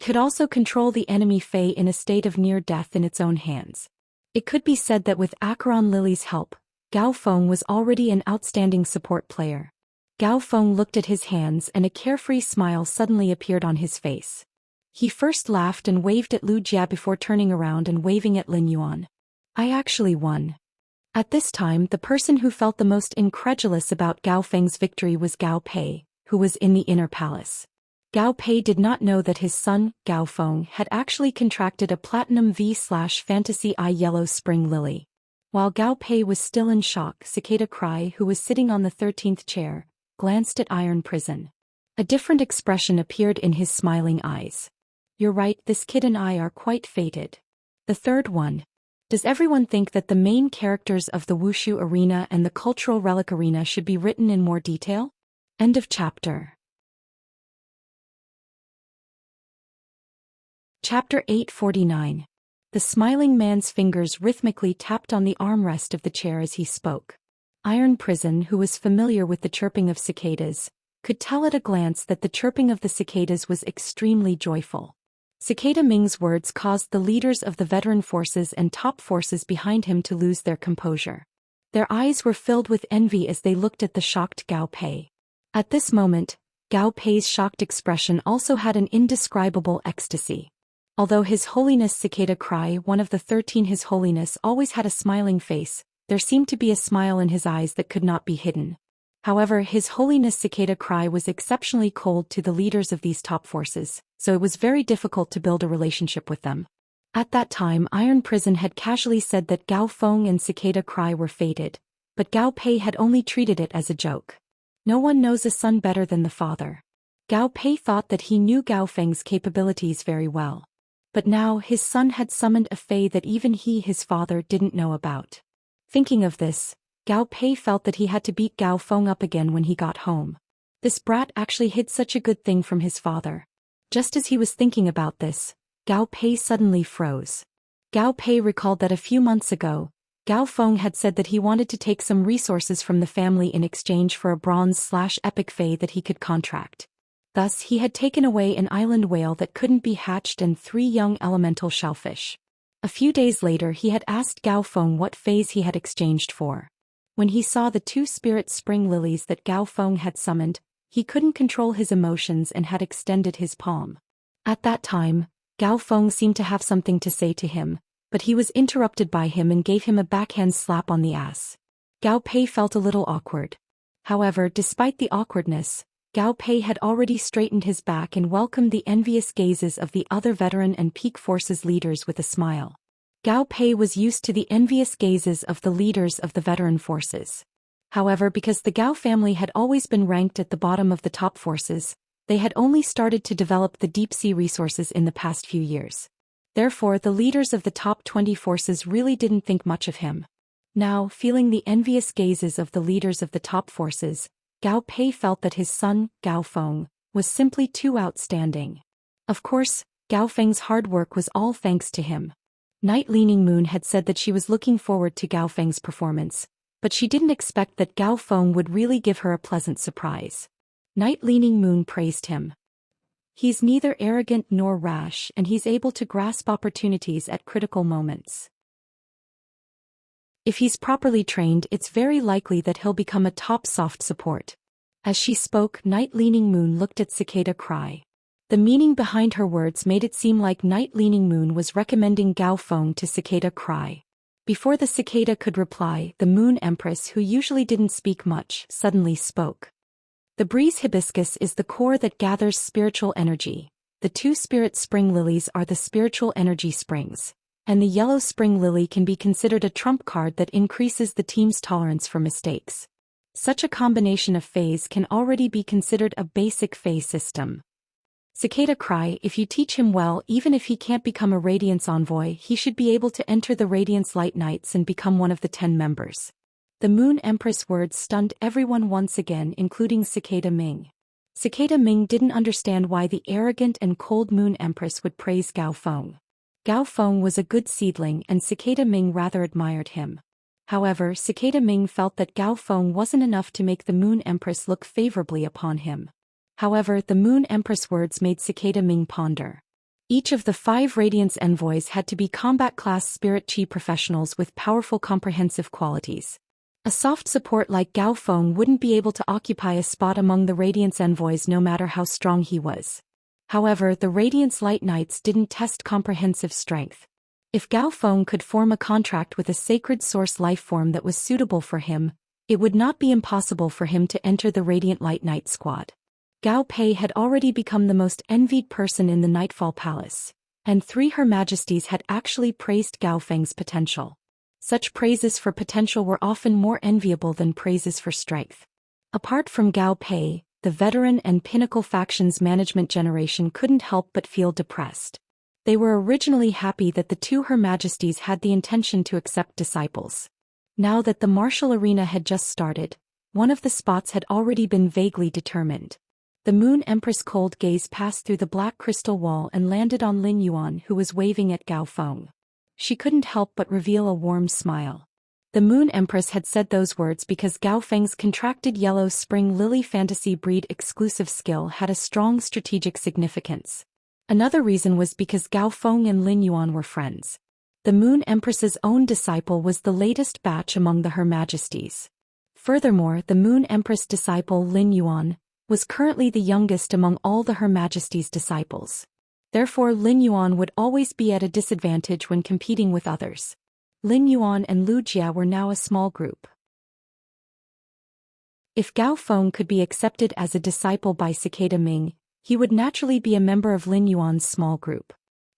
Could also control the enemy Fei in a state of near death in its own hands. It could be said that with Acheron Lily's help, Gao Feng was already an outstanding support player. Gao Feng looked at his hands and a carefree smile suddenly appeared on his face. He first laughed and waved at Lu Jia before turning around and waving at Lin Yuan. "I actually won." At this time, the person who felt the most incredulous about Gao Feng's victory was Gao Pei, who was in the inner palace. Gao Pei did not know that his son, Gao Feng, had actually contracted a Platinum V/Fantasy Eye Yellow Spring Lily. While Gao Pei was still in shock, Cicada Cry, who was sitting on the 13th chair, glanced at Iron Prison. A different expression appeared in his smiling eyes. "You're right, this kid and I are quite fated." The third one. Does everyone think that the main characters of the Wushu Arena and the Cultural Relic Arena should be written in more detail? End of chapter. Chapter 849. The smiling man's fingers rhythmically tapped on the armrest of the chair as he spoke. Iron Prison, who was familiar with the chirping of cicadas, could tell at a glance that the chirping of the cicadas was extremely joyful. Cicada Ming's words caused the leaders of the veteran forces and top forces behind him to lose their composure. Their eyes were filled with envy as they looked at the shocked Gao Pei. At this moment, Gao Pei's shocked expression also had an indescribable ecstasy. Although His Holiness Cicada Cry, one of the 13 His Holiness, always had a smiling face, there seemed to be a smile in his eyes that could not be hidden. However, His Holiness Cicada Cry was exceptionally cold to the leaders of these top forces, so it was very difficult to build a relationship with them. At that time, Iron Prison had casually said that Gao Feng and Cicada Cry were fated, but Gao Pei had only treated it as a joke. No one knows a son better than the father. Gao Pei thought that he knew Gao Feng's capabilities very well. But now his son had summoned a fae that even he, his father, didn't know about. Thinking of this, Gao Pei felt that he had to beat Gao Feng up again when he got home. This brat actually hid such a good thing from his father. Just as he was thinking about this, Gao Pei suddenly froze. Gao Pei recalled that a few months ago, Gao Feng had said that he wanted to take some resources from the family in exchange for a bronze/epic fae that he could contract. Thus he had taken away an island whale that couldn't be hatched and 3 young elemental shellfish. A few days later he had asked Gao Feng what fays he had exchanged for. When he saw the 2 spirit spring lilies that Gao Feng had summoned, he couldn't control his emotions and had extended his palm. At that time, Gao Feng seemed to have something to say to him, but he was interrupted by him and gave him a backhand slap on the ass. Gao Pei felt a little awkward. However, despite the awkwardness, Gao Pei had already straightened his back and welcomed the envious gazes of the other veteran and peak forces leaders with a smile. Gao Pei was used to the envious gazes of the leaders of the veteran forces. However, because the Gao family had always been ranked at the bottom of the top forces, they had only started to develop the deep-sea resources in the past few years. Therefore, the leaders of the top 20 forces really didn't think much of him. Now, feeling the envious gazes of the leaders of the top forces, Gao Pei felt that his son, Gao Feng, was simply too outstanding. Of course, Gao Feng's hard work was all thanks to him. Night Leaning Moon had said that she was looking forward to Gao Feng's performance, but she didn't expect that Gao Feng would really give her a pleasant surprise. Night Leaning Moon praised him. He's neither arrogant nor rash, and he's able to grasp opportunities at critical moments. If he's properly trained, it's very likely that he'll become a top soft support. As she spoke, Night Leaning Moon looked at Cicada Cry. The meaning behind her words made it seem like Night Leaning Moon was recommending Gao Feng to Cicada Cry. Before the cicada could reply, the Moon Empress, who usually didn't speak much, suddenly spoke. The breeze hibiscus is the core that gathers spiritual energy. The 2 spirit spring lilies are the spiritual energy springs. And the yellow spring lily can be considered a trump card that increases the team's tolerance for mistakes. Such a combination of fays can already be considered a basic fay system. Cicada Cry, if you teach him well, even if he can't become a Radiance Envoy, he should be able to enter the Radiance Light Knights and become one of the 10 members. The Moon Empress words stunned everyone once again, including Cicada Ming. Cicada Ming didn't understand why the arrogant and cold Moon Empress would praise Gao Feng. Gao Feng was a good seedling and Cicada Ming rather admired him. However, Cicada Ming felt that Gao Feng wasn't enough to make the Moon Empress look favorably upon him. However, the Moon Empress words made Cicada Ming ponder. Each of the 5 Radiance Envoys had to be combat-class Spirit Chi professionals with powerful comprehensive qualities. A soft support like Gao Feng wouldn't be able to occupy a spot among the Radiance Envoys no matter how strong he was. However, the Radiance Light Knights didn't test comprehensive strength. If Gao Feng could form a contract with a sacred source life form that was suitable for him, it would not be impossible for him to enter the Radiant Light Knight squad. Gao Pei had already become the most envied person in the Nightfall Palace, and 3 Her Majesties had actually praised Gao Feng's potential. Such praises for potential were often more enviable than praises for strength. Apart from Gao Pei, the veteran and pinnacle factions management generation couldn't help but feel depressed. They were originally happy that the 2 Her Majesties had the intention to accept disciples. Now that the martial arena had just started, one of the spots had already been vaguely determined. The Moon Empress' cold gaze passed through the black crystal wall and landed on Lin Yuan, who was waving at Gao Feng. She couldn't help but reveal a warm smile. The Moon Empress had said those words because Gao Feng's contracted yellow spring lily fantasy breed exclusive skill had a strong strategic significance. Another reason was because Gao Feng and Lin Yuan were friends. The Moon Empress's own disciple was the latest batch among the Her Majesties. Furthermore, the Moon Empress disciple Lin Yuan, was currently the youngest among all Her Majesty's disciples. Therefore Lin Yuan would always be at a disadvantage when competing with others. Lin Yuan and Lu Jia were now a small group. If Gao Feng could be accepted as a disciple by Cicada Ming, he would naturally be a member of Lin Yuan's small group.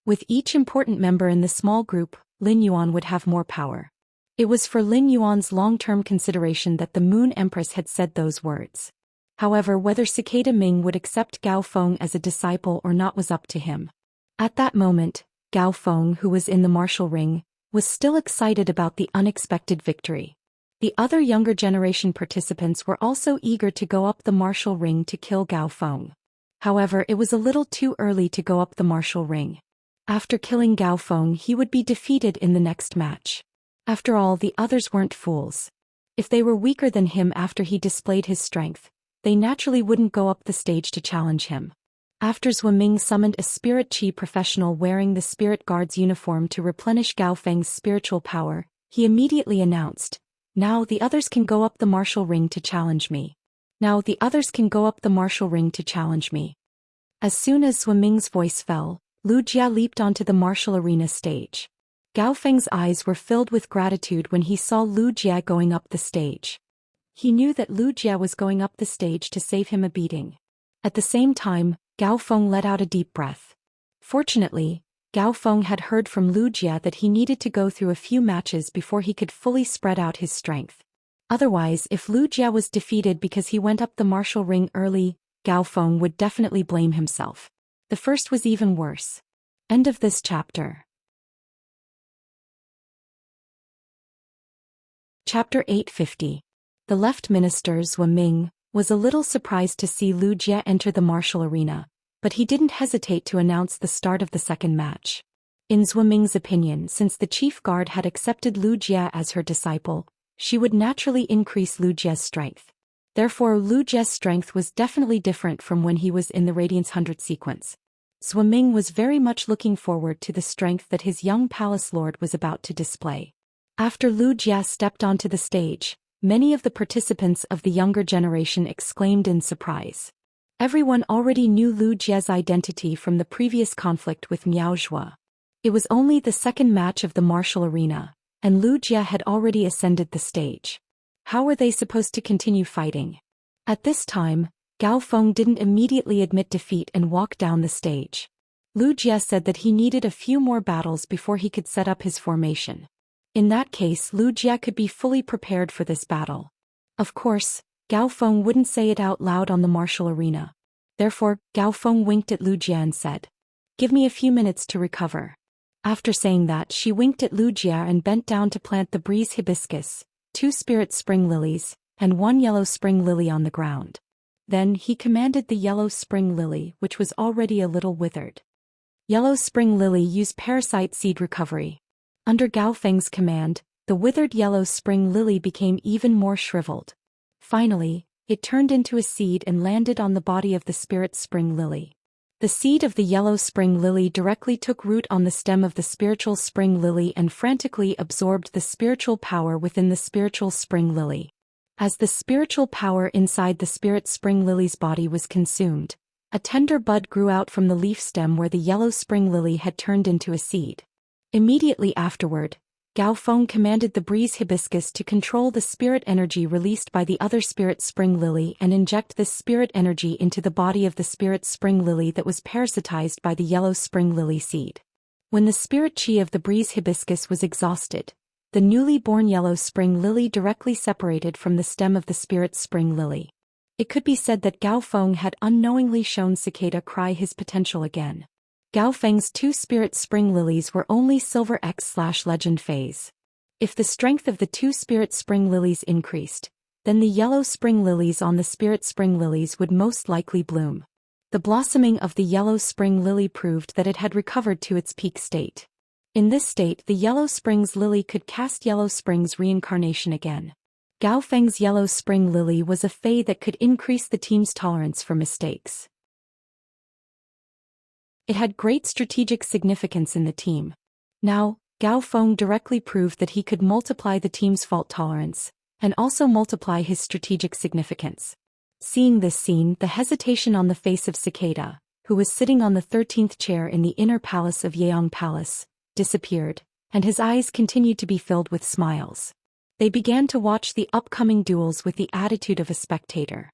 With each important member in the small group, Lin Yuan would have more power. It was for Lin Yuan's long-term consideration that the Moon Empress had said those words. However, whether Cicada Ming would accept Gao Feng as a disciple or not was up to him. At that moment, Gao Feng, who was in the martial ring, was still excited about the unexpected victory. The other younger generation participants were also eager to go up the martial ring to kill Gao Feng. However, it was a little too early to go up the martial ring. After killing Gao Feng, he would be defeated in the next match. After all, the others weren't fools. If they were weaker than him after he displayed his strength, they naturally wouldn't go up the stage to challenge him. After Zhou Ming summoned a spirit chi professional wearing the spirit guard's uniform to replenish Gao Feng's spiritual power, he immediately announced, "Now the others can go up the martial ring to challenge me. Now the others can go up the martial ring to challenge me." As soon as Zhou Ming's voice fell, Lu Jia leaped onto the martial arena stage. Gao Feng's eyes were filled with gratitude when he saw Lu Jia going up the stage. He knew that Lu Jia was going up the stage to save him a beating. At the same time, Gao Feng let out a deep breath. Fortunately, Gao Feng had heard from Lu Jia that he needed to go through a few matches before he could fully spread out his strength. Otherwise, if Lu Jia was defeated because he went up the martial ring early, Gao Feng would definitely blame himself. The first was even worse. End of this chapter. Chapter 850. The left minister Zhou Ming was a little surprised to see Lu Jia enter the martial arena, but he didn't hesitate to announce the start of the second match. In Zhou Ming's opinion, since the chief guard had accepted Lu Jia as her disciple, she would naturally increase Lu Jia's strength. Therefore, Lu Jia's strength was definitely different from when he was in the Radiance 100 sequence. Zhou Ming was very much looking forward to the strength that his young palace lord was about to display. After Lu Jia stepped onto the stage, many of the participants of the younger generation exclaimed in surprise. Everyone already knew Lu Jia's identity from the previous conflict with Miao Zhua. It was only the second match of the martial arena, and Lu Jia had already ascended the stage. How were they supposed to continue fighting? At this time, Gao Feng didn't immediately admit defeat and walk down the stage. Lu Jia said that he needed a few more battles before he could set up his formation. In that case, Lu Jia could be fully prepared for this battle. Of course, Gao Feng wouldn't say it out loud on the martial arena. Therefore, Gao Feng winked at Lu Jia and said, "Give me a few minutes to recover." After saying that, she winked at Lu Jia and bent down to plant the breeze hibiscus, 2 spirit spring lilies, and 1 yellow spring lily on the ground. Then he commanded the yellow spring lily, which was already a little withered. Yellow spring lily used parasite seed recovery. Under Gao Feng's command, the withered yellow spring lily became even more shriveled. Finally, it turned into a seed and landed on the body of the spirit spring lily. The seed of the yellow spring lily directly took root on the stem of the spiritual spring lily and frantically absorbed the spiritual power within the spiritual spring lily. As the spiritual power inside the spirit spring lily's body was consumed, a tender bud grew out from the leaf stem where the yellow spring lily had turned into a seed. Immediately afterward, Gao Feng commanded the breeze hibiscus to control the spirit energy released by the other spirit spring lily and inject this spirit energy into the body of the spirit spring lily that was parasitized by the yellow spring lily seed. When the spirit chi of the breeze hibiscus was exhausted, the newly born yellow spring lily directly separated from the stem of the spirit spring lily. It could be said that Gao Feng had unknowingly shown Cicada Cry his potential again. Gao Feng's 2 spirit spring lilies were only silver X/legend phase. If the strength of the 2 spirit spring lilies increased, then the yellow spring lilies on the spirit spring lilies would most likely bloom. The blossoming of the yellow spring lily proved that it had recovered to its peak state. In this state, the yellow springs lily could cast yellow springs reincarnation again. Gao Feng's yellow spring lily was a fei that could increase the team's tolerance for mistakes. It had great strategic significance in the team. Now, Gao Feng directly proved that he could multiply the team's fault tolerance, and also multiply his strategic significance. Seeing this scene, the hesitation on the face of Cicada, who was sitting on the 13th chair in the inner palace of Yeong Palace, disappeared, and his eyes continued to be filled with smiles. They began to watch the upcoming duels with the attitude of a spectator.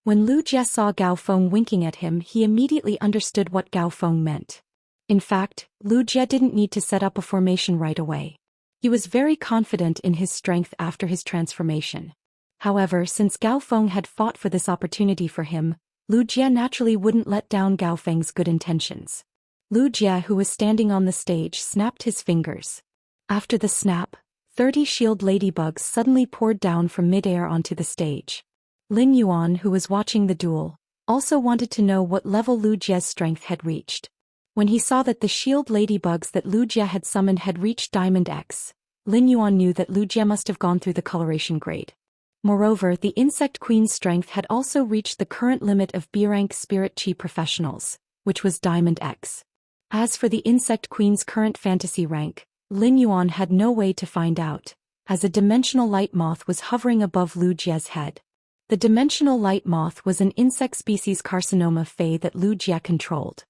When Lu Jie saw Gao Feng winking at him, he immediately understood what Gao Feng meant. In fact, Lu Jie didn't need to set up a formation right away. He was very confident in his strength after his transformation. However, since Gao Feng had fought for this opportunity for him, Lu Jie naturally wouldn't let down Gao Feng's good intentions. Lu Jie, who was standing on the stage, snapped his fingers. After the snap, 30 shield ladybugs suddenly poured down from mid-air onto the stage. Lin Yuan, who was watching the duel, also wanted to know what level Lu Jie's strength had reached. When he saw that the shield ladybugs that Lu Jie had summoned had reached Diamond X, Lin Yuan knew that Lu Jie must have gone through the coloration grade. Moreover, the Insect Queen's strength had also reached the current limit of B-rank Spirit Chi professionals, which was Diamond X. As for the Insect Queen's current fantasy rank, Lin Yuan had no way to find out, as a dimensional light moth was hovering above Lu Jie's head. The dimensional light moth was an insect species carcinoma Fey that Lu Jie controlled.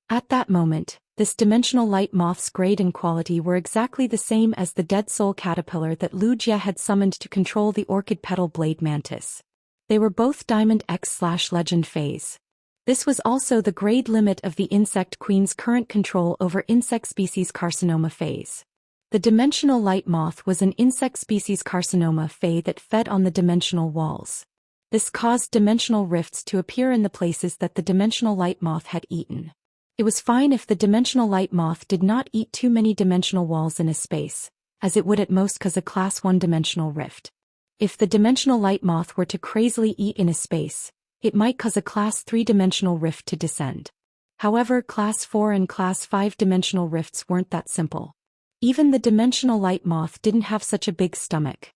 At that moment, this dimensional light moth's grade and quality were exactly the same as the dead soul caterpillar that Lu Jie had summoned to control the orchid petal blade mantis. They were both Diamond X/Legend Fays. This was also the grade limit of the Insect Queen's current control over insect species carcinoma Fays. The dimensional light moth was an insect species carcinoma Fey that fed on the dimensional walls. This caused dimensional rifts to appear in the places that the dimensional light moth had eaten. It was fine if the dimensional light moth did not eat too many dimensional walls in a space, as it would at most cause a class 1 dimensional rift. If the dimensional light moth were to crazily eat in a space, it might cause a class 3 dimensional rift to descend. However, class 4 and class 5 dimensional rifts weren't that simple. Even the dimensional light moth didn't have such a big stomach.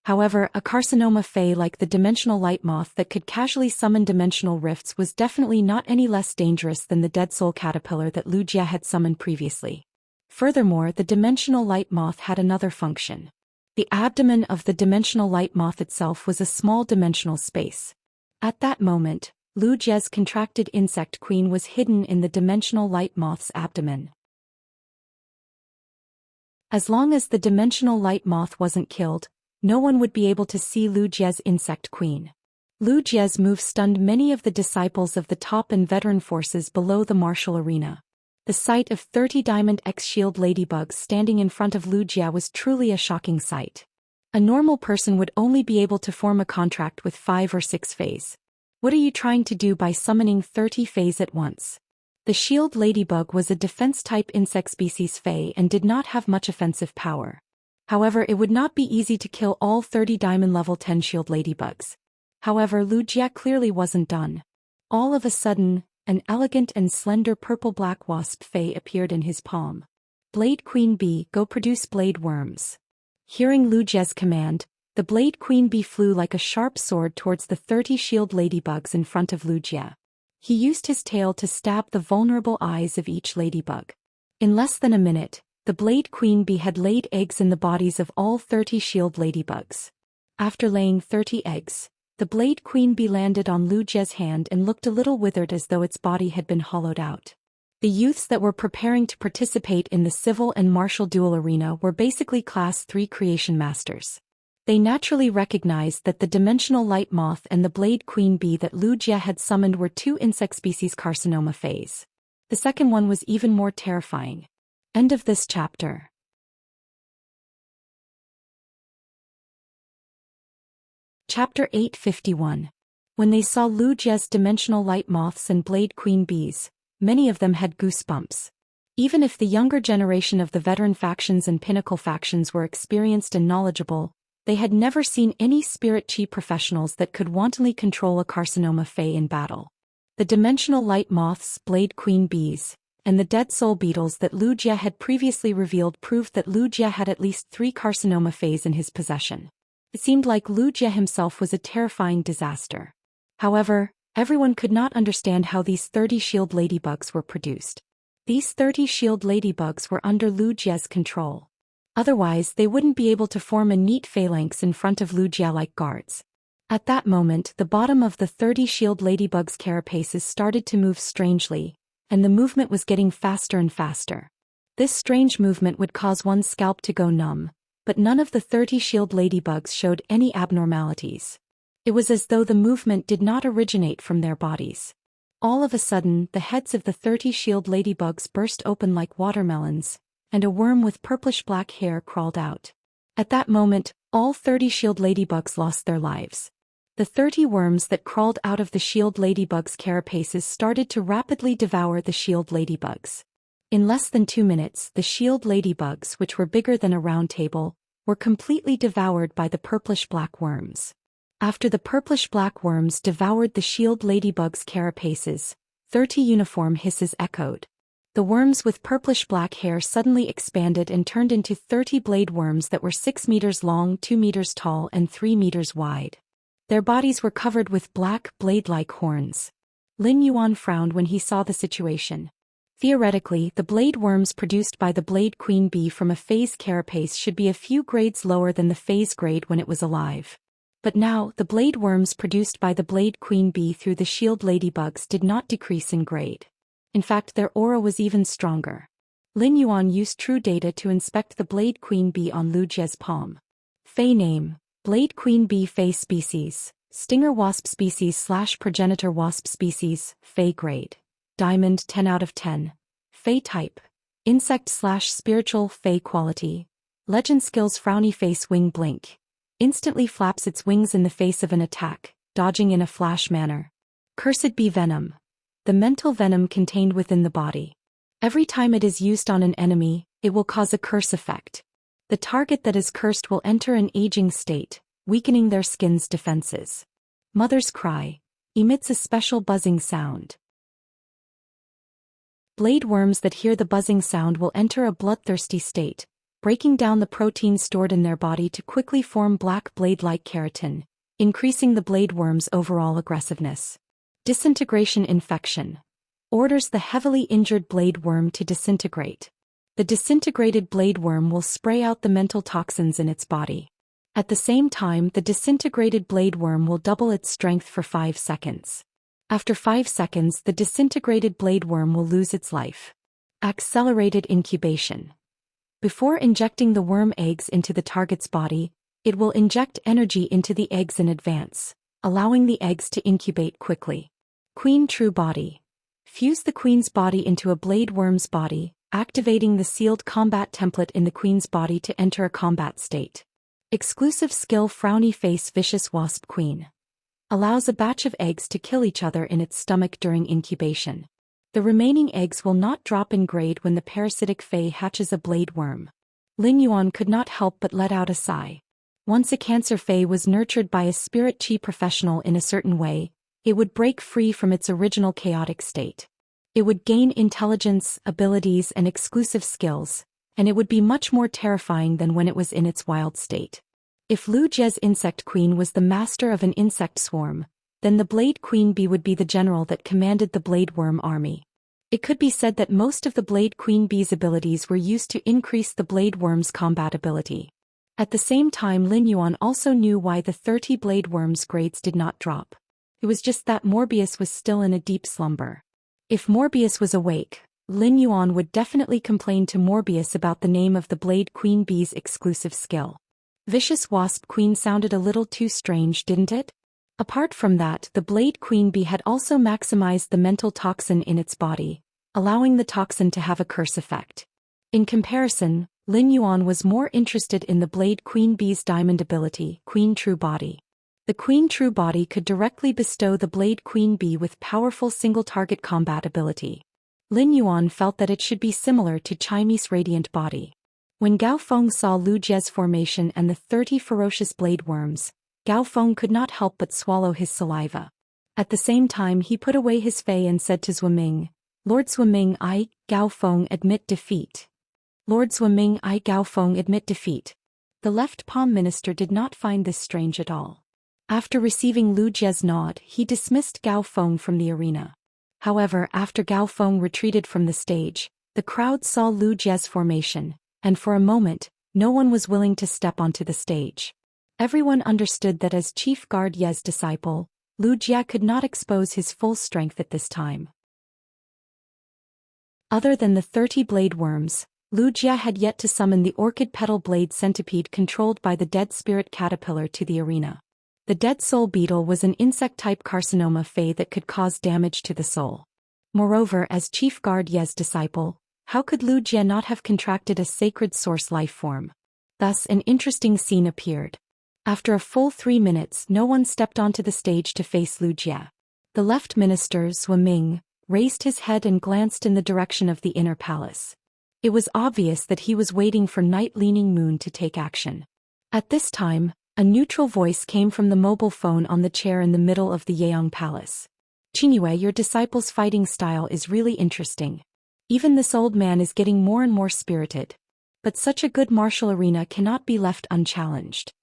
However, a carcinoma Fey like the dimensional light moth that could casually summon dimensional rifts was definitely not any less dangerous than the dead soul caterpillar that Lu Jie had summoned previously. Furthermore, the dimensional light moth had another function. The abdomen of the dimensional light moth itself was a small dimensional space. At that moment, Lu Jie's contracted insect queen was hidden in the dimensional light moth's abdomen. As long as the dimensional light moth wasn't killed, no one would be able to see Lu Jie's insect queen. Lu Jie's move stunned many of the disciples of the top and veteran forces below the martial arena. The sight of 30 Diamond X shield ladybugs standing in front of Lu Jie was truly a shocking sight. A normal person would only be able to form a contract with 5 or 6 Fays. What are you trying to do by summoning 30 Fays at once? The shield ladybug was a defense-type insect species Fey and did not have much offensive power. However, it would not be easy to kill all 30 Diamond Level 10 shield ladybugs. However, Lu Jie clearly wasn't done. All of a sudden, an elegant and slender purple-black wasp Fey appeared in his palm. Blade Queen Bee, go produce blade worms. Hearing Lu Jie's command, the Blade Queen Bee flew like a sharp sword towards the 30 shield ladybugs in front of Lu Jie. He used his tail to stab the vulnerable eyes of each ladybug. In less than a minute, the Blade Queen Bee had laid eggs in the bodies of all 30 shield ladybugs. After laying 30 eggs, the Blade Queen Bee landed on Lu Jie's hand and looked a little withered as though its body had been hollowed out. The youths that were preparing to participate in the civil and martial duel arena were basically class 3 creation masters. They naturally recognized that the dimensional light moth and the Blade Queen Bee that Lu Jie had summoned were 2 insect species carcinoma Fays. The second one was even more terrifying. End of this chapter. Chapter 851. When they saw Lu Jie's dimensional light moths and Blade Queen Bees, many of them had goosebumps. Even if the younger generation of the veteran factions and pinnacle factions were experienced and knowledgeable, they had never seen any spirit chi professionals that could wantonly control a carcinoma Fey in battle. The dimensional light moths, Blade Queen Bees, and the dead soul beetles that Lu Jie had previously revealed proved that Lu Jie had at least 3 carcinoma Fays in his possession. It seemed like Lu Jie himself was a terrifying disaster. However, everyone could not understand how these 30 shield ladybugs were produced. These 30 shield ladybugs were under Lu Jie's control. Otherwise, they wouldn't be able to form a neat phalanx in front of Lu Jie like guards. At that moment, the bottom of the 30 shield ladybug's carapaces started to move strangely, and the movement was getting faster and faster. This strange movement would cause one's scalp to go numb, but none of the 30 shield ladybugs showed any abnormalities. It was as though the movement did not originate from their bodies. All of a sudden, the heads of the 30 shield ladybugs burst open like watermelons, and a worm with purplish-black hair crawled out. At that moment, all 30 shield ladybugs lost their lives. The 30 worms that crawled out of the shield ladybug's carapaces started to rapidly devour the shield ladybugs. In less than 2 minutes, the shield ladybugs, which were bigger than a round table, were completely devoured by the purplish-black worms. After the purplish-black worms devoured the shield ladybug's carapaces, 30 uniform hisses echoed. The worms with purplish-black hair suddenly expanded and turned into 30 blade worms that were 6 meters long, 2 meters tall, and 3 meters wide. Their bodies were covered with black, blade-like horns. Lin Yuan frowned when he saw the situation. Theoretically, the blade worms produced by the blade queen bee from a phase carapace should be a few grades lower than the phase grade when it was alive. But now, the blade worms produced by the blade queen bee through the shield ladybugs did not decrease in grade. In fact, their aura was even stronger. Lin Yuan used true data to inspect the blade queen bee on Lu Jie's palm. Fei name: Blade queen bee Fei species, stinger wasp species / progenitor wasp species, Fei grade. Diamond 10 out of 10. Fei type: insect / spiritual Fei quality. Legend skills: frowny face, wing blink. Instantly flaps its wings in the face of an attack, dodging in a flash manner. Cursed bee venom: the mental venom contained within the body. Every time it is used on an enemy, it will cause a curse effect. The target that is cursed will enter an aging state, weakening their skin's defenses. Mother's cry: emits a special buzzing sound. Blade worms that hear the buzzing sound will enter a bloodthirsty state, breaking down the protein stored in their body to quickly form black blade-like keratin, increasing the blade worm's overall aggressiveness. Disintegration infection: orders the heavily injured blade worm to disintegrate. The disintegrated blade worm will spray out the mental toxins in its body. At the same time, the disintegrated blade worm will double its strength for 5 seconds. After 5 seconds, the disintegrated blade worm will lose its life. Accelerated incubation: before injecting the worm eggs into the target's body, it will inject energy into the eggs in advance, allowing the eggs to incubate quickly. Queen true body: fuse the queen's body into a blade worm's body, activating the sealed combat template in the queen's body to enter a combat state. Exclusive skill: frowny face vicious wasp queen. Allows a batch of eggs to kill each other in its stomach during incubation. The remaining eggs will not drop in grade when the parasitic Fei hatches a blade worm. Lin Yuan could not help but let out a sigh. Once a cancer Fei was nurtured by a spirit chi professional in a certain way, it would break free from its original chaotic state. It would gain intelligence, abilities, and exclusive skills, and it would be much more terrifying than when it was in its wild state. If Lu Jie's insect queen was the master of an insect swarm, then the blade queen bee would be the general that commanded the blade worm army. It could be said that most of the blade queen bee's abilities were used to increase the blade worm's combat ability. At the same time, Lin Yuan also knew why the 30 blade worms' grades did not drop. It was just that Morbius was still in a deep slumber. If Morbius was awake, Lin Yuan would definitely complain to Morbius about the name of the blade queen bee's exclusive skill. Vicious wasp queen sounded a little too strange, didn't it? Apart from that, the blade queen bee had also maximized the mental toxin in its body, allowing the toxin to have a curse effect. In comparison, Lin Yuan was more interested in the blade queen bee's diamond ability, Queen True Body. The Queen True Body could directly bestow the blade queen bee with powerful single-target combat ability. Lin Yuan felt that it should be similar to Chime's Radiant Body. When Gao Feng saw Lu Jie's formation and the 30 ferocious blade worms, Gao Feng could not help but swallow his saliva. At the same time, he put away his fei and said to Zhuiming, "Lord Zhuiming, I, Gao Feng, admit defeat." Lord Zhuiming, I, Gao Feng, admit defeat. The left palm minister did not find this strange at all. After receiving Lu Jie's nod, he dismissed Gao Feng from the arena. However, after Gao Feng retreated from the stage, the crowd saw Lu Jie's formation, and for a moment, no one was willing to step onto the stage. Everyone understood that as Chief Guard Ye's disciple, Lu Jia could not expose his full strength at this time. Other than the 30 blade worms, Lu Jia had yet to summon the orchid petal blade centipede controlled by the dead spirit caterpillar to the arena. The dead soul beetle was an insect-type carcinoma fey that could cause damage to the soul. Moreover, as Chief Guard Ye's disciple, how could Lu Jia not have contracted a sacred source life form? Thus an interesting scene appeared. After a full 3 minutes, no one stepped onto the stage to face Lu Jia. The left minister, Zhou Xian, raised his head and glanced in the direction of the inner palace. It was obvious that he was waiting for Night Leaning Moon to take action. At this time, a neutral voice came from the mobile phone on the chair in the middle of the Yaong Palace. "Qingyue, your disciple's fighting style is really interesting. Even this old man is getting more and more spirited. But such a good martial arena cannot be left unchallenged."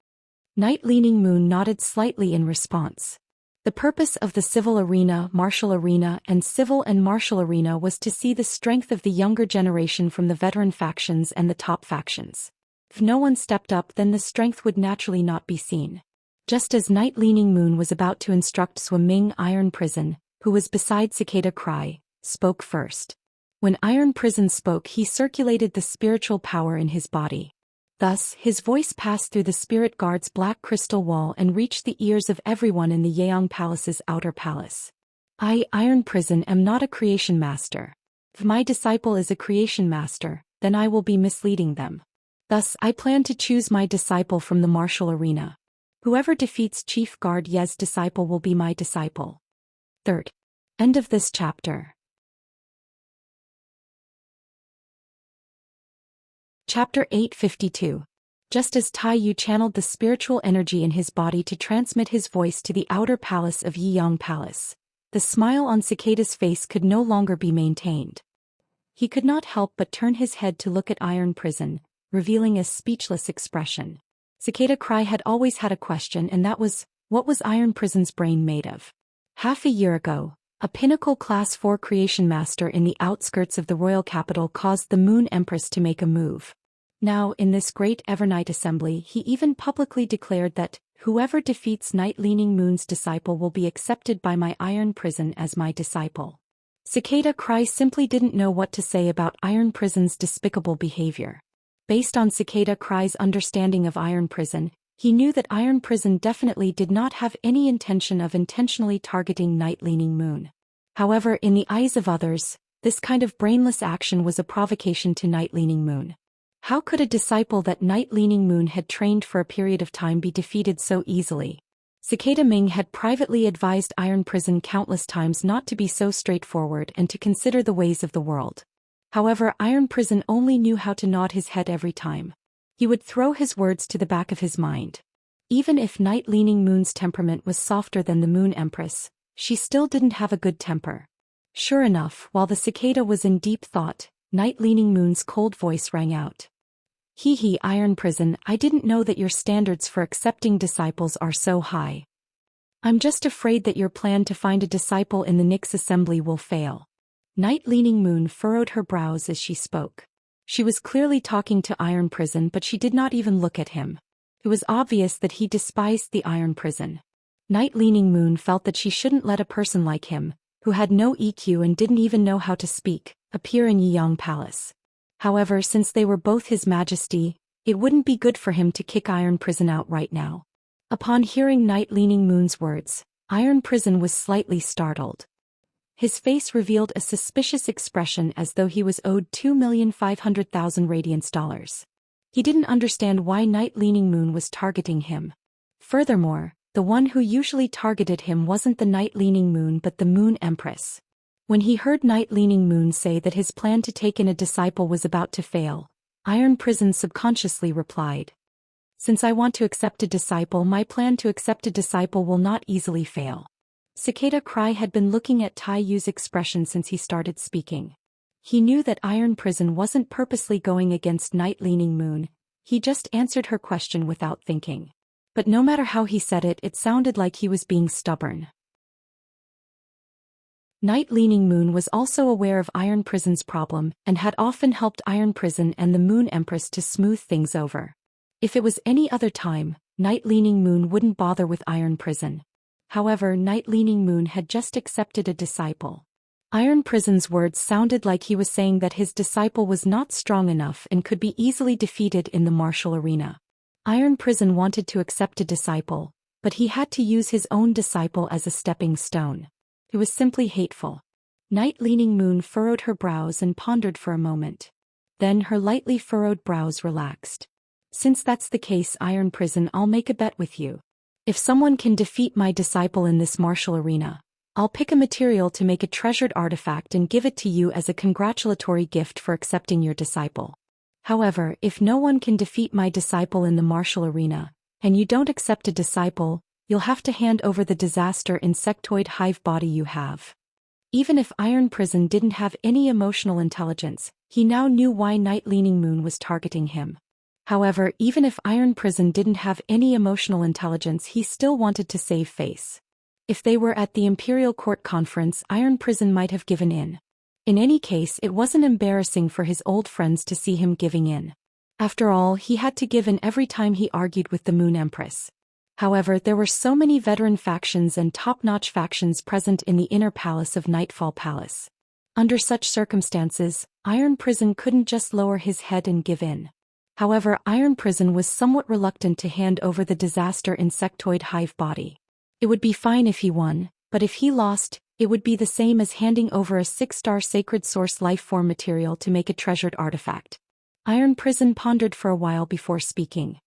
Night Leaning Moon nodded slightly in response. The purpose of the civil arena, martial arena, and civil and martial arena was to see the strength of the younger generation from the veteran factions and the top factions. If no one stepped up, then the strength would naturally not be seen. Just as Night Leaning Moon was about to instruct Swimming Iron Prison, who was beside Cicada Cry, spoke first. When Iron Prison spoke, he circulated the spiritual power in his body. Thus, his voice passed through the spirit guard's black crystal wall and reached the ears of everyone in the Yaong Palace's outer palace. "I, Iron Prison, am not a creation master. If my disciple is a creation master, then I will be misleading them. Thus, I plan to choose my disciple from the martial arena. Whoever defeats Chief Guard Ye's disciple will be my disciple." Third. End of this chapter. Chapter 852. Just as Tai Yu channeled the spiritual energy in his body to transmit his voice to the outer palace of Yiyang Palace, the smile on Cicada's face could no longer be maintained. He could not help but turn his head to look at Iron Prison, revealing a speechless expression. Cicada Cry had always had a question, and that was, what was Iron Prison's brain made of? Half a year ago, a pinnacle Class 4 creation master in the outskirts of the royal capital caused the Moon Empress to make a move. Now, in this great Evernight assembly, he even publicly declared that, whoever defeats Night Leaning Moon's disciple will be accepted by my Iron Prison as my disciple. Cicada Cry simply didn't know what to say about Iron Prison's despicable behavior. Based on Cicada Cry's understanding of Iron Prison, he knew that Iron Prison definitely did not have any intention of intentionally targeting Night Leaning Moon. However, in the eyes of others, this kind of brainless action was a provocation to Night Leaning Moon. How could a disciple that Night Leaning Moon had trained for a period of time be defeated so easily? Cicada Ming had privately advised Iron Prison countless times not to be so straightforward and to consider the ways of the world. However, Iron Prison only knew how to nod his head every time. He would throw his words to the back of his mind. Even if Night Leaning Moon's temperament was softer than the Moon Empress, she still didn't have a good temper. Sure enough, while the cicada was in deep thought, Night Leaning Moon's cold voice rang out. "Hee, Iron Prison, I didn't know that your standards for accepting disciples are so high. I'm just afraid that your plan to find a disciple in the Nyx assembly will fail." Night Leaning Moon furrowed her brows as she spoke. She was clearly talking to Iron Prison, but she did not even look at him. It was obvious that he despised the Iron Prison. Night Leaning Moon felt that she shouldn't let a person like him, who had no EQ and didn't even know how to speak, appear in Yiyang Palace. However, since they were both His Majesty, it wouldn't be good for him to kick Iron Prison out right now. Upon hearing Night Leaning Moon's words, Iron Prison was slightly startled. His face revealed a suspicious expression as though he was owed 2,500,000 radiance dollars. He didn't understand why Night Leaning Moon was targeting him. Furthermore, the one who usually targeted him wasn't the Night Leaning Moon but the Moon Empress. When he heard Night Leaning Moon say that his plan to take in a disciple was about to fail, Iron Prison subconsciously replied, "Since I want to accept a disciple, my plan to accept a disciple will not easily fail." Cicada Cry had been looking at Tai Yu's expression since he started speaking. He knew that Iron Prison wasn't purposely going against Night Leaning Moon, he just answered her question without thinking. But no matter how he said it, it sounded like he was being stubborn. Night Leaning Moon was also aware of Iron Prison's problem and had often helped Iron Prison and the Moon Empress to smooth things over. If it was any other time, Night Leaning Moon wouldn't bother with Iron Prison. However, Night Leaning Moon had just accepted a disciple. Iron Prison's words sounded like he was saying that his disciple was not strong enough and could be easily defeated in the martial arena. Iron Prison wanted to accept a disciple, but he had to use his own disciple as a stepping stone. It was simply hateful. Night Leaning Moon furrowed her brows and pondered for a moment. Then her lightly furrowed brows relaxed. Since that's the case, Iron Prison, I'll make a bet with you. If someone can defeat my disciple in this martial arena, I'll pick a material to make a treasured artifact and give it to you as a congratulatory gift for accepting your disciple. However, if no one can defeat my disciple in the martial arena, and you don't accept a disciple, you'll have to hand over the disaster insectoid hive body you have. Even if Iron Prison didn't have any emotional intelligence, he now knew why Night Leaning Moon was targeting him. However, even if Iron Prison didn't have any emotional intelligence, he still wanted to save face. If they were at the Imperial Court conference, Iron Prison might have given in. In any case, it wasn't embarrassing for his old friends to see him giving in. After all, he had to give in every time he argued with the Moon Empress. However, there were so many veteran factions and top-notch factions present in the inner palace of Nightfall Palace. Under such circumstances, Iron Prison couldn't just lower his head and give in. However, Iron Prison was somewhat reluctant to hand over the disaster insectoid hive body. It would be fine if he won, but if he lost, it would be the same as handing over a 6-star sacred source lifeform material to make a treasured artifact. Iron Prison pondered for a while before speaking.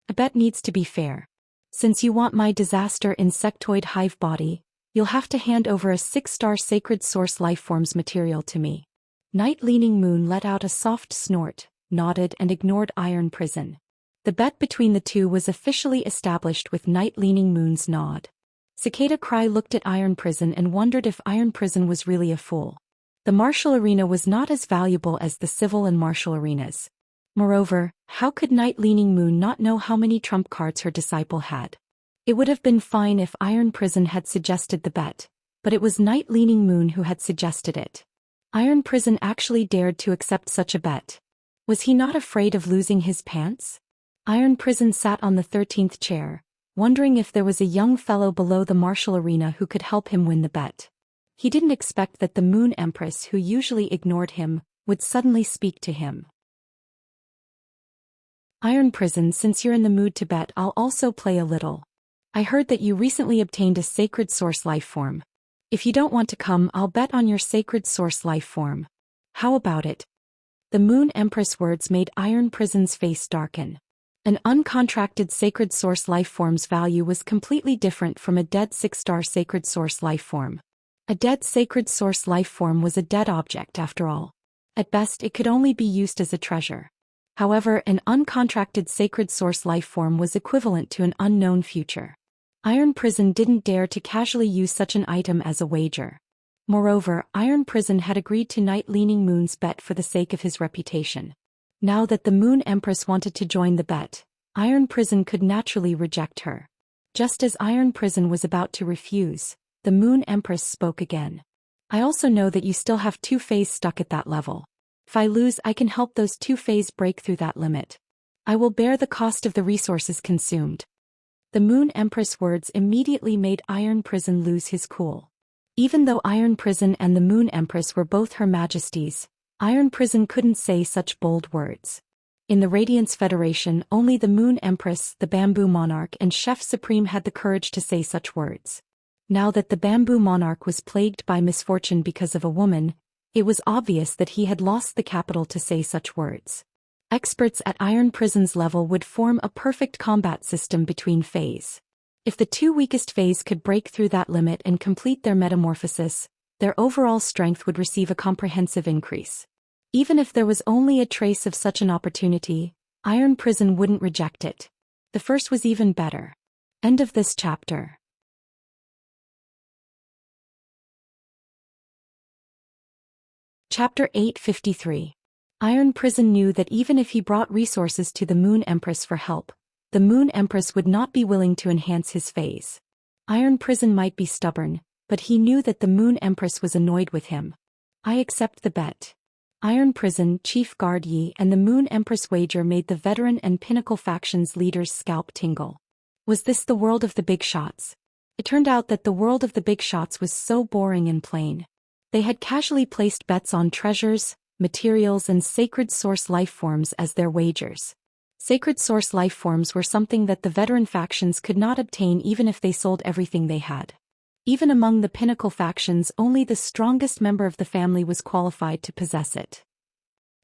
A bet needs to be fair. Since you want my disaster insectoid hive body, you'll have to hand over a 6-star sacred source lifeforms material to me. Night Leaning Moon let out a soft snort, nodded and ignored Iron Prison. The bet between the two was officially established with Night Leaning Moon's nod. Cicada Cry looked at Iron Prison and wondered if Iron Prison was really a fool. The martial arena was not as valuable as the civil and martial arenas. Moreover, how could Night Leaning Moon not know how many trump cards her disciple had? It would have been fine if Iron Prison had suggested the bet, but it was Night Leaning Moon who had suggested it. Iron Prison actually dared to accept such a bet. Was he not afraid of losing his pants? Iron Prison sat on the 13th chair, wondering if there was a young fellow below the martial arena who could help him win the bet. He didn't expect that the Moon Empress, who usually ignored him, would suddenly speak to him. Iron Prison, since you're in the mood to bet, I'll also play a little. I heard that you recently obtained a sacred source lifeform. If you don't want to come, I'll bet on your sacred source lifeform. How about it? The Moon Empress words made Iron Prison's face darken. An uncontracted sacred source lifeform's value was completely different from a dead 6-star sacred source lifeform. A dead sacred source lifeform was a dead object after all. At best, it could only be used as a treasure. However, an uncontracted sacred source lifeform was equivalent to an unknown future. Iron Prison didn't dare to casually use such an item as a wager. Moreover, Iron Prison had agreed to Night Leaning Moon's bet for the sake of his reputation. Now that the Moon Empress wanted to join the bet, Iron Prison could naturally reject her. Just as Iron Prison was about to refuse, the Moon Empress spoke again. I also know that you still have 2 Fays stuck at that level. If I lose, I can help those 2 Fays break through that limit. I will bear the cost of the resources consumed. The Moon Empress words immediately made Iron Prison lose his cool. Even though Iron Prison and the Moon Empress were both Her Majesties, Iron Prison couldn't say such bold words. In the Radiance Federation, only the Moon Empress, the Bamboo Monarch and Chef Supreme had the courage to say such words. Now that the Bamboo Monarch was plagued by misfortune because of a woman, it was obvious that he had lost the capital to say such words. Experts at Iron Prison's level would form a perfect combat system between Fays. If the 2 weakest Fays could break through that limit and complete their metamorphosis, their overall strength would receive a comprehensive increase. Even if there was only a trace of such an opportunity, Iron Prison wouldn't reject it. The first was even better. End of this chapter. Chapter 853. Iron Prison knew that even if he brought resources to the Moon Empress for help, the Moon Empress would not be willing to enhance his phase. Iron Prison might be stubborn, but he knew that the Moon Empress was annoyed with him. I accept the bet. Iron Prison, Chief Guard Yi and the Moon Empress wager made the veteran and pinnacle factions leaders' scalp tingle. Was this the world of the big shots? It turned out that the world of the big shots was so boring and plain. They had casually placed bets on treasures, materials and sacred source life forms as their wagers. Sacred source life forms were something that the veteran factions could not obtain even if they sold everything they had. Even among the pinnacle factions, only the strongest member of the family was qualified to possess it.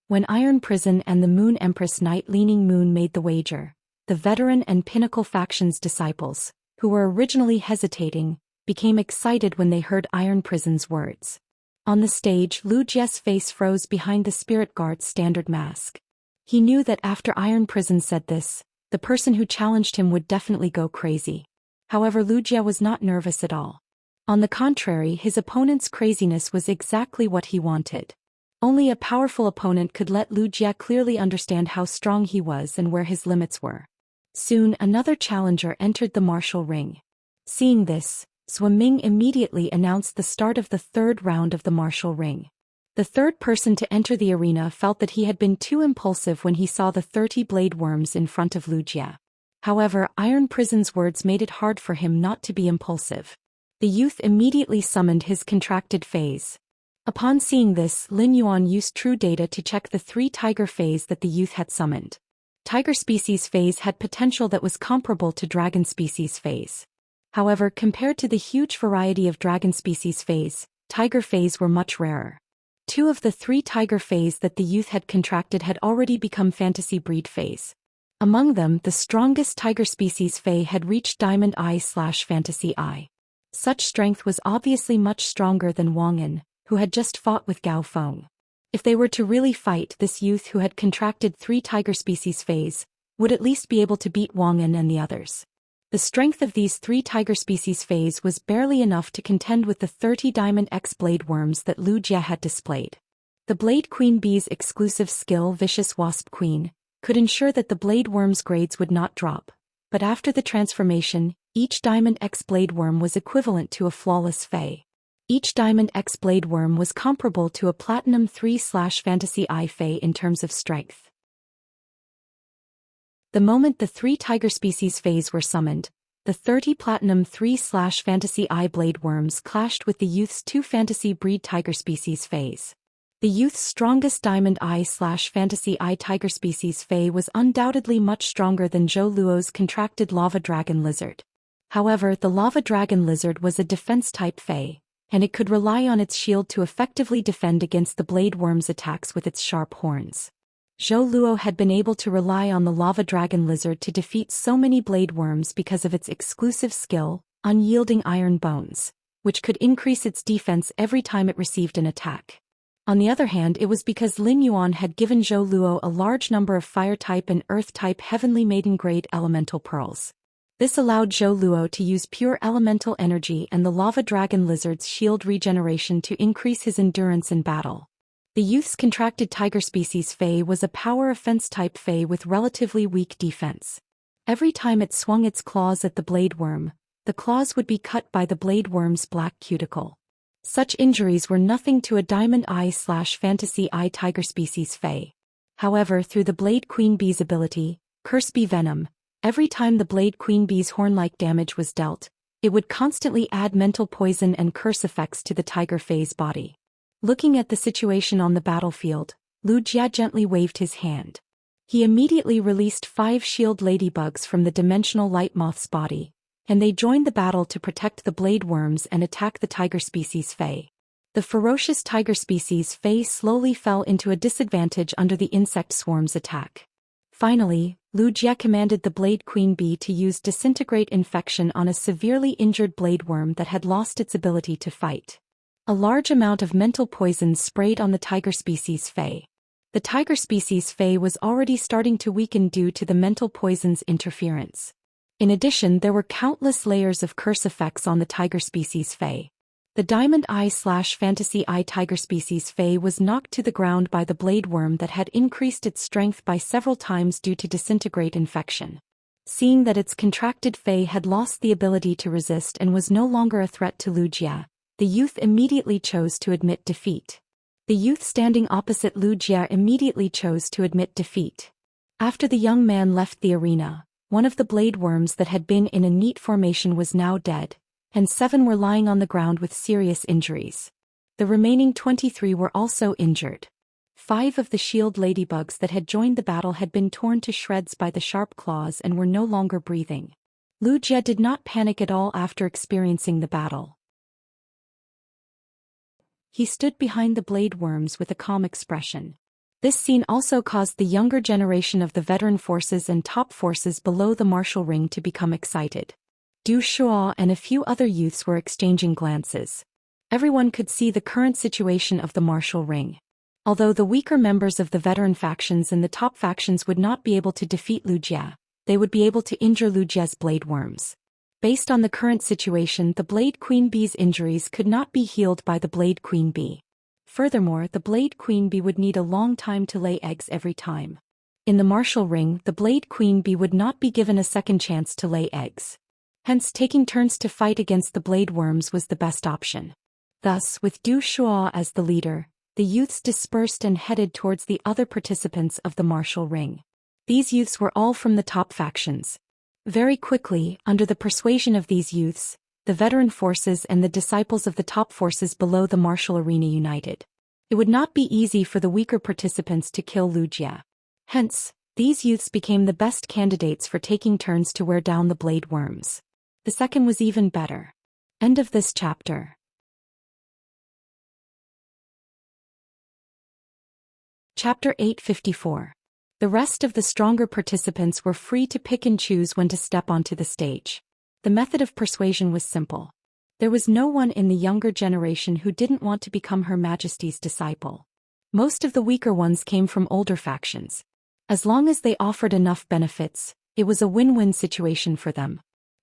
When Iron Prison and the Moon Empress Night Leaning Moon made the wager, the veteran and pinnacle factions' disciples, who were originally hesitating, became excited when they heard Iron Prison's words. On the stage, Lu Jie's face froze behind the spirit guard's standard mask. He knew that after Iron Prison said this, the person who challenged him would definitely go crazy. However, Lu Jie was not nervous at all. On the contrary, his opponent's craziness was exactly what he wanted. Only a powerful opponent could let Lu Jie clearly understand how strong he was and where his limits were. Soon, another challenger entered the martial ring. Seeing this, Zhou Ming immediately announced the start of the third round of the martial ring. The third person to enter the arena felt that he had been too impulsive when he saw the 30 blade worms in front of Lu Jie. However, Iron Prison's words made it hard for him not to be impulsive. The youth immediately summoned his contracted phase. Upon seeing this, Lin Yuan used true data to check the 3 tiger phase that the youth had summoned. Tiger species phase had potential that was comparable to dragon species phase. However, compared to the huge variety of dragon species phase, tiger phase were much rarer. 2 of the 3 tiger phase that the youth had contracted had already become fantasy breed phase. Among them, the strongest tiger species phase had reached Diamond Eye/Fantasy Eye. Such strength was obviously much stronger than Wang An, who had just fought with Gao Feng. If they were to really fight, this youth who had contracted 3 tiger species phase would at least be able to beat Wang An and the others. The strength of these 3 tiger species phase was barely enough to contend with the 30 Diamond X blade worms that Lu Jie had displayed. The Blade Queen Bee's exclusive skill, Vicious Wasp Queen, could ensure that the blade worm's grades would not drop, but after the transformation, each Diamond X blade worm was equivalent to a flawless Fae. Each Diamond X blade worm was comparable to a Platinum 3/Fantasy Eye Fae in terms of strength. The moment the 3 tiger species phase were summoned, the 30 Platinum 3/Fantasy Eye blade worms clashed with the youth's 2 fantasy breed tiger species phase. The youth's strongest Diamond Eye/Fantasy Eye tiger species phase was undoubtedly much stronger than Zhou Luo's contracted lava dragon lizard. However, the lava dragon lizard was a defense-type phase, and it could rely on its shield to effectively defend against the blade worm's attacks with its sharp horns. Zhou Luo had been able to rely on the lava dragon lizard to defeat so many blade worms because of its exclusive skill, Unyielding Iron Bones, which could increase its defense every time it received an attack. On the other hand, it was because Lin Yuan had given Zhou Luo a large number of fire-type and earth-type Heavenly Maiden-grade elemental pearls. This allowed Zhou Luo to use pure elemental energy and the lava dragon lizard's shield regeneration to increase his endurance in battle. The youth's contracted tiger species phase was a power offense-type phase with relatively weak defense. Every time it swung its claws at the blade worm, the claws would be cut by the blade worm's black cuticle. Such injuries were nothing to a Diamond Eye/Fantasy Eye tiger species phase. However, through the Blade Queen Bee's ability, Curse Bee Venom, every time the Blade Queen Bee's horn-like damage was dealt, it would constantly add mental poison and curse effects to the tiger phase body. Looking at the situation on the battlefield, Lu Jie gently waved his hand. He immediately released 5 shield ladybugs from the dimensional light moth's body, and they joined the battle to protect the blade worms and attack the tiger species phase. The ferocious tiger species phase slowly fell into a disadvantage under the insect swarm's attack. Finally, Lu Jie commanded the Blade Queen Bee to use Disintegrate Infection on a severely injured blade worm that had lost its ability to fight. A large amount of mental poison sprayed on the tiger species phase. The tiger species phase was already starting to weaken due to the mental poison's interference. In addition, there were countless layers of curse effects on the tiger species phase. The Diamond Eye/Fantasy Eye tiger species phase was knocked to the ground by the blade worm that had increased its strength by several times due to Disintegrate Infection. Seeing that its contracted phase had lost the ability to resist and was no longer a threat to Lu Jie, the youth immediately chose to admit defeat. The youth standing opposite Lu Jie immediately chose to admit defeat. After the young man left the arena, One of the blade worms that had been in a neat formation was now dead, and 7 were lying on the ground with serious injuries. The remaining 23 were also injured. 5 of the shield ladybugs that had joined the battle had been torn to shreds by the sharp claws and were no longer breathing. Wuxia did not panic at all after experiencing the battle. He stood behind the blade worms with a calm expression. This scene also caused the younger generation of the veteran forces and top forces below the martial ring to become excited. Zhou Xian and a few other youths were exchanging glances. Everyone could see the current situation of the martial ring. Although the weaker members of the veteran factions and the top factions would not be able to defeat Wuxia, they would be able to injure Wuxia's blade worms. Based on the current situation, the Blade Queen Bee's injuries could not be healed by the Blade Queen Bee. Furthermore, the Blade Queen Bee would need a long time to lay eggs every time. In the martial ring, the Blade Queen Bee would not be given a second chance to lay eggs. Hence, taking turns to fight against the blade worms was the best option. Thus, with Zhou Xian as the leader, the youths dispersed and headed towards the other participants of the martial ring. These youths were all from the top factions. Very quickly, under the persuasion of these youths, the veteran forces and the disciples of the top forces below the martial arena united. It would not be easy for the weaker participants to kill Wuxia. Hence, these youths became the best candidates for taking turns to wear down the blade worms. The second was even better. End of this chapter. Chapter 854. The rest of the stronger participants were free to pick and choose when to step onto the stage. The method of persuasion was simple. There was no one in the younger generation who didn't want to become Her Majesty's disciple. Most of the weaker ones came from older factions. As long as they offered enough benefits, it was a win-win situation for them.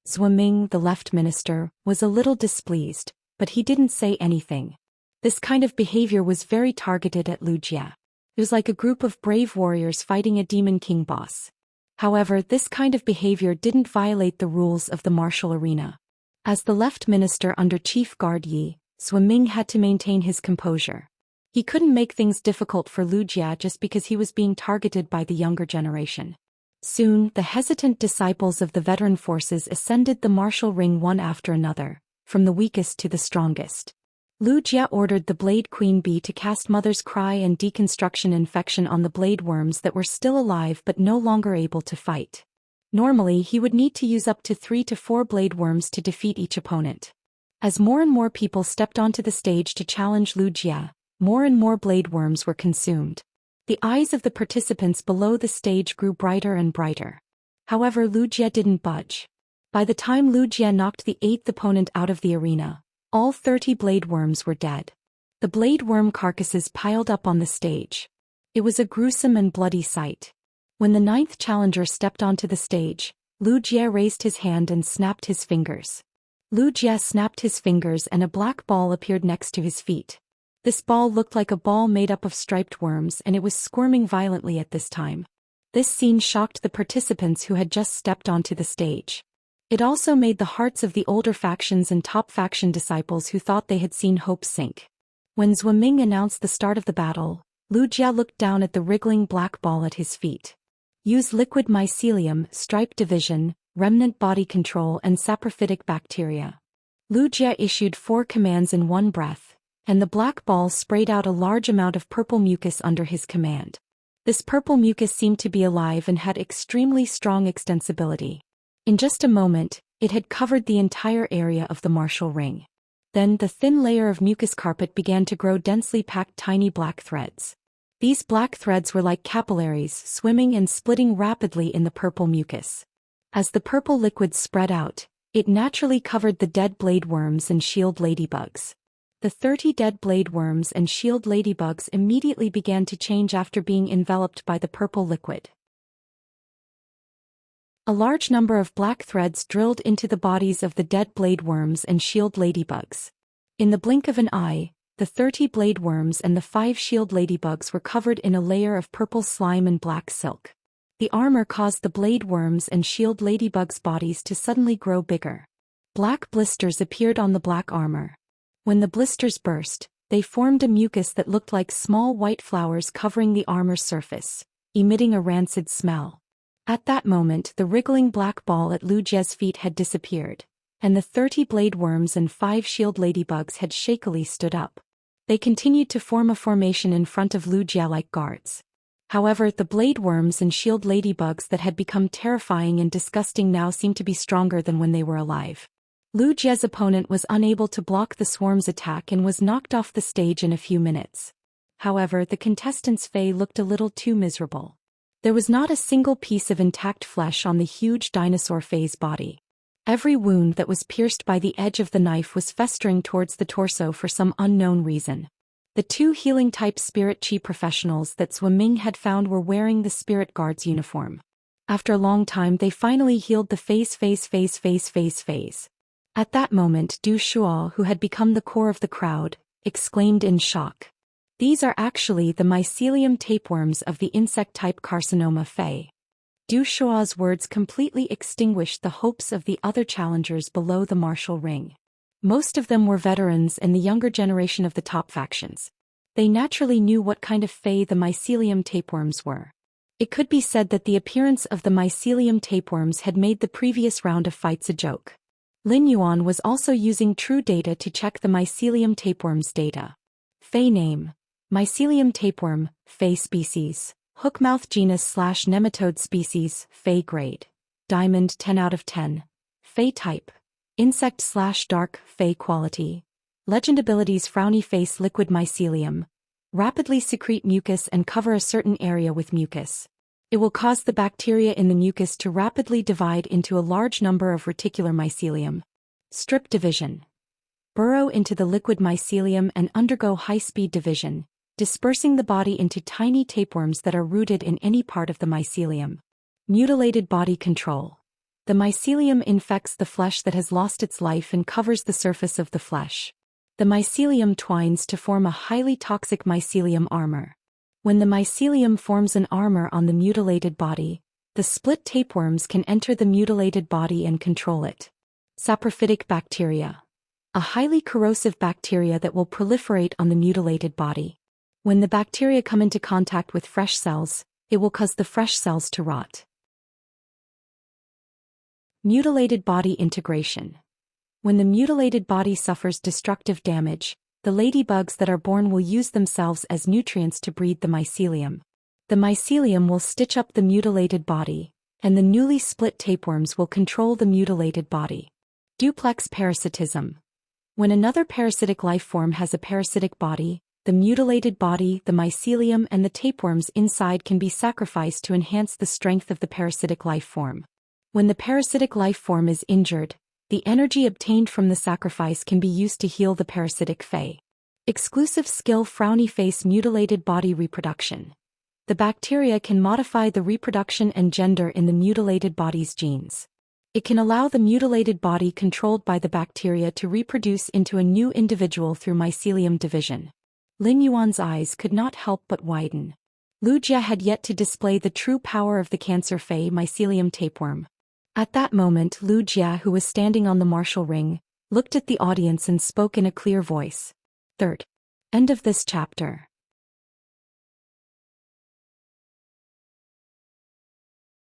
Zhou Ming, the left minister, was a little displeased, but he didn't say anything. This kind of behavior was very targeted at Wuxia. It was like a group of brave warriors fighting a demon king boss. However, this kind of behavior didn't violate the rules of the martial arena. As the left minister under Chief Guard Yi, Zhou Ming had to maintain his composure. He couldn't make things difficult for Wuxia just because he was being targeted by the younger generation. Soon, the hesitant disciples of the veteran forces ascended the martial ring one after another, from the weakest to the strongest. Wuxia ordered the Blade Queen Bee to cast Mother's Cry and Deconstruction Infection on the blade worms that were still alive but no longer able to fight. Normally, he would need to use up to 3 to 4 blade worms to defeat each opponent. As more and more people stepped onto the stage to challenge Wuxia, more and more blade worms were consumed. The eyes of the participants below the stage grew brighter and brighter. However, Wuxia didn't budge. By the time Wuxia knocked the 8th opponent out of the arena, all 30 blade worms were dead. The blade worm carcasses piled up on the stage. It was a gruesome and bloody sight. When the 9th challenger stepped onto the stage, Wuxia raised his hand and snapped his fingers. Wuxia snapped his fingers and a black ball appeared next to his feet. This ball looked like a ball made up of striped worms and it was squirming violently at this time. This scene shocked the participants who had just stepped onto the stage. It also made the hearts of the older factions and top faction disciples who thought they had seen hope sink. When Zhou Ming announced the start of the battle, Wuxia looked down at the wriggling black ball at his feet. Use liquid mycelium, stripe division, remnant body control and saprophytic bacteria. Wuxia issued 4 commands in one breath, and the black ball sprayed out a large amount of purple mucus under his command. This purple mucus seemed to be alive and had extremely strong extensibility. In just a moment, it had covered the entire area of the martial ring. Then the thin layer of mucus carpet began to grow densely packed tiny black threads. These black threads were like capillaries swimming and splitting rapidly in the purple mucus. As the purple liquid spread out, it naturally covered the dead blade worms and shield ladybugs. The 30 dead blade worms and shield ladybugs immediately began to change after being enveloped by the purple liquid. A large number of black threads drilled into the bodies of the dead blade worms and shield ladybugs. In the blink of an eye, the 30 blade worms and the 5 shield ladybugs were covered in a layer of purple slime and black silk. The armor caused the blade worms and shield ladybugs' bodies to suddenly grow bigger. Black blisters appeared on the black armor. When the blisters burst, they formed a mucus that looked like small white flowers covering the armor's surface, emitting a rancid smell. At that moment the wriggling black ball at Lu Jie's feet had disappeared, and the 30 blade worms and 5 shield ladybugs had shakily stood up. They continued to form a formation in front of Lu Jie like guards. However, the blade worms and shield ladybugs that had become terrifying and disgusting now seemed to be stronger than when they were alive. Lu Jie's opponent was unable to block the swarm's attack and was knocked off the stage in a few minutes. However, the contestant's Fei looked a little too miserable. There was not a single piece of intact flesh on the huge dinosaur Fei's body. Every wound that was pierced by the edge of the knife was festering towards the torso for some unknown reason. The 2 healing-type spirit chi professionals that Zhou Ming had found were wearing the spirit guard's uniform. After a long time they finally healed the Fei's. At that moment Du Shuo, who had become the core of the crowd, exclaimed in shock. These are actually the mycelium tapeworms of the insect-type carcinoma Fei. Du Shuo's words completely extinguished the hopes of the other challengers below the martial ring. Most of them were veterans and the younger generation of the top factions. They naturally knew what kind of Fei the mycelium tapeworms were. It could be said that the appearance of the mycelium tapeworms had made the previous round of fights a joke. Lin Yuan was also using true data to check the mycelium tapeworms data. Fei name: Mycelium tapeworm, Fei species. Hookmouth genus/nematode species, Fei grade. Diamond 10 out of 10. Fei type: insect/dark, Fei quality. Legend abilities: frowny face, liquid mycelium. Rapidly secrete mucus and cover a certain area with mucus. It will cause the bacteria in the mucus to rapidly divide into a large number of reticular mycelium. Strip division: burrow into the liquid mycelium and undergo high-speed division, dispersing the body into tiny tapeworms that are rooted in any part of the mycelium. Mutilated body control: the mycelium infects the flesh that has lost its life and covers the surface of the flesh. The mycelium twines to form a highly toxic mycelium armor. When the mycelium forms an armor on the mutilated body, the split tapeworms can enter the mutilated body and control it. Saprophytic bacteria: a highly corrosive bacteria that will proliferate on the mutilated body. When the bacteria come into contact with fresh cells, it will cause the fresh cells to rot. Mutilated body integration: when the mutilated body suffers destructive damage, the ladybugs that are born will use themselves as nutrients to breed the mycelium. The mycelium will stitch up the mutilated body, and the newly split tapeworms will control the mutilated body. Duplex parasitism: when another parasitic life form has a parasitic body, the mutilated body, the mycelium and the tapeworms inside can be sacrificed to enhance the strength of the parasitic life form. When the parasitic life form is injured, the energy obtained from the sacrifice can be used to heal the parasitic Fei. Exclusive skill: frowny face, mutilated body reproduction. The bacteria can modify the reproduction and gender in the mutilated body's genes. It can allow the mutilated body controlled by the bacteria to reproduce into a new individual through mycelium division. Lin Yuan's eyes could not help but widen. Lu Jie had yet to display the true power of the Cancer Fei mycelium tapeworm. At that moment Lu Jie, who was standing on the martial ring, looked at the audience and spoke in a clear voice. Third. End of this chapter.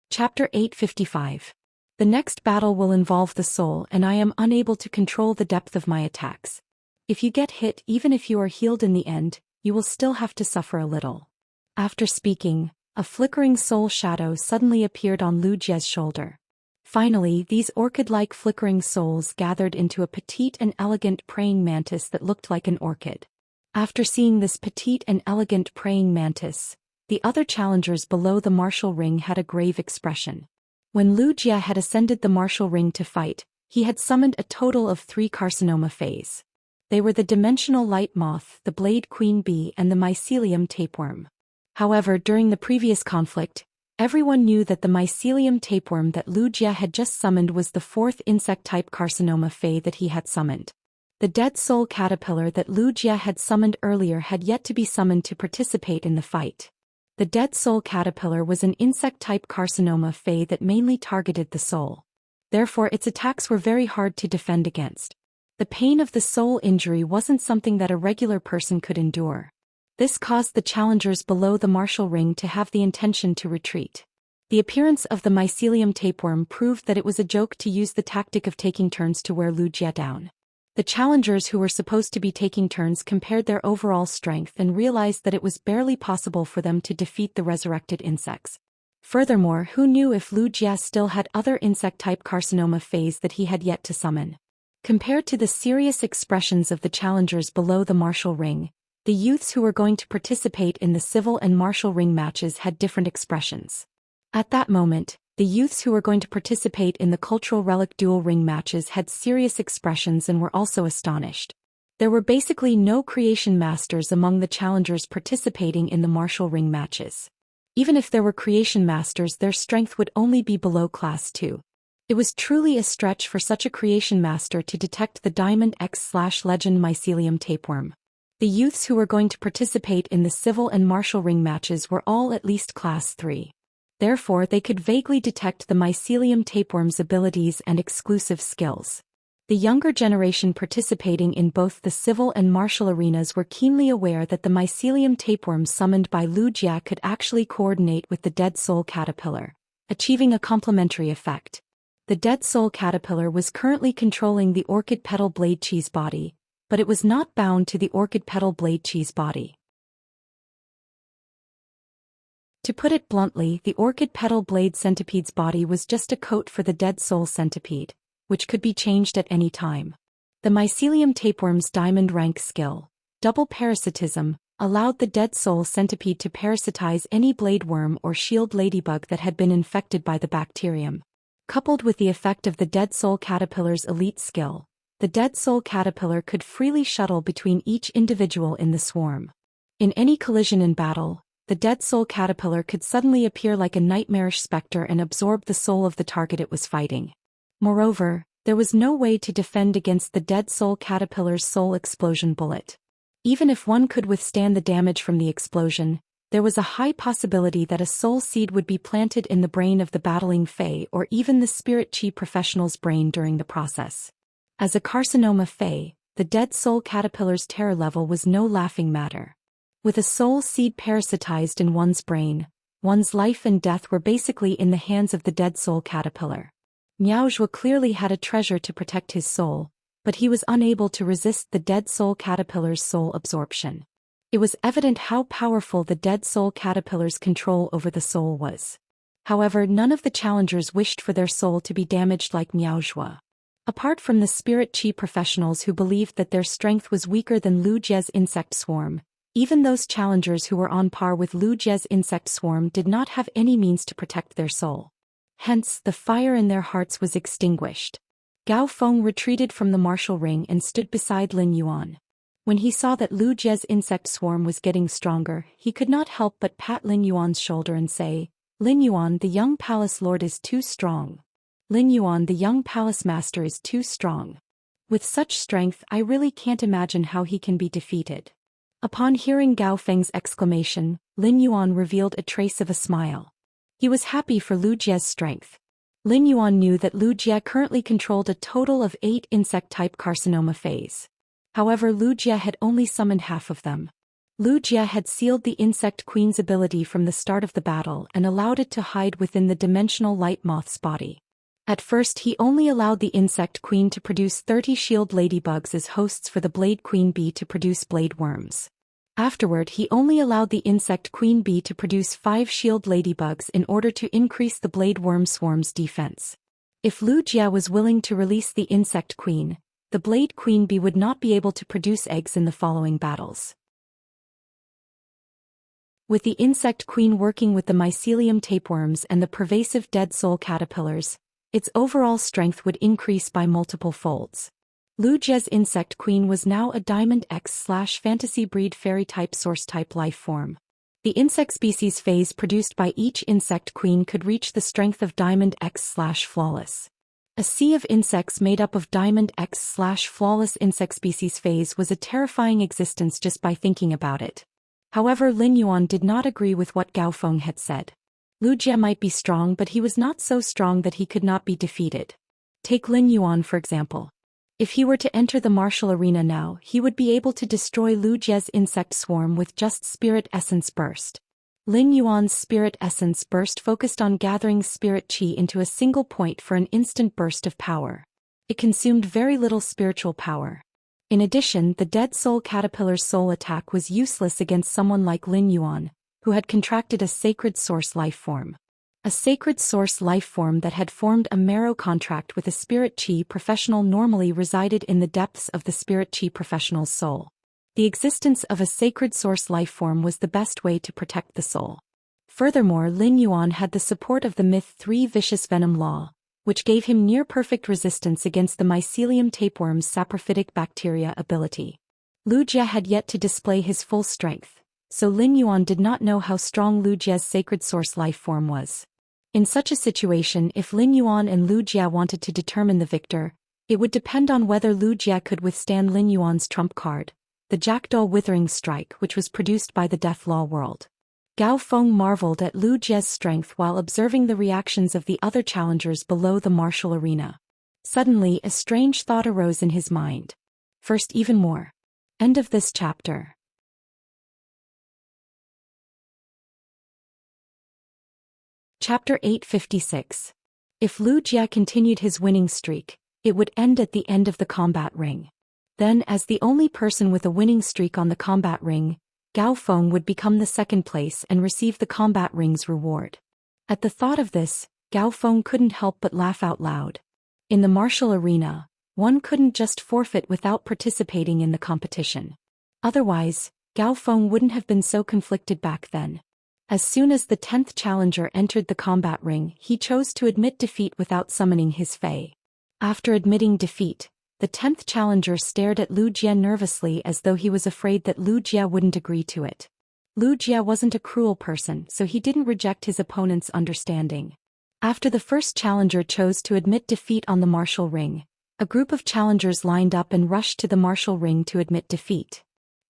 Chapter 855. The next battle will involve the soul and I am unable to control the depth of my attacks. If you get hit, even if you are healed in the end, you will still have to suffer a little. After speaking, a flickering soul shadow suddenly appeared on Lu Jie's shoulder. Finally, these orchid-like flickering souls gathered into a petite and elegant praying mantis that looked like an orchid. After seeing this petite and elegant praying mantis, the other challengers below the martial ring had a grave expression. When Lu Jie had ascended the martial ring to fight, he had summoned a total of 3 carcinoma Feis. They were the dimensional light moth, the blade queen bee and the mycelium tapeworm. However, during the previous conflict, everyone knew that the mycelium tapeworm that Lu Jie had just summoned was the 4th insect-type carcinoma Fei that he had summoned. The dead soul caterpillar that Lu Jie had summoned earlier had yet to be summoned to participate in the fight. The dead soul caterpillar was an insect-type carcinoma Fei that mainly targeted the soul. Therefore its attacks were very hard to defend against. The pain of the soul injury wasn't something that a regular person could endure. This caused the challengers below the martial ring to have the intention to retreat. The appearance of the mycelium tapeworm proved that it was a joke to use the tactic of taking turns to wear Lu Jie down. The challengers who were supposed to be taking turns compared their overall strength and realized that it was barely possible for them to defeat the resurrected insects. Furthermore, who knew if Lu Jie still had other insect-type carcinoma phase that he had yet to summon? Compared to the serious expressions of the challengers below the martial ring, the youths who were going to participate in the civil and martial ring matches had different expressions. At that moment, the youths who were going to participate in the cultural relic duel ring matches had serious expressions and were also astonished. There were basically no creation masters among the challengers participating in the martial ring matches. Even if there were creation masters, their strength would only be below class 2. It was truly a stretch for such a creation master to detect the Diamond X/Legend mycelium tapeworm. The youths who were going to participate in the civil and martial ring matches were all at least class 3. Therefore, they could vaguely detect the mycelium tapeworm's abilities and exclusive skills. The younger generation participating in both the civil and martial arenas were keenly aware that the mycelium tapeworm summoned by Lu Jie could actually coordinate with the dead soul caterpillar, achieving a complementary effect. The dead soul caterpillar was currently controlling the orchid petal blade cheese body, but it was not bound to the orchid petal blade cheese body. To put it bluntly, the orchid petal blade centipede's body was just a coat for the dead soul centipede, which could be changed at any time. The mycelium tapeworm's diamond rank skill, double parasitism, allowed the dead soul centipede to parasitize any blade worm or shield ladybug that had been infected by the bacterium. Coupled with the effect of the dead soul caterpillar's elite skill, the dead soul caterpillar could freely shuttle between each individual in the swarm. In any collision in battle, the dead soul caterpillar could suddenly appear like a nightmarish specter and absorb the soul of the target it was fighting. Moreover, there was no way to defend against the dead soul caterpillar's soul explosion bullet. Even if one could withstand the damage from the explosion, there was a high possibility that a soul seed would be planted in the brain of the battling Fae or even the spirit chi professional's brain during the process. As a carcinoma Fae, the dead soul caterpillar's terror level was no laughing matter. With a soul seed parasitized in one's brain, one's life and death were basically in the hands of the dead soul caterpillar. Miao Zhuo clearly had a treasure to protect his soul, but he was unable to resist the dead soul caterpillar's soul absorption. It was evident how powerful the dead soul caterpillar's control over the soul was. However, none of the challengers wished for their soul to be damaged like Miao Zhuo. Apart from the spirit chi professionals who believed that their strength was weaker than Lu Jie's insect swarm, even those challengers who were on par with Lu Jie's insect swarm did not have any means to protect their soul. Hence, the fire in their hearts was extinguished. Gao Feng retreated from the martial ring and stood beside Lin Yuan. When he saw that Lu Jie's insect swarm was getting stronger, he could not help but pat Lin Yuan's shoulder and say, "Lin Yuan, the young palace lord is too strong. Lin Yuan, the young palace master is too strong. With such strength, I really can't imagine how he can be defeated." Upon hearing Gao Feng's exclamation, Lin Yuan revealed a trace of a smile. He was happy for Lu Jie's strength. Lin Yuan knew that Lu Jie currently controlled a total of 8 insect-type carcinoma phase. However, Lu Jie had only summoned half of them. Lu Jie had sealed the insect queen's ability from the start of the battle and allowed it to hide within the dimensional light moth's body. At first, he only allowed the insect queen to produce 30 shield ladybugs as hosts for the blade queen bee to produce blade worms. Afterward, he only allowed the insect queen bee to produce 5 shield ladybugs in order to increase the blade worm swarm's defense. If Lu Jie was willing to release the insect queen, the blade queen bee would not be able to produce eggs in the following battles. With the insect queen working with the mycelium tapeworms and the pervasive dead soul caterpillars, its overall strength would increase by multiple folds. Lu Jie's insect queen was now a Diamond X/fantasy breed fairy-type source-type life form. The insect species phase produced by each insect queen could reach the strength of Diamond X/flawless. A sea of insects made up of Diamond X/flawless insect species phase was a terrifying existence just by thinking about it. However, Lin Yuan did not agree with what Gao Feng had said. Lu Jie might be strong, but he was not so strong that he could not be defeated. Take Lin Yuan for example. If he were to enter the martial arena now, he would be able to destroy Lu Jie's insect swarm with just spirit essence burst. Lin Yuan's spirit essence burst focused on gathering spirit qi into a single point for an instant burst of power. It consumed very little spiritual power. In addition, the dead soul caterpillar's soul attack was useless against someone like Lin Yuan, who had contracted a sacred source life form. A sacred source life form that had formed a marrow contract with a spirit qi professional normally resided in the depths of the spirit qi professional's soul. The existence of a sacred source life form was the best way to protect the soul. Furthermore, Lin Yuan had the support of the myth 3 vicious venom law, which gave him near-perfect resistance against the mycelium tapeworm's saprophytic bacteria ability. Lu Jie had yet to display his full strength, so Lin Yuan did not know how strong Lu Jie's sacred source life form was. In such a situation, if Lin Yuan and Lu Jie wanted to determine the victor, it would depend on whether Lu Jie could withstand Lin Yuan's trump card, the Jackdaw Withering Strike, which was produced by the Death Law world. Gao Feng marveled at Lu Jie's strength while observing the reactions of the other challengers below the martial arena. Suddenly, a strange thought arose in his mind. First, even more. End of this chapter. Chapter 856. If Lu Jie continued his winning streak, it would end at the end of the combat ring. Then, as the only person with a winning streak on the combat ring, Gao Feng would become the second place and receive the combat ring's reward. At the thought of this, Gao Feng couldn't help but laugh out loud. In the martial arena, one couldn't just forfeit without participating in the competition. Otherwise, Gao Feng wouldn't have been so conflicted back then. As soon as the 10th challenger entered the combat ring, he chose to admit defeat without summoning his Fae. After admitting defeat, the 10th challenger stared at Lu Jie nervously as though he was afraid that Lu Jie wouldn't agree to it. Lu Jie wasn't a cruel person, so he didn't reject his opponent's understanding. After the first challenger chose to admit defeat on the martial ring, a group of challengers lined up and rushed to the martial ring to admit defeat.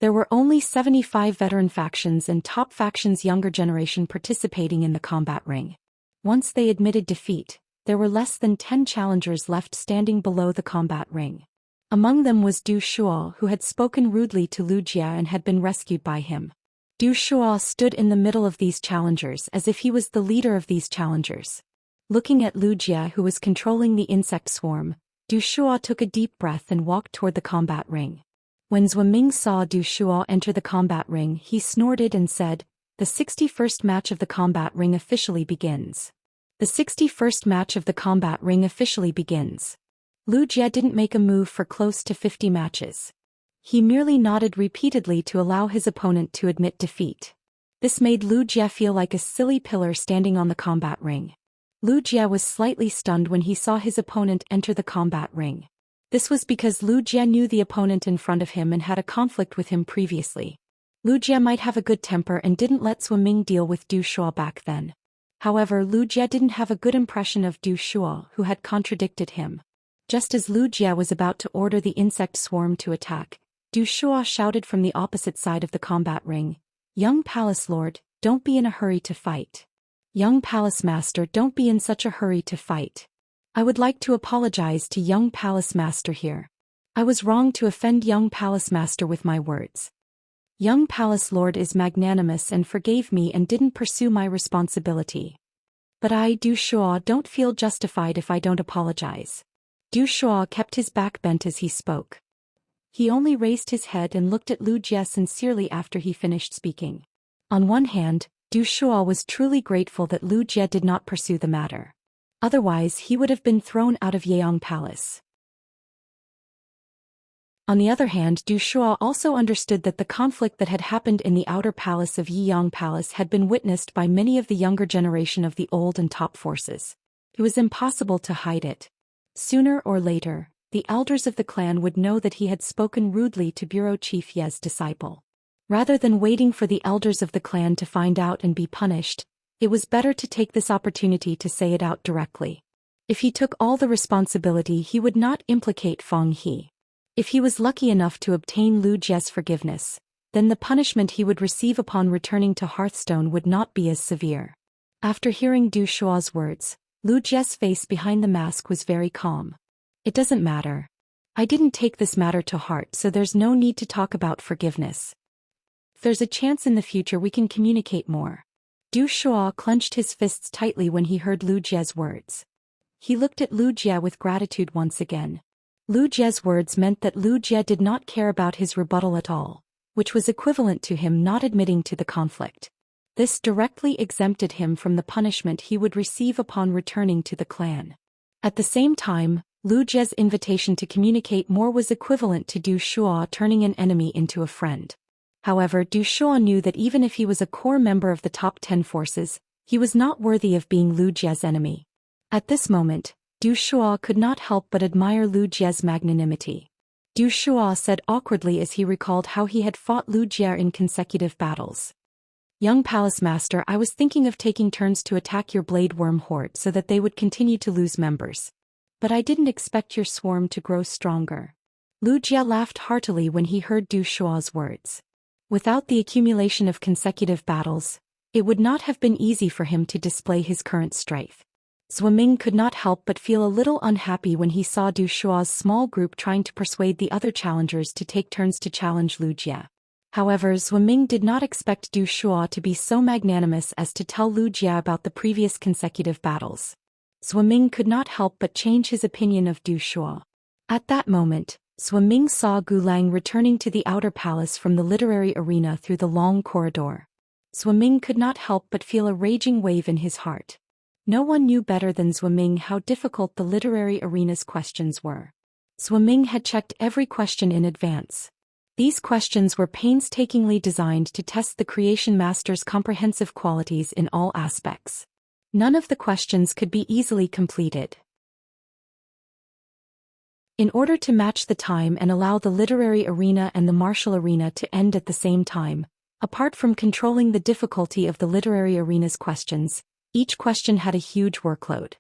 There were only 75 veteran factions and top factions younger generation participating in the combat ring. Once they admitted defeat, there were less than 10 challengers left standing below the combat ring. Among them was Du Shuo, who had spoken rudely to Lu Jie and had been rescued by him. Du Shuo stood in the middle of these challengers as if he was the leader of these challengers. Looking at Lu Jie, who was controlling the insect swarm, Du Shuo took a deep breath and walked toward the combat ring. When Zhou Ming saw Du Shuo enter the combat ring, he snorted and said, "The 61st match of the combat ring officially begins." The 61st match of the combat ring officially begins. Lu Jie didn't make a move for close to 50 matches. He merely nodded repeatedly to allow his opponent to admit defeat. This made Lu Jie feel like a silly pillar standing on the combat ring. Lu Jie was slightly stunned when he saw his opponent enter the combat ring. This was because Lu Jie knew the opponent in front of him and had a conflict with him previously. Lu Jie might have a good temper and didn't let Zhou Ming deal with Du Shuo back then. However, Lu Jie didn't have a good impression of Du Shuo, who had contradicted him. Just as Lu Jie was about to order the insect swarm to attack, Du Shuo shouted from the opposite side of the combat ring, "Young Palace Lord, don't be in a hurry to fight. Young Palace Master, don't be in such a hurry to fight. I would like to apologize to Young Palace Master here. I was wrong to offend Young Palace Master with my words. Young Palace Lord is magnanimous and forgave me and didn't pursue my responsibility. But I, Du Shuo, don't feel justified if I don't apologize." Du Shuo kept his back bent as he spoke. He only raised his head and looked at Lu Jie sincerely after he finished speaking. On one hand, Du Shuo was truly grateful that Lu Jie did not pursue the matter. Otherwise, he would have been thrown out of Yeyang Palace. On the other hand, Du Shuo also understood that the conflict that had happened in the outer palace of Yiyang Palace had been witnessed by many of the younger generation of the old and top forces. It was impossible to hide it. Sooner or later, the elders of the clan would know that he had spoken rudely to Bureau Chief Ye's disciple. Rather than waiting for the elders of the clan to find out and be punished, it was better to take this opportunity to say it out directly. If he took all the responsibility, he would not implicate Feng He. If he was lucky enough to obtain Lu Jie's forgiveness, then the punishment he would receive upon returning to Hearthstone would not be as severe. After hearing Du Shuo's words, Lu Jie's face behind the mask was very calm. "It doesn't matter. I didn't take this matter to heart, so there's no need to talk about forgiveness. If there's a chance in the future we can communicate more. Du Shuo clenched his fists tightly when he heard Lu Jie's words. He looked at Lu Jie with gratitude once again. Lu Jie's words meant that Lu Jie did not care about his rebuttal at all, which was equivalent to him not admitting to the conflict. This directly exempted him from the punishment he would receive upon returning to the clan. At the same time, Lu Jie's invitation to communicate more was equivalent to Du Shuo turning an enemy into a friend. However, Du Shuo knew that even if he was a core member of the top 10 forces, he was not worthy of being Lu Jie's enemy. At this moment, Du Shuo could not help but admire Lu Jie's magnanimity. Du Shuo said awkwardly as he recalled how he had fought Lu Jie in consecutive battles. Young Palace Master, I was thinking of taking turns to attack your Blade Worm horde so that they would continue to lose members. But I didn't expect your swarm to grow stronger. Lu Jie laughed heartily when he heard Du Shuo's words. Without the accumulation of consecutive battles, it would not have been easy for him to display his current strength. Zhou Ming could not help but feel a little unhappy when he saw Du Shuo's small group trying to persuade the other challengers to take turns to challenge Lu Jie. However, Zhou Ming did not expect Du Shuo to be so magnanimous as to tell Lu Jie about the previous consecutive battles. Zhou Ming could not help but change his opinion of Du Shuo. At that moment, Zhou Ming saw Gu Lang returning to the outer palace from the literary arena through the long corridor. Zhou Ming could not help but feel a raging wave in his heart. No one knew better than Zhou Ming how difficult the literary arena's questions were. Zhou Ming had checked every question in advance. These questions were painstakingly designed to test the creation master's comprehensive qualities in all aspects. None of the questions could be easily completed. In order to match the time and allow the literary arena and the martial arena to end at the same time, apart from controlling the difficulty of the literary arena's questions, each question had a huge workload.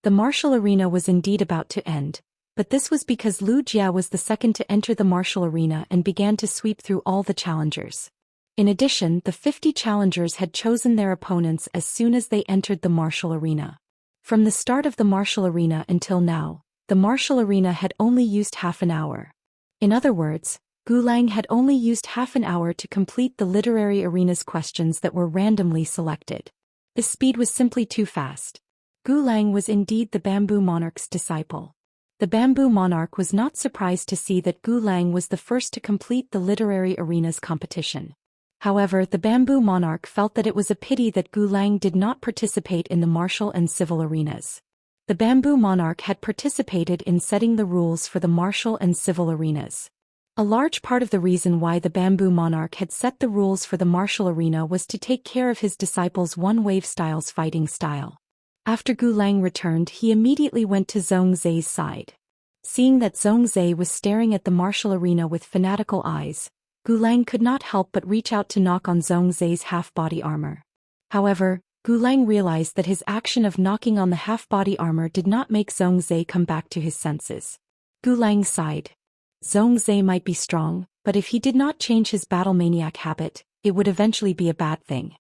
The martial arena was indeed about to end, but this was because Lu Jie was the second to enter the martial arena and began to sweep through all the challengers. In addition, the 50 challengers had chosen their opponents as soon as they entered the martial arena. From the start of the martial arena until now, the martial arena had only used half an hour. In other words, Gu Lang had only used half an hour to complete the literary arena's questions that were randomly selected. This speed was simply too fast. Gu Lang was indeed the Bamboo Monarch's disciple. The Bamboo Monarch was not surprised to see that Gu Lang was the first to complete the literary arena's competition. However, the Bamboo Monarch felt that it was a pity that Gu Lang did not participate in the martial and civil arenas. The Bamboo Monarch had participated in setting the rules for the martial and civil arenas. A large part of the reason why the Bamboo Monarch had set the rules for the martial arena was to take care of his disciples' one-wave style's fighting style. After Gu Lang returned, he immediately went to Zhongzai's side. Seeing that Zhongzai was staring at the martial arena with fanatical eyes, Gu Lang could not help but reach out to knock on Zhongzai's half-body armor. However, Gu Lang realized that his action of knocking on the half-body armor did not make Zhongzai come back to his senses. Gu Lang sighed. Zhongzai might be strong, but if he did not change his battle maniac habit, it would eventually be a bad thing.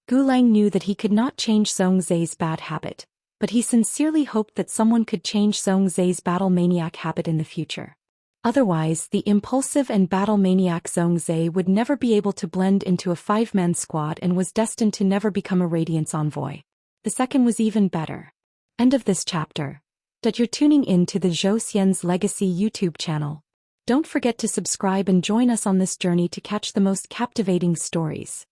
Gu Lang knew that he could not change Zhongzai's bad habit, but he sincerely hoped that someone could change Zhongzai's battle maniac habit in the future. Otherwise, the impulsive and battle maniac Zhongzai would never be able to blend into a 5-man squad and was destined to never become a Radiance envoy. The second was even better. End of this chapter. That you're tuning in to the Zhou Xian's Legacy YouTube channel. Don't forget to subscribe and join us on this journey to catch the most captivating stories.